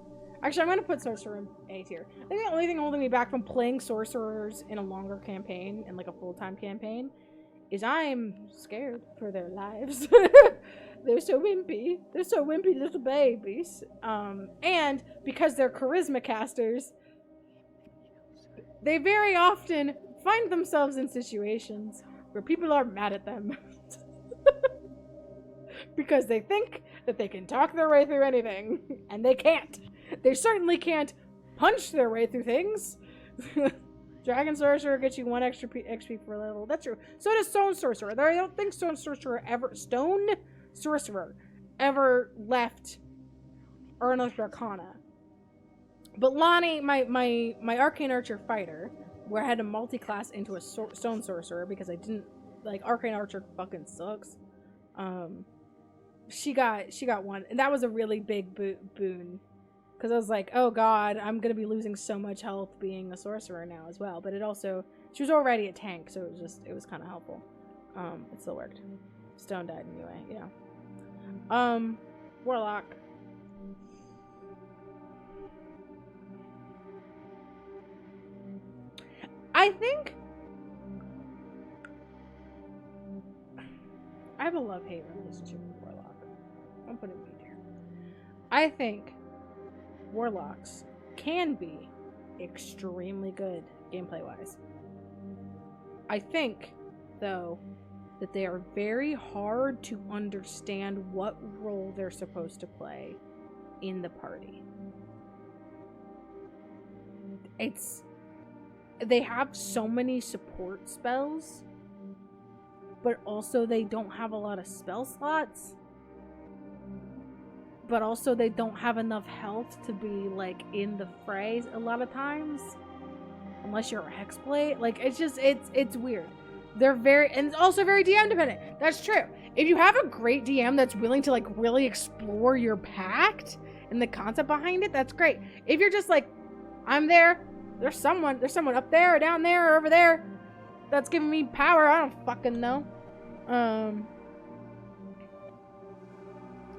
actually I'm going to put sorcerer in A tier. I think the only thing holding me back from playing sorcerers in a longer campaign, in like a full-time campaign, is I'm scared for their lives. They're so wimpy. They're so wimpy little babies. And because they're charisma casters, they very often find themselves in situations where people are mad at them. Because they think that they can talk their way through anything. And they can't. They certainly can't punch their way through things. Dragon Sorcerer gets you 1 extra XP per level. That's true. So does Stone Sorcerer. I don't think Stone Sorcerer ever left Earnest Arcana. But Lonnie, my Arcane Archer fighter, where I had to multi-class into a Stone Sorcerer because I didn't, like, Arcane Archer fucking sucks. She got one, and that was a really big boon. Because I was like, oh god, I'm going to be losing so much health being a sorcerer now as well. But it also, she was already a tank, so it was kind of helpful. It still worked. Stone died anyway, yeah. Warlock. I think I have a love-hate relationship with Warlock. I'm putting it here. I think Warlocks can be extremely good gameplay-wise. I think, though, that they are very hard to understand what role they're supposed to play in the party. They have so many support spells, but also they don't have a lot of spell slots. But also they don't have enough health to be, like, in the fray a lot of times. Unless you're a Hexblade. Like, it's weird. They're and it's also very DM dependent. That's true. If you have a great DM that's willing to, like, really explore your pact and the concept behind it, that's great. If you're just like, I'm there, there's someone up there or down there or over there that's giving me power, I don't fucking know.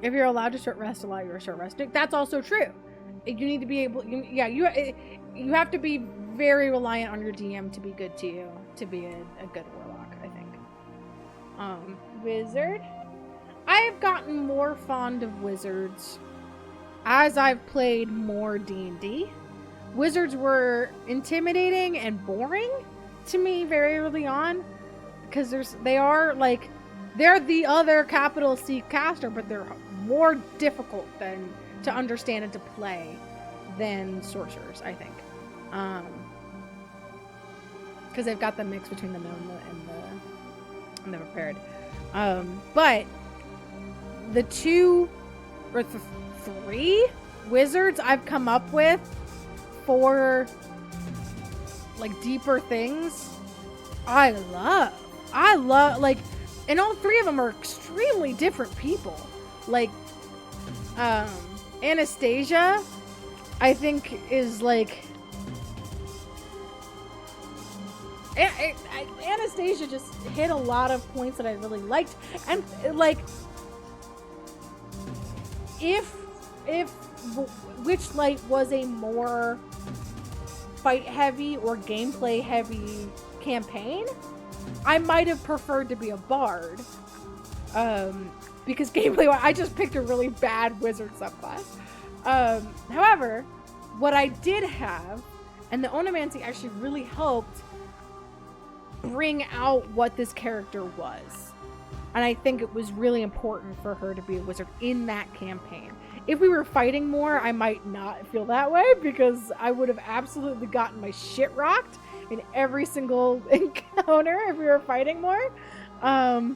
If you're allowed to short rest, allow your short rest. That's also true. You need to be able, you have to be very reliant on your DM to be good to you, to be a good warlock, I think. Wizard. I have gotten more fond of wizards as I've played more D&D. Wizards were intimidating and boring to me very early on because they're the other capital C caster, but they're more difficult to understand and to play than sorcerers, I think. Because they've got the mix between the known and the prepared. But the two or three wizards I've come up with for like deeper things, I love like, and all three of them are extremely different people. Like, Anastasia, I think is like, Anastasia just hit a lot of points that I really liked, and like, if Witchlight was a more fight heavy or gameplay heavy campaign, I might have preferred to be a bard, because gameplay, I just picked a really bad wizard subclass. However, what I did have, and the Onomancy actually really helped bring out what this character was. And I think it was really important for her to be a wizard in that campaign. If we were fighting more, I might not feel that way, because I would have absolutely gotten my shit rocked in every single encounter if we were fighting more. But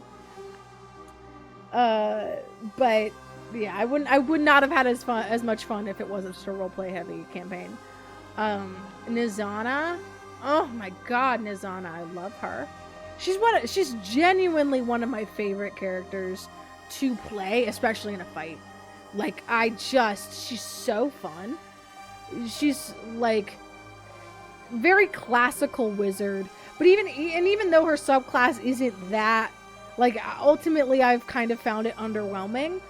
yeah, I would not have had as much fun if it wasn't such a roleplay heavy campaign. Nizana, oh my god, Nizana, I love her. She's genuinely one of my favorite characters to play, especially in a fight. Like, she's so fun. She's like very classical wizard, but even though her subclass isn't that, like, ultimately I've kind of found it underwhelming.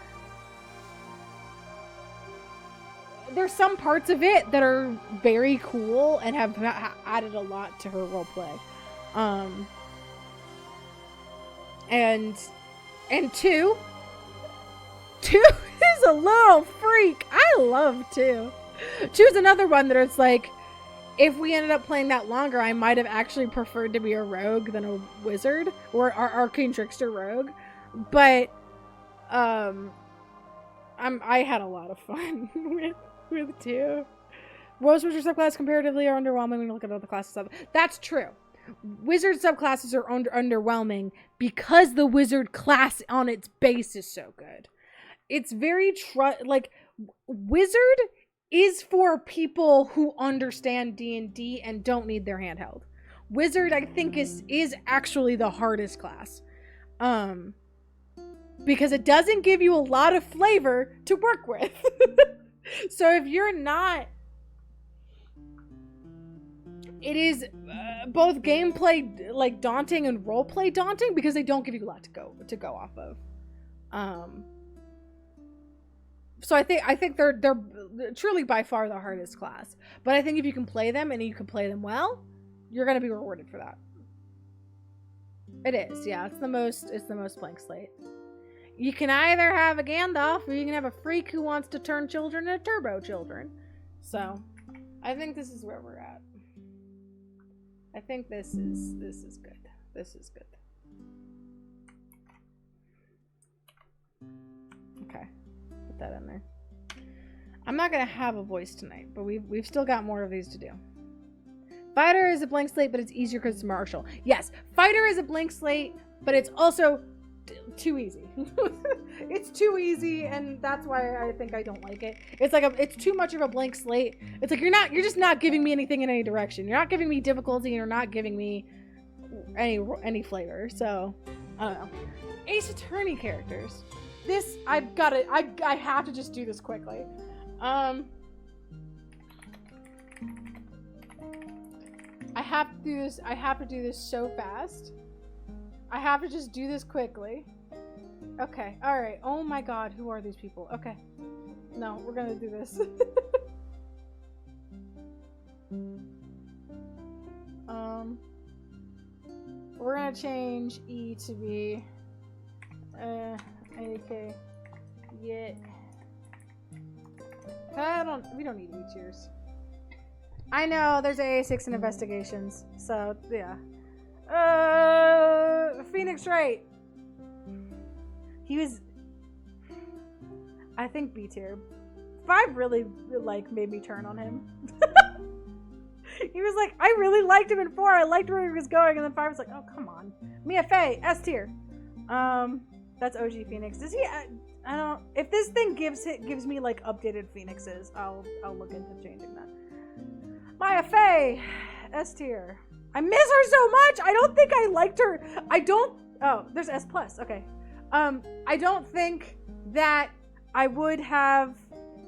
There's some parts of it that are very cool and have added a lot to her roleplay. And two is a little freak. I love two. Two's another one that it's like, if we ended up playing that longer, I might have actually preferred to be a rogue than a wizard, or our arcane trickster rogue. But I had a lot of fun with two. Most wizard subclasses comparatively are underwhelming when you look at other classes. That's true. Wizard subclasses are underwhelming because the wizard class on its base is so good. It's very like, wizard is for people who understand D&D and don't need their handheld. Wizard, I think, is actually the hardest class. Because it doesn't give you a lot of flavor to work with. So if you're not, it is both gameplay like daunting and roleplay daunting, because they don't give you a lot to go off of. So I think they're truly by far the hardest class. But I think if you can play them and you can play them well, you're gonna be rewarded for that. It is, yeah. It's the most blank slate. You can either have a Gandalf or you can have a freak who wants to turn children into turbo children. So I think this is where we're at. I think this is good. This is good. Okay. Put that in there. I'm not gonna have a voice tonight, but we've still got more of these to do. Fighter is a blank slate, but it's easier because it's martial. Yes, fighter is a blank slate, but it's also too easy. It's too easy, and that's why I think I don't like it. It's like it's too much of a blank slate. It's like you're just not giving me anything in any direction. You're not giving me difficulty, and you're not giving me any flavor. So I don't know. Ace Attorney characters. This I have to just do this quickly. I have to do this. I have to do this so fast. I have to just do this quickly. Okay. All right. Oh my God. Who are these people? Okay. No, we're gonna do this. We're gonna change E to be AK. Yeah. We don't need E tiers. I know there's AA6 in investigations, so yeah. Phoenix Wright. He was, I think, B tier. 5 really like made me turn on him. He was like, I really liked him in 4. I liked where he was going, and then 5 was like, oh come on. Mia Fey, S tier. That's OG Phoenix. Does he? I don't. If this thing gives me like updated Phoenixes, I'll look into changing that. Maya Fey, S tier. I miss her so much. I don't think I liked her. I don't. Oh, there's S plus. Okay. I don't think that I would have.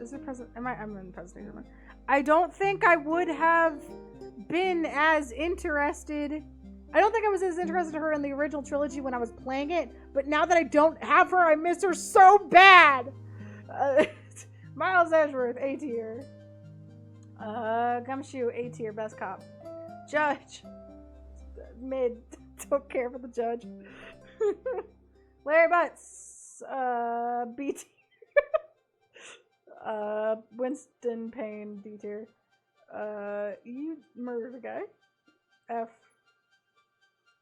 Is it present? I'm in presentation. I don't think I would have been as interested. I don't think I was as interested in her in the original trilogy when I was playing it, but now that I don't have her, I miss her so bad. Miles Edgeworth, A tier. Gumshoe, A tier, best cop. Judge, mid, don't care for the judge. Larry Butts, B tier. Winston Payne, D tier. You murdered a guy. F.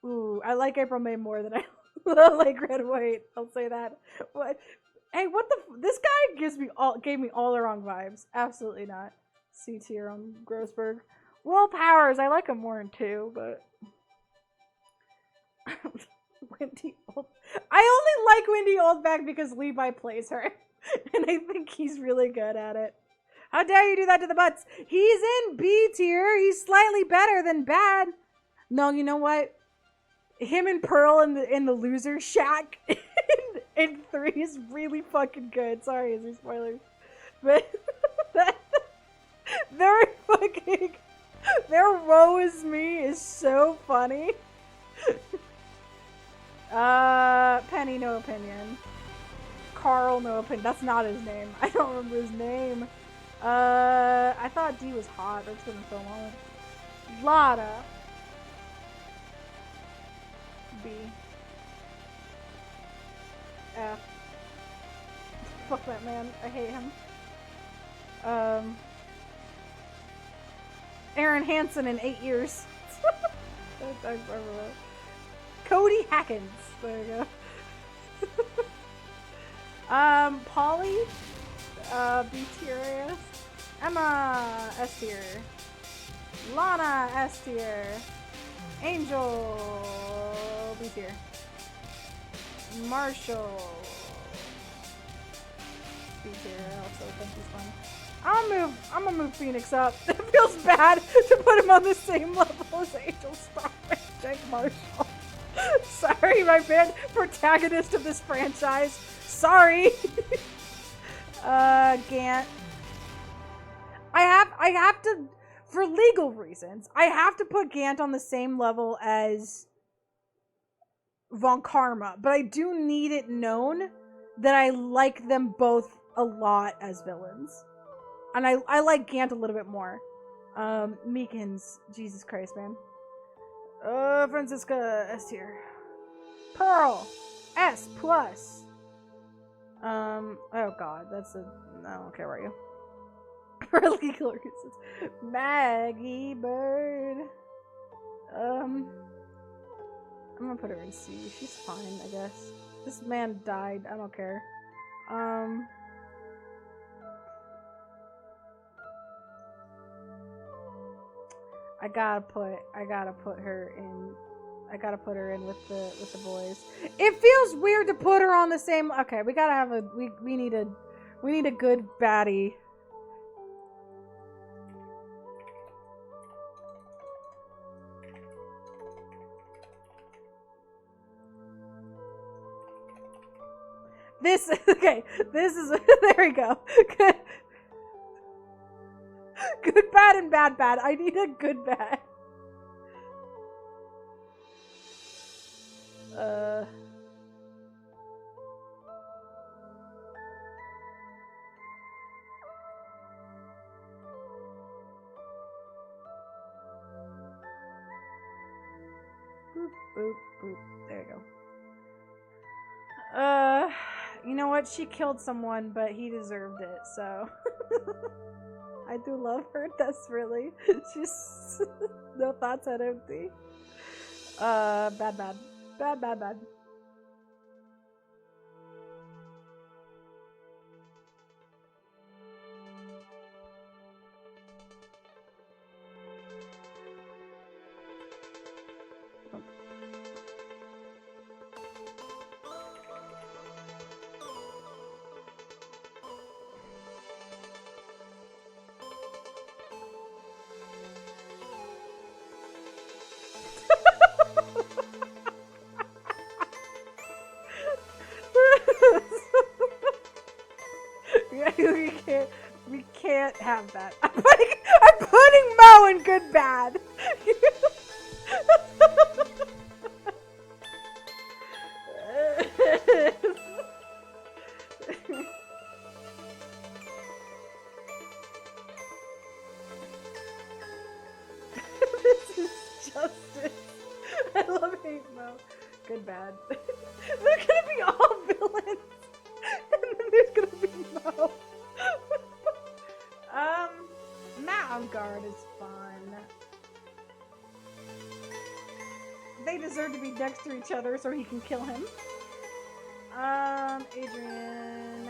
Ooh, I like April May more than I like Red White. I'll say that. What? Hey, what the? This guy gave me all the wrong vibes. Absolutely not. C tier on Grossberg. Will Powers, I like him more in 2, but Wendy Old. I only like Wendy Oldback because Levi plays her, and I think he's really good at it. How dare you do that to the Butts? He's in B tier. He's slightly better than bad. No, you know what? Him and Pearl in the loser shack in 3 is really fucking good. Sorry, is there spoilers? But their woe is me is so funny. Penny, no opinion. Carl, no opinion. That's not his name. I don't remember his name. I thought D was hot. That's gonna film on it. Lotta. B. F. Fuck that man. I hate him. Aaron Hansen in 8 years. I remember that. Cody Hackins. There you go. Polly. B tier. Emma. S tier. Lana. S tier. Angel. B tier. Marshall. B tier. Also think he's fun. I'm gonna move Phoenix up. It feels bad to put him on the same level as Angel Star and Jake Marshall. Sorry, my bad protagonist of this franchise. Sorry. Gant. I have to, for legal reasons, I have to put Gant on the same level as Von Karma, but I do need it known that I like them both a lot as villains. And I like Gant a little bit more. Meekins, Jesus Christ, man. Francisca, S tier. Pearl, S plus. Oh god, that's a, I don't care about you. For legal reasons. Maggie Bird. I'm gonna put her in C. She's fine, I guess. This man died. I don't care. I gotta put her in. I gotta put her in with the boys. It feels weird to put her on the same. Okay, we gotta have a. We need a good baddie. This okay. This is there we go. Good. Good bad and bad bad. I need a good bad. Boop boop boop. There you go. You know what? She killed someone, but he deserved it, so. I do love her desperately. She's no thoughts at empty. Bad. We can't have that. I'm putting Mo in good bad. This is justice. I love hate Mo. Good bad. They're gonna be all villains. And then there's gonna be Mo. Matt on guard is fun. They deserve to be next to each other so he can kill him. Adrian.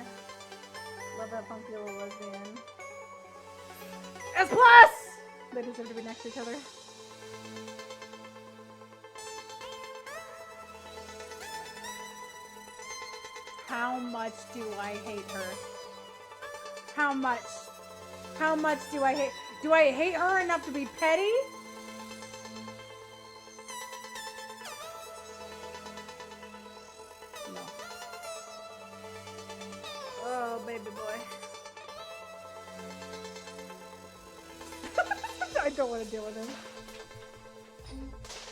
Love that funky little lesbian. S+! They deserve to be next to each other. How much do I hate her? How much? How much do I hate? Do I hate her enough to be petty? No. Oh, baby boy. I don't want to deal with him.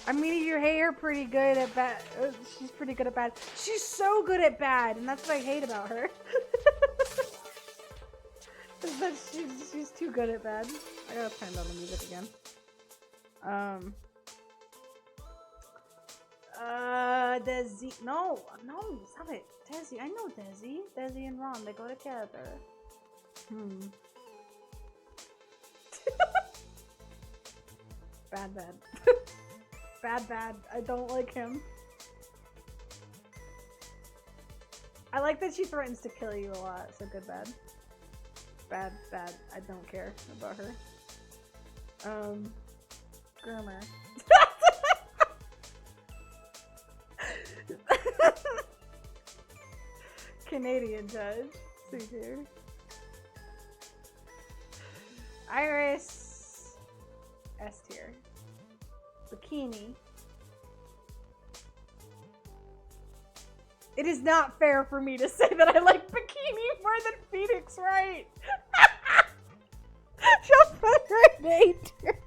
I mean, you hate her pretty good at bad. She's pretty good at bad. She's so good at bad, and that's what I hate about her. Is that she's too good at bad. I gotta turn down the music again. Desi. No, stop it. Desi. I know Desi. Desi and Ron, they go together. Bad. Bad. I don't like him. I like that she threatens to kill you a lot, so good, bad. Bad. I don't care about her. Groomer. Canadian judge. See here. Iris. S tier. Bikini. It is not fair for me to say that I like Bikini more than Phoenix Wright. She'll put her in A tier.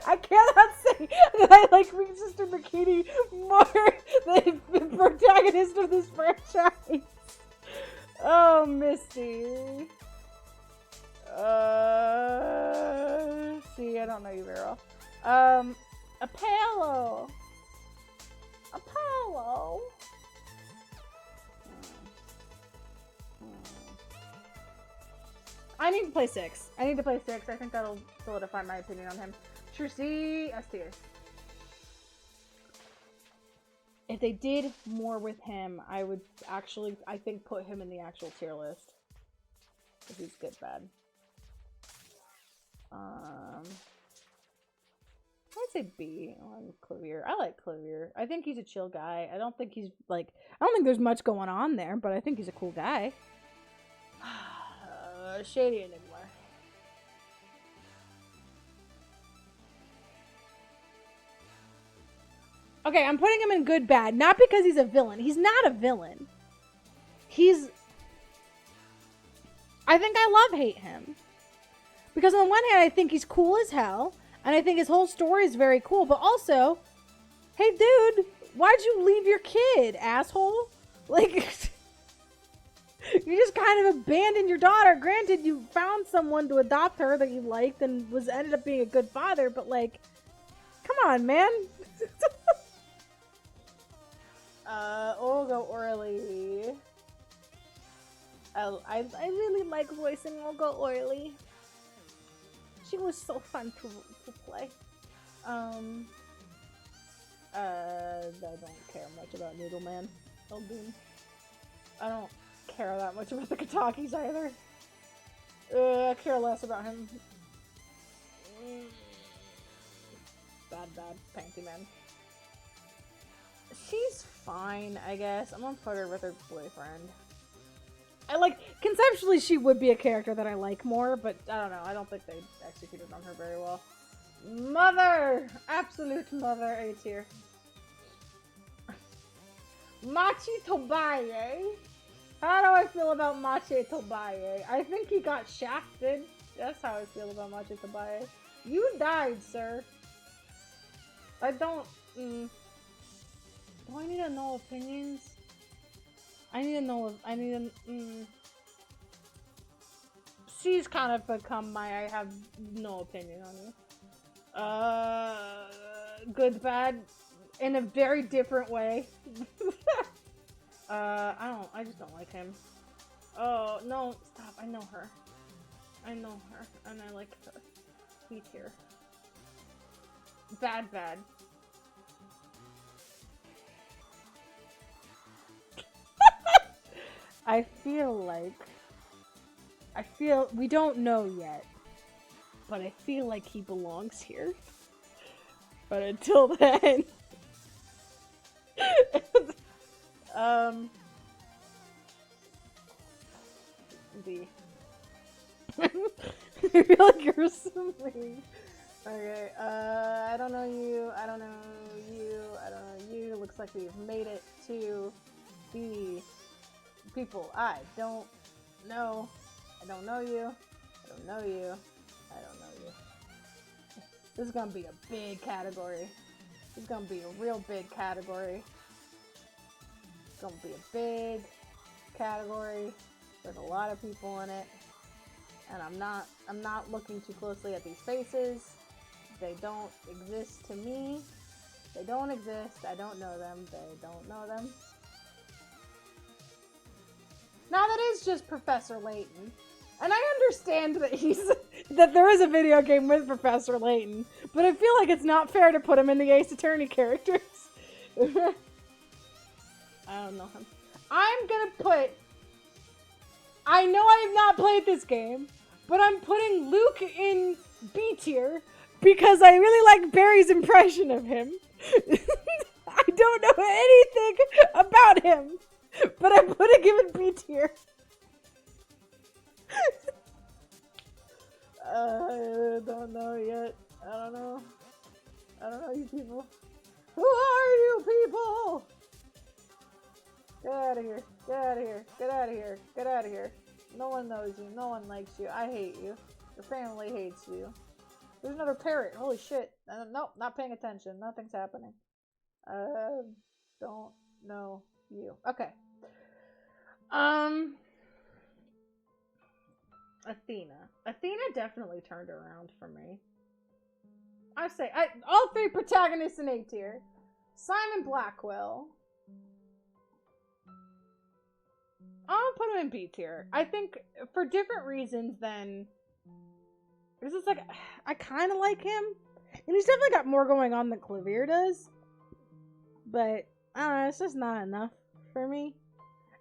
I cannot say that I like Big Sister Bikini more than the protagonist of this franchise. Oh, Misty. See, I don't know you very well. Apollo. I need to play 6. I think that'll solidify my opinion on him. Sure, C, S tier. If they did more with him, I would actually, I think, put him in the actual tier list. If he's good, bad. I'd say B on Clavier. I like Clavier. I think he's a chill guy. I don't think there's much going on there, but I think he's a cool guy. Shady Enigma. Okay, I'm putting him in good, bad. Not because he's a villain. He's not a villain. I think I hate him. Because on the one hand, I think he's cool as hell. And I think his whole story is very cool. But also, hey, dude, why'd you leave your kid, asshole? Like, You just kind of abandoned your daughter. Granted, you found someone to adopt her that you liked and was ended up being a good father, but like, come on, man. Olga Orly. I really like voicing Olga Orly. She was so fun to play. I don't care much about Noodleman. Eldoon. I don't care that much about the Katakis either. I care less about him. Bad Panty Man. She's fine, I guess. I'm gonna put her with her boyfriend. I like, conceptually she would be a character that I like more, but I don't know. I don't think they executed on her very well. Mother! Absolute mother A tier. Machi Tobaye. How do I feel about Machi Tobaye? I think he got shafted. That's how I feel about Machi Tobaye. You died, sir. I don't... Do I need to know opinions? I need to know... She's kind of become my... I have no opinion on you. Good, bad, in a very different way. I just don't like him. Oh, no, stop, I know her. And I like her. B tier. Bad. I feel, we don't know yet, but I feel like he belongs here. But until then... D. I feel like you're assuming. Okay, I don't know you, I don't know you. Looks like we've made it to the people I don't know. I don't know you. This is gonna be a big category. This is gonna be a real big category. It's gonna be a big category with a lot of people in it. And I'm not looking too closely at these faces. They don't exist to me. They don't exist. I don't know them. They don't know them. Now that is just Professor Layton. And I understand that that there is a video game with Professor Layton, but I feel like it's not fair to put him in the Ace Attorney characters. I don't know him. I'm gonna put... I know I have not played this game, but I'm putting Luke in B tier because I really like Barry's impression of him. I don't know anything about him, but I'm putting him in B tier. I don't know yet. I don't know you people. Who are you people? Get out of here. Get out of here. Get out of here. Get out of here. No one knows you. No one likes you. I hate you. Your family hates you. There's another parrot. Holy shit. Nope, not paying attention. Nothing's happening. Don't know you. Okay. Athena definitely turned around for me. I say, all three protagonists in A tier. Simon Blackwell. I'll put him in B tier. I think for different reasons than... This is like, I kind of like him. And he's definitely got more going on than Clavier does. But, I don't know, it's just not enough for me.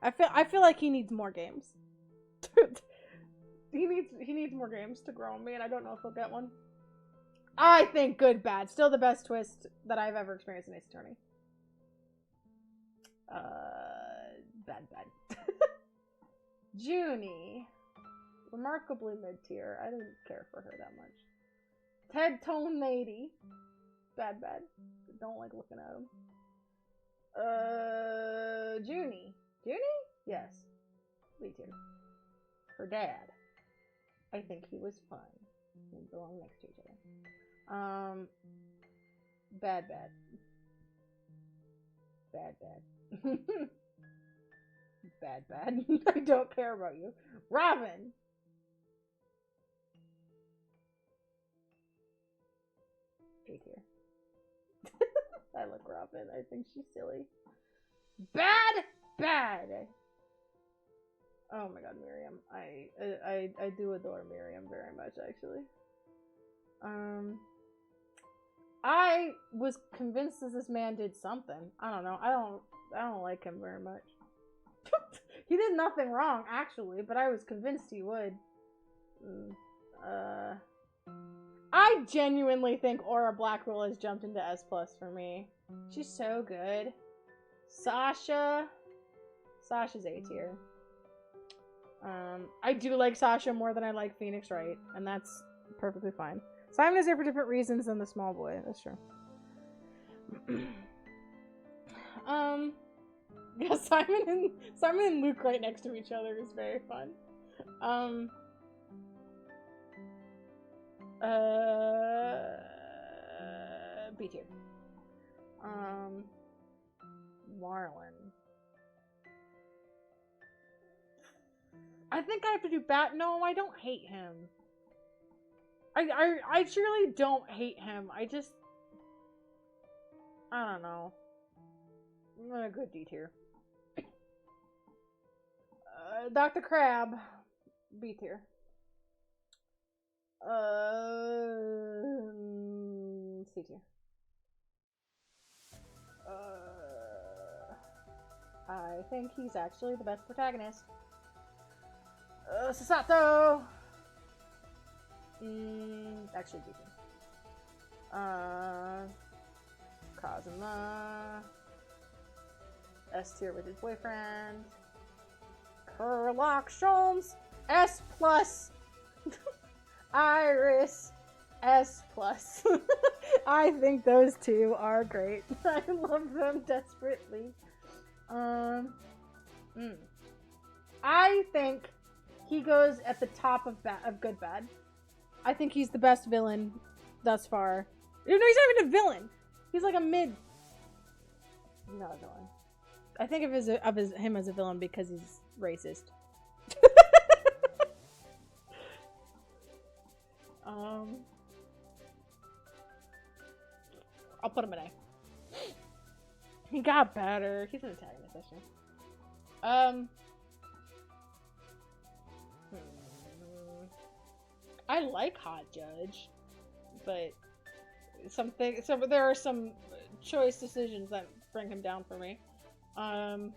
I feel like he needs more games. He needs more games to grow on me, and I don't know if he'll get one. I think Good Bad. Still the best twist that I've ever experienced in Ace Attorney. Bad. Junie. Remarkably mid-tier. I didn't care for her that much. Ted Tonady. Bad. Don't like looking at him. Junie. Junie? Yes. B-tier. Her dad. I think he was fun. They belong next to each other. Bad. Bad, bad. I don't care about you. Robin! B tier. I like Robin. I think she's silly. Bad! Bad! Oh my god, Miriam. I do adore Miriam very much, actually. I was convinced that this man did something. I don't know. I don't like him very much. He did nothing wrong, actually, but I was convinced he would. I genuinely think Aura Blackwell has jumped into S+ for me. She's so good. Sasha's A tier. I do like Sasha more than I like Phoenix Wright, and that's perfectly fine. Simon is there for different reasons than the small boy. That's true. Yeah, Simon and Luke right next to each other is very fun. B tier. Marlon. I think I have to do Bat. No, I don't hate him. I truly don't hate him. I don't know. I'm gonna go D tier. Dr. Crab. B tier. C tier. I think he's actually the best protagonist. Sasato! Actually, B tier. Kazuma. S tier with his boyfriend. Sherlock Sholmes. S+. Iris. S+. I think those two are great. I love them desperately. I think he goes at the top of good bad. I think he's the best villain thus far. No, he's not even a villain. He's like a mid. He's not a villain. I think of him as a villain because he's racist. I'll put him in A. He got better. He's an antagonist, actually. I like Hot Judge, but there are some choice decisions that bring him down for me. Sasato's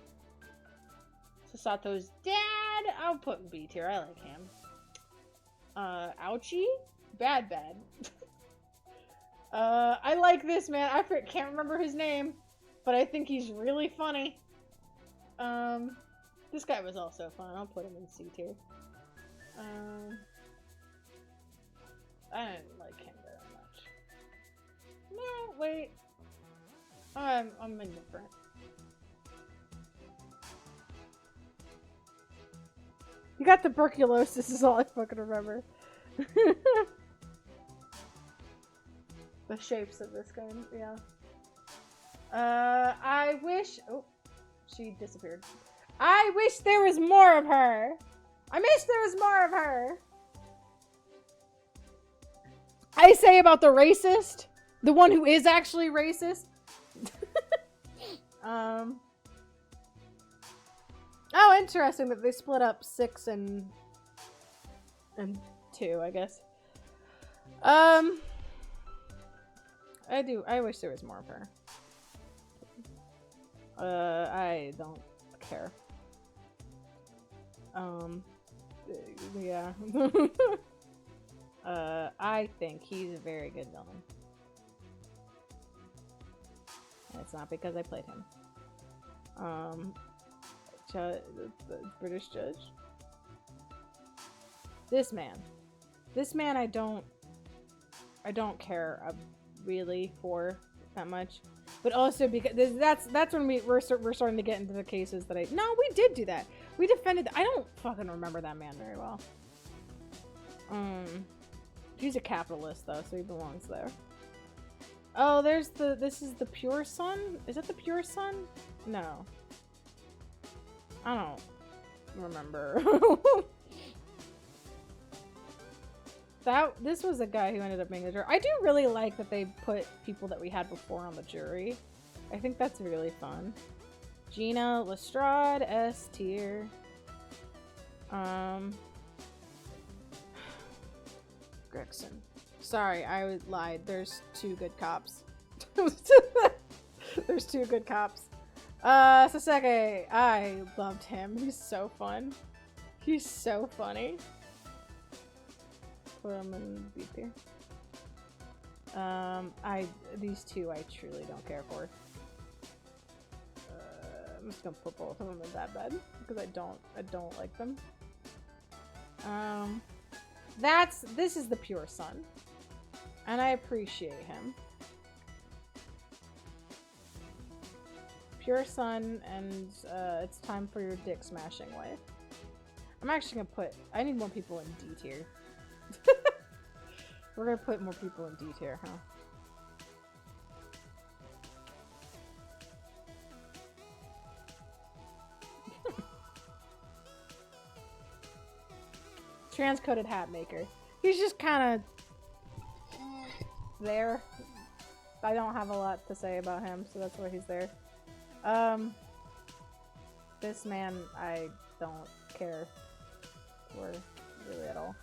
dad, I'll put in B tier. I like him. Ouchie, bad. I like this man. I can't remember his name, but I think he's really funny. This guy was also fun. I'll put him in C tier. I didn't like him very much. No, wait. I'm indifferent. You got tuberculosis is all I fucking remember. The shapes of this game, yeah. I wish... Oh, she disappeared. I wish there was more of her. I wish there was more of her. I say about the racist. The one who is actually racist. Oh, interesting that they split up 6 and 2, I guess. I wish there was more of her. I don't care. Yeah. I think he's a very good villain. And it's not because I played him. The British judge. This man I don't care really for that much, but also because that's when we're starting to get into the cases that no, we did do that. We defended. I don't fucking remember that man very well. He's a capitalist though, so he belongs there. Oh, this is the Pure Sun? Is that the Pure Sun? No. I don't remember. This was a guy who ended up being the jury. I do really like that they put people that we had before on the jury. I think that's really fun. Gina Lestrade, S tier. Gregson. Sorry, I lied. There's 2 good cops. There's 2 good cops. Saseke. I loved him. He's so fun. He's so funny. Put him in B tier. These 2 I truly don't care for. I'm just gonna put both of them in that bed because I don't like them. This is the pure son, and I appreciate him. Pure son, and it's time for your dick smashing wife. I'm actually gonna put. I need more people in D tier. We're gonna put more people in D tier, huh? Transcoded hat maker. He's just kind of there. I don't have a lot to say about him, so that's why he's there. This man I don't care for really at all.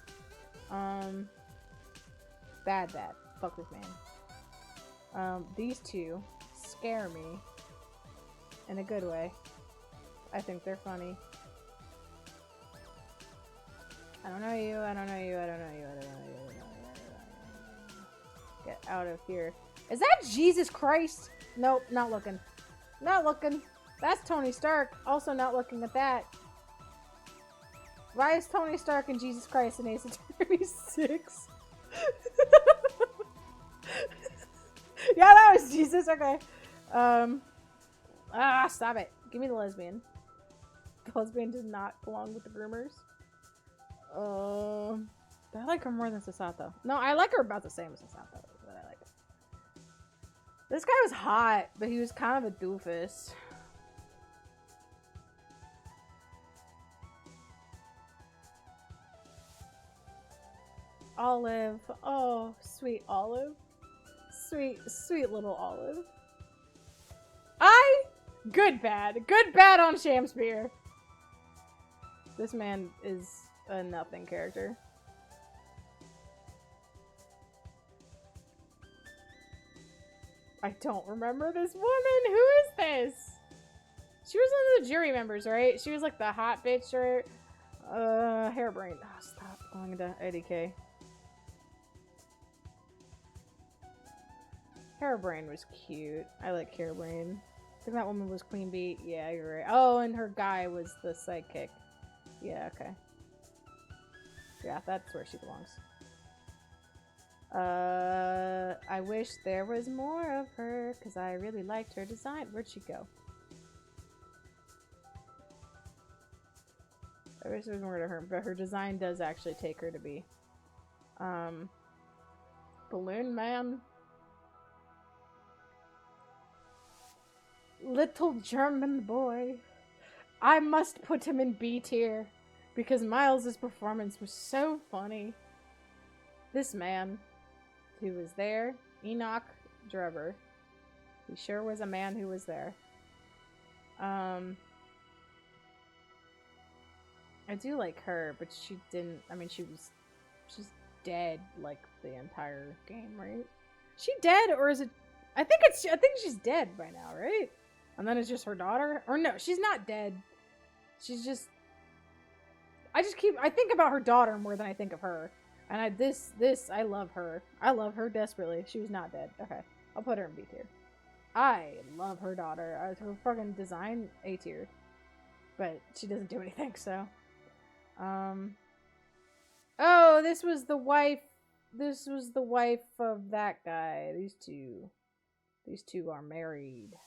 Bad. Fuck this man. These 2 scare me in a good way. I think they're funny. I don't know you, I don't know you, I don't know you, I don't know you, I don't know you. Get out of here. Is that Jesus Christ? Nope, not looking. Not looking. That's Tony Stark. Also not looking at that. Why is Tony Stark and Jesus Christ in Ace Attorney 6? Yeah, that was Jesus. Okay. Stop it. Give me the lesbian. The lesbian does not belong with the groomers. I like her more than Sasato. No, I like her about the same as Sasato, but I like it. This guy was hot, but he was kind of a doofus. Olive. Oh, sweet Olive. Sweet little Olive. Good bad on Shamspear. This man is a nothing character. I don't remember this woman. Who is this? She was one of the jury members, right? She was like the hot bitch or Hairbrain. Oh, stop going into ADK. Hairbrain was cute. I like Hairbrain. I think that woman was Queen Bee. Yeah, you're right. Oh, and her guy was the sidekick. Yeah, okay. Yeah, that's where she belongs. I wish there was more of her, because I really liked her design. Where'd she go? I wish there was more to her, but her design does actually take her to be. Balloon Man. Little German boy. I must put him in B tier, because Miles' performance was so funny. This man who was there, Enoch Drebber. He sure was a man who was there. I do like her, but she didn't, I mean, she's dead like the entire game, right? She dead, or is it, I think she's dead by now, right? And then it's just her daughter? Or no, she's not dead. She's just, I think about her daughter more than I think of her. And I love her. I love her desperately. She was not dead. Okay. I'll put her in B tier. I love her daughter. Her fucking design, A tier. But she doesn't do anything, so. Oh, this was the wife of that guy. These two are married.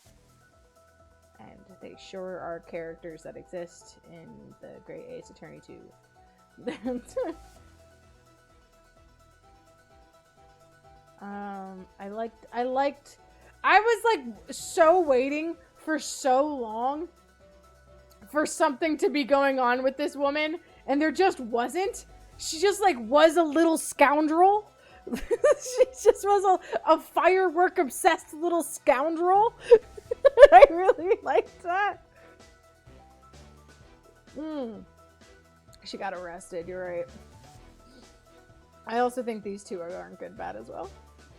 And they sure are characters that exist in the Great Ace Attorney 2. I was like so waiting for so long for something to be going on with this woman, and there just wasn't. She just, like, was a little scoundrel. She just was a firework-obsessed little scoundrel. I really liked that. She got arrested, you're right. I also think these two are darn good bad as well.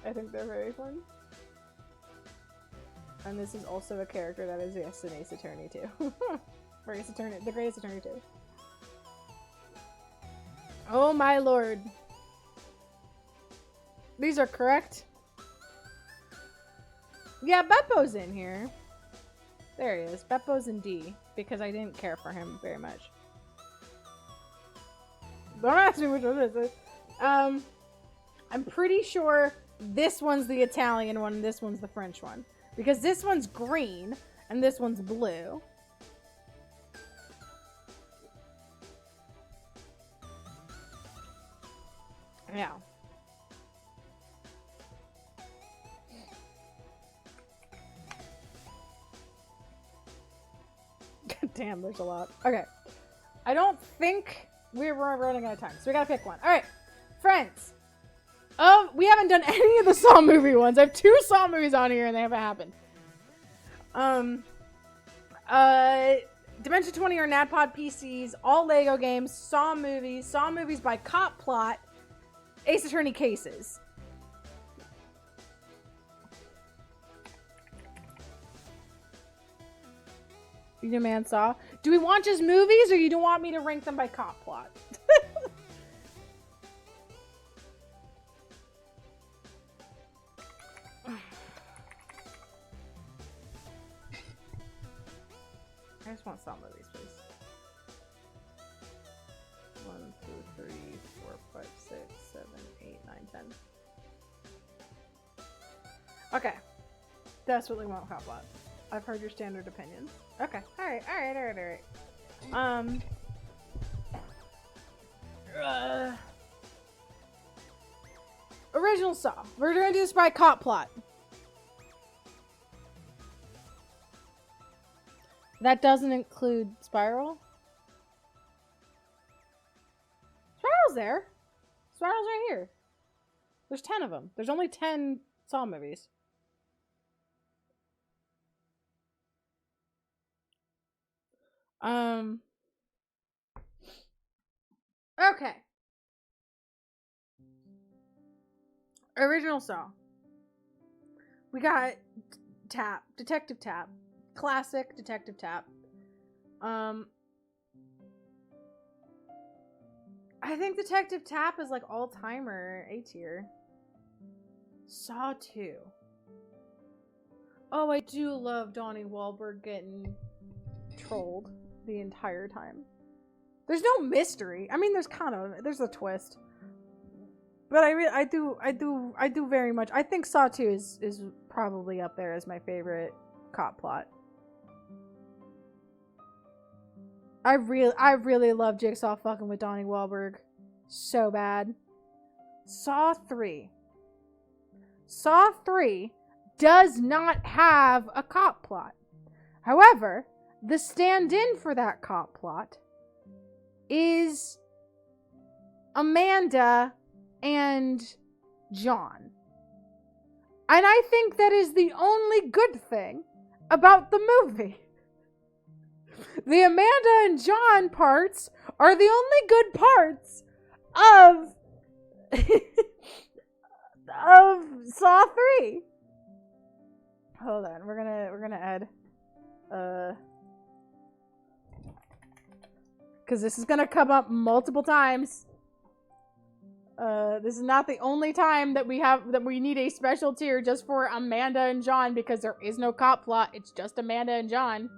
I think they're very fun. And this is also a character that is, yes, an Ace Attorney too. Or Ace Attorney, the Great Ace Attorney too. Oh my lord. These are correct. Yeah, Beppo's in here. There he is. Beppo's in D, because I didn't care for him very much. Don't ask me which one it is. I'm pretty sure this one's the Italian one and this one's the French one. Because this one's green and this one's blue. Yeah. Damn, there's a lot. Okay. I don't think we're running out of time, so we gotta pick one. Alright. Friends. We haven't done any of the Saw movie ones. I have 2 Saw movies on here and they haven't happened. Dimension 20 or NADPOD PCs, all Lego games, Saw movies by Cop Plot, Ace Attorney cases. You demand Saw? Do we want just movies or you don't want me to rank them by Cop Plot? I just want Saw movies, please. 1, 2, 3, 4, 5, 6, 7, 8, 9, 10. Okay. Desperately want Cop Plot. I've heard your standard opinions. Okay. Alright. Original Saw. We're gonna do this by Cop Plot. That doesn't include Spiral? Spiral's there. Spiral's right here. There's 10 of them. There's only 10 Saw movies. Okay. Original Saw. We got Tap. Detective Tap. Classic Detective Tap. I think Detective Tap is like all-timer A tier. Saw 2. Oh, I do love Donnie Wahlberg getting trolled the entire time. There's no mystery. I mean, there's a twist. But I do very much. I think Saw 2 is probably up there as my favorite Cop Plot. I really love Jigsaw fucking with Donnie Wahlberg so bad. Saw 3. Saw 3 does not have a cop plot. However, the stand-in for that cop plot is Amanda and John. And I think that is the only good thing about the movie. The Amanda and John parts are the only good parts of of Saw 3. Hold on, we're gonna add because this is gonna come up multiple times. This is not the only time that we need a special tier just for Amanda and John, because there is no cop plot. It's just Amanda and John.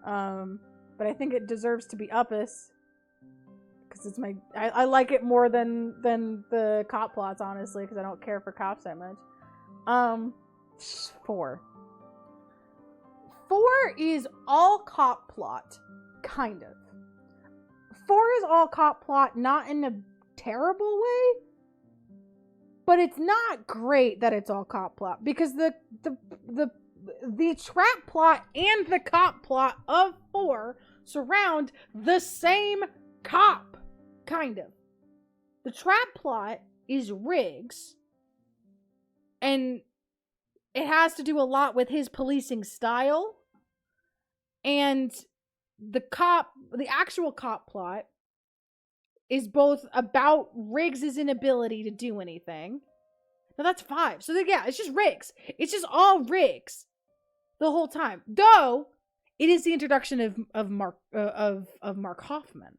But I think it deserves to be Uppus, because it's I like it more than the cop plots, honestly, because I don't care for cops that much. 4 is all cop plot, kind of. 4 is all cop plot, not in a terrible way, but it's not great that it's all cop plot, because the trap plot and the cop plot of 4 surround the same cop, kind of. The trap plot is Riggs, and it has to do a lot with his policing style, and the actual cop plot is both about Riggs' inability to do anything. Now that's 5. So yeah, it's just Riggs. It's just all Riggs the whole time. Though it is the introduction of Mark Hoffman.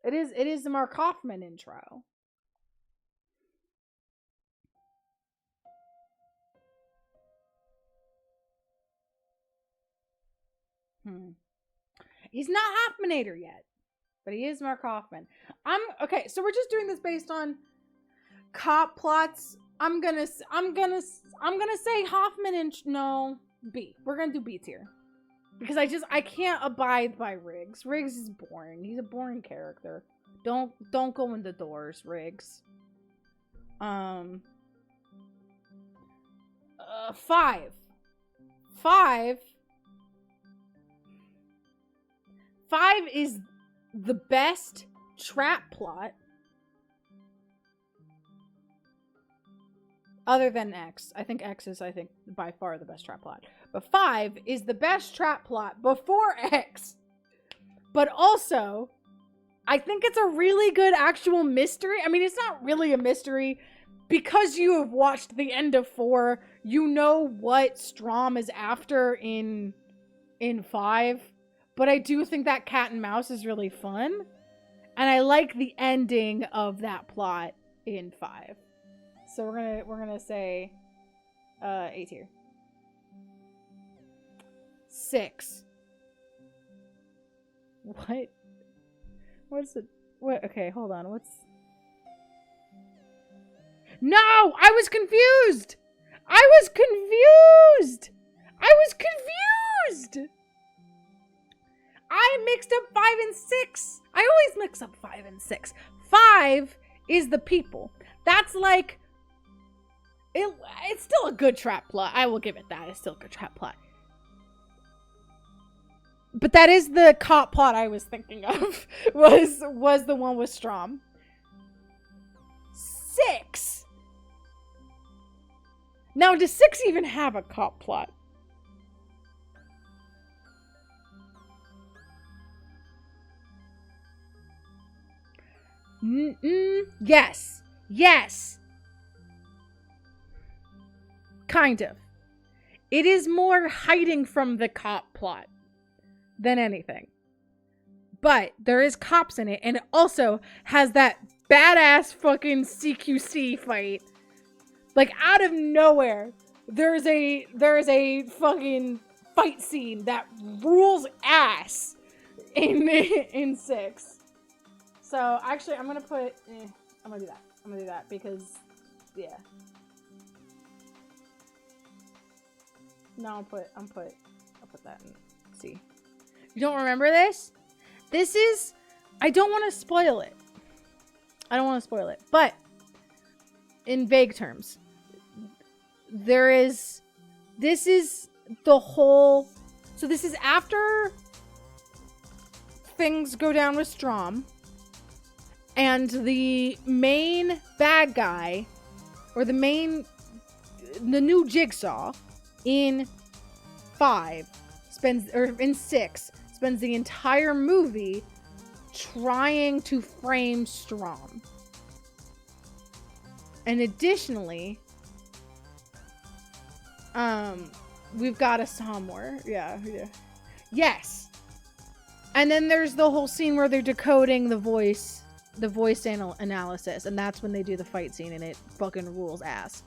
It is the Mark Hoffman intro. He's not Hoffmanator yet, but he is Mark Hoffman. Okay, so we're just doing this based on cop plots. I'm gonna say Hoffman and no B. We're gonna do B tier because I can't abide by Riggs. Riggs is boring. He's a boring character. Don't go in the doors, Riggs. 5. 5 is the best trap plot other than X. I think X is by far the best trap plot. But 5 is the best trap plot before X. But also, I think it's a really good actual mystery. I mean, it's not really a mystery because you have watched the end of 4. You know what Strom is after in 5. But I do think that cat and mouse is really fun. And I like the ending of that plot in 5. So we're gonna say A tier. 6. What? What's it? What? Okay, hold on. What's? No! I was confused! I mixed up 5 and 6. I always mix up 5 and 6. 5 is the people. That's like... It's still a good trap plot. I will give it that. It's still a good trap plot. But that is the cop plot I was thinking of. was the one with Strom. 6. Now, does 6 even have a cop plot? Yes. Yes. Kind of. It is more hiding from the cop plot than anything. But there is cops in it, and it also has that badass fucking CQC fight. Like, out of nowhere, there's a fucking fight scene that rules ass in 6. So, actually, I'm gonna put... I'm gonna do that. I'm gonna do that because, yeah. No, I'll put that in C. You don't remember this? This is... I don't want to spoil it. But, in vague terms, this is the whole... So this is after things go down with Strom. And the main bad guy, or the new Jigsaw in 5 in 6 spends the entire movie trying to frame Strom. And additionally, we've got a somewhere. Yeah. Yes. And then there's the whole scene where they're decoding the voice analysis, and that's when they do the fight scene, and it fucking rules ass.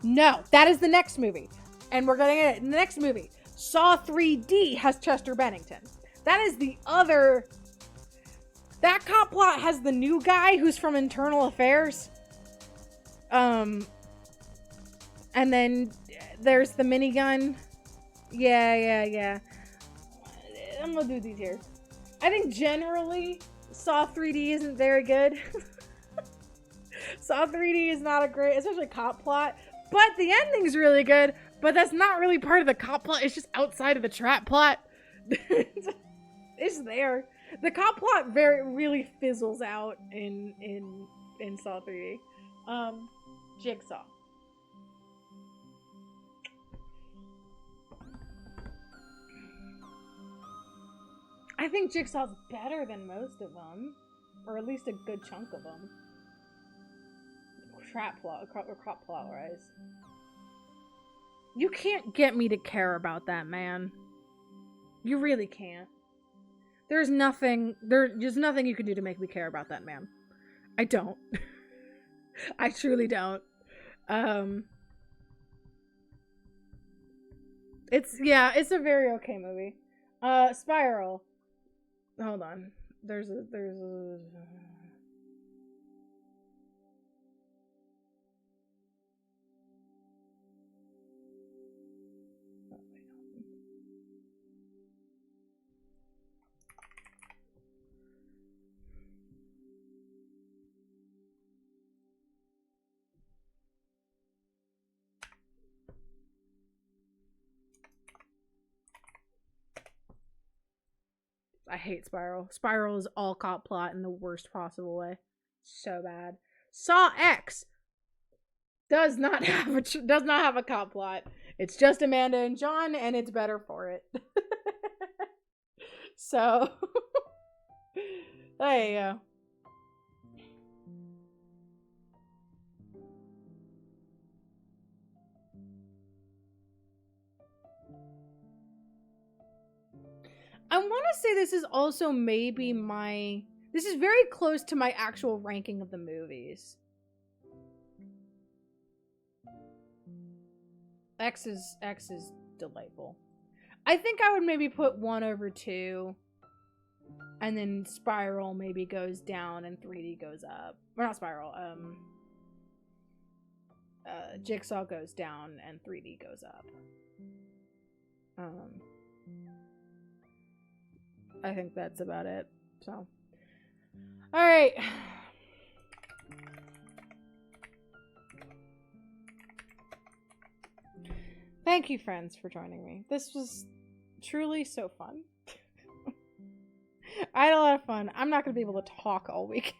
No, that is the next movie, and we're gonna get it in the next movie. Saw 3D has Chester Bennington. That is the other... That cop plot has the new guy who's from Internal Affairs. And then there's the minigun. Yeah. I'm gonna do these here. I think generally Saw 3D isn't very good. Saw 3D is not a great, especially cop plot, But the ending's really good, but that's not really part of the cop plot. It's just outside of the trap plot. It's there. The cop plot really fizzles out in Saw 3D. Jigsaw. I think Jigsaw's better than most of them, or at least a good chunk of them. Trap plot or cop plot wise. You can't get me to care about that, man. You really can't. There's nothing you can do to make me care about that man. I don't. I truly don't. It's a very okay movie. Spiral. Hold on. There's a I hate Spiral. Spiral is all cop plot in the worst possible way. So bad. Saw X does not have a cop plot. It's just Amanda and John, and it's better for it. So there you go. I want to say this is also maybe this is very close to my actual ranking of the movies. X is delightful. I think I would maybe put 1 over 2, and then Spiral maybe goes down and 3D goes up. Or not Spiral, Jigsaw goes down and 3D goes up. I think that's about it. So, all right. Thank you, friends, for joining me. This was truly so fun. I had a lot of fun. I'm not going to be able to talk all week.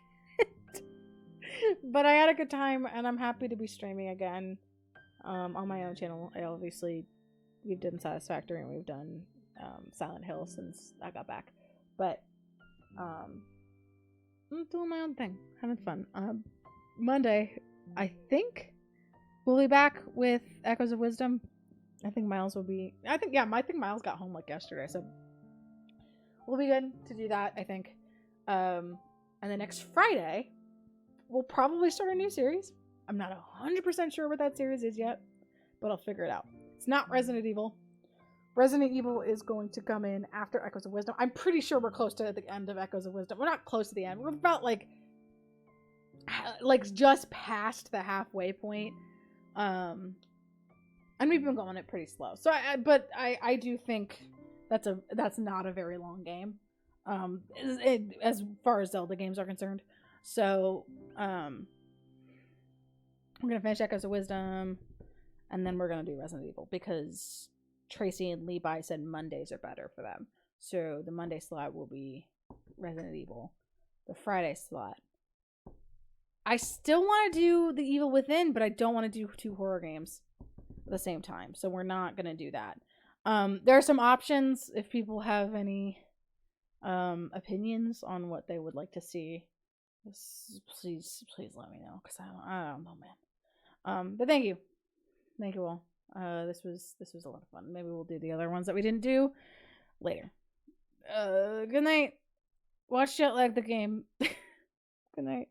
But I had a good time, and I'm happy to be streaming again on my own channel. We've done Satisfactory, and we've done Silent Hill since I got back. But I'm doing my own thing, having fun. Monday, I think we'll be back with Echoes of Wisdom. I think Miles got home like yesterday, so we'll be good to do that, I think. And then next Friday, we'll probably start a new series. I'm not 100% sure what that series is yet, but I'll figure it out. It's not Resident Evil. Resident Evil is going to come in after Echoes of Wisdom. I'm pretty sure we're close to the end of Echoes of Wisdom. We're not close to the end. We're about like just past the halfway point. And we've been going it pretty slow. So I do think that's not a very long game. As far as Zelda games are concerned. So we're gonna finish Echoes of Wisdom, and then we're gonna do Resident Evil because Tracy and Levi said Mondays are better for them. So the Monday slot will be Resident Evil. The Friday slot, I still want to do The Evil Within, but I don't want to do 2 horror games at the same time. So we're not going to do that. There are some options if people have any opinions on what they would like to see. Please let me know, because I don't know, man. But thank you all. This was a lot of fun. Maybe we'll do the other ones that we didn't do later. Good night. Watch Jet Lag the game. Good night.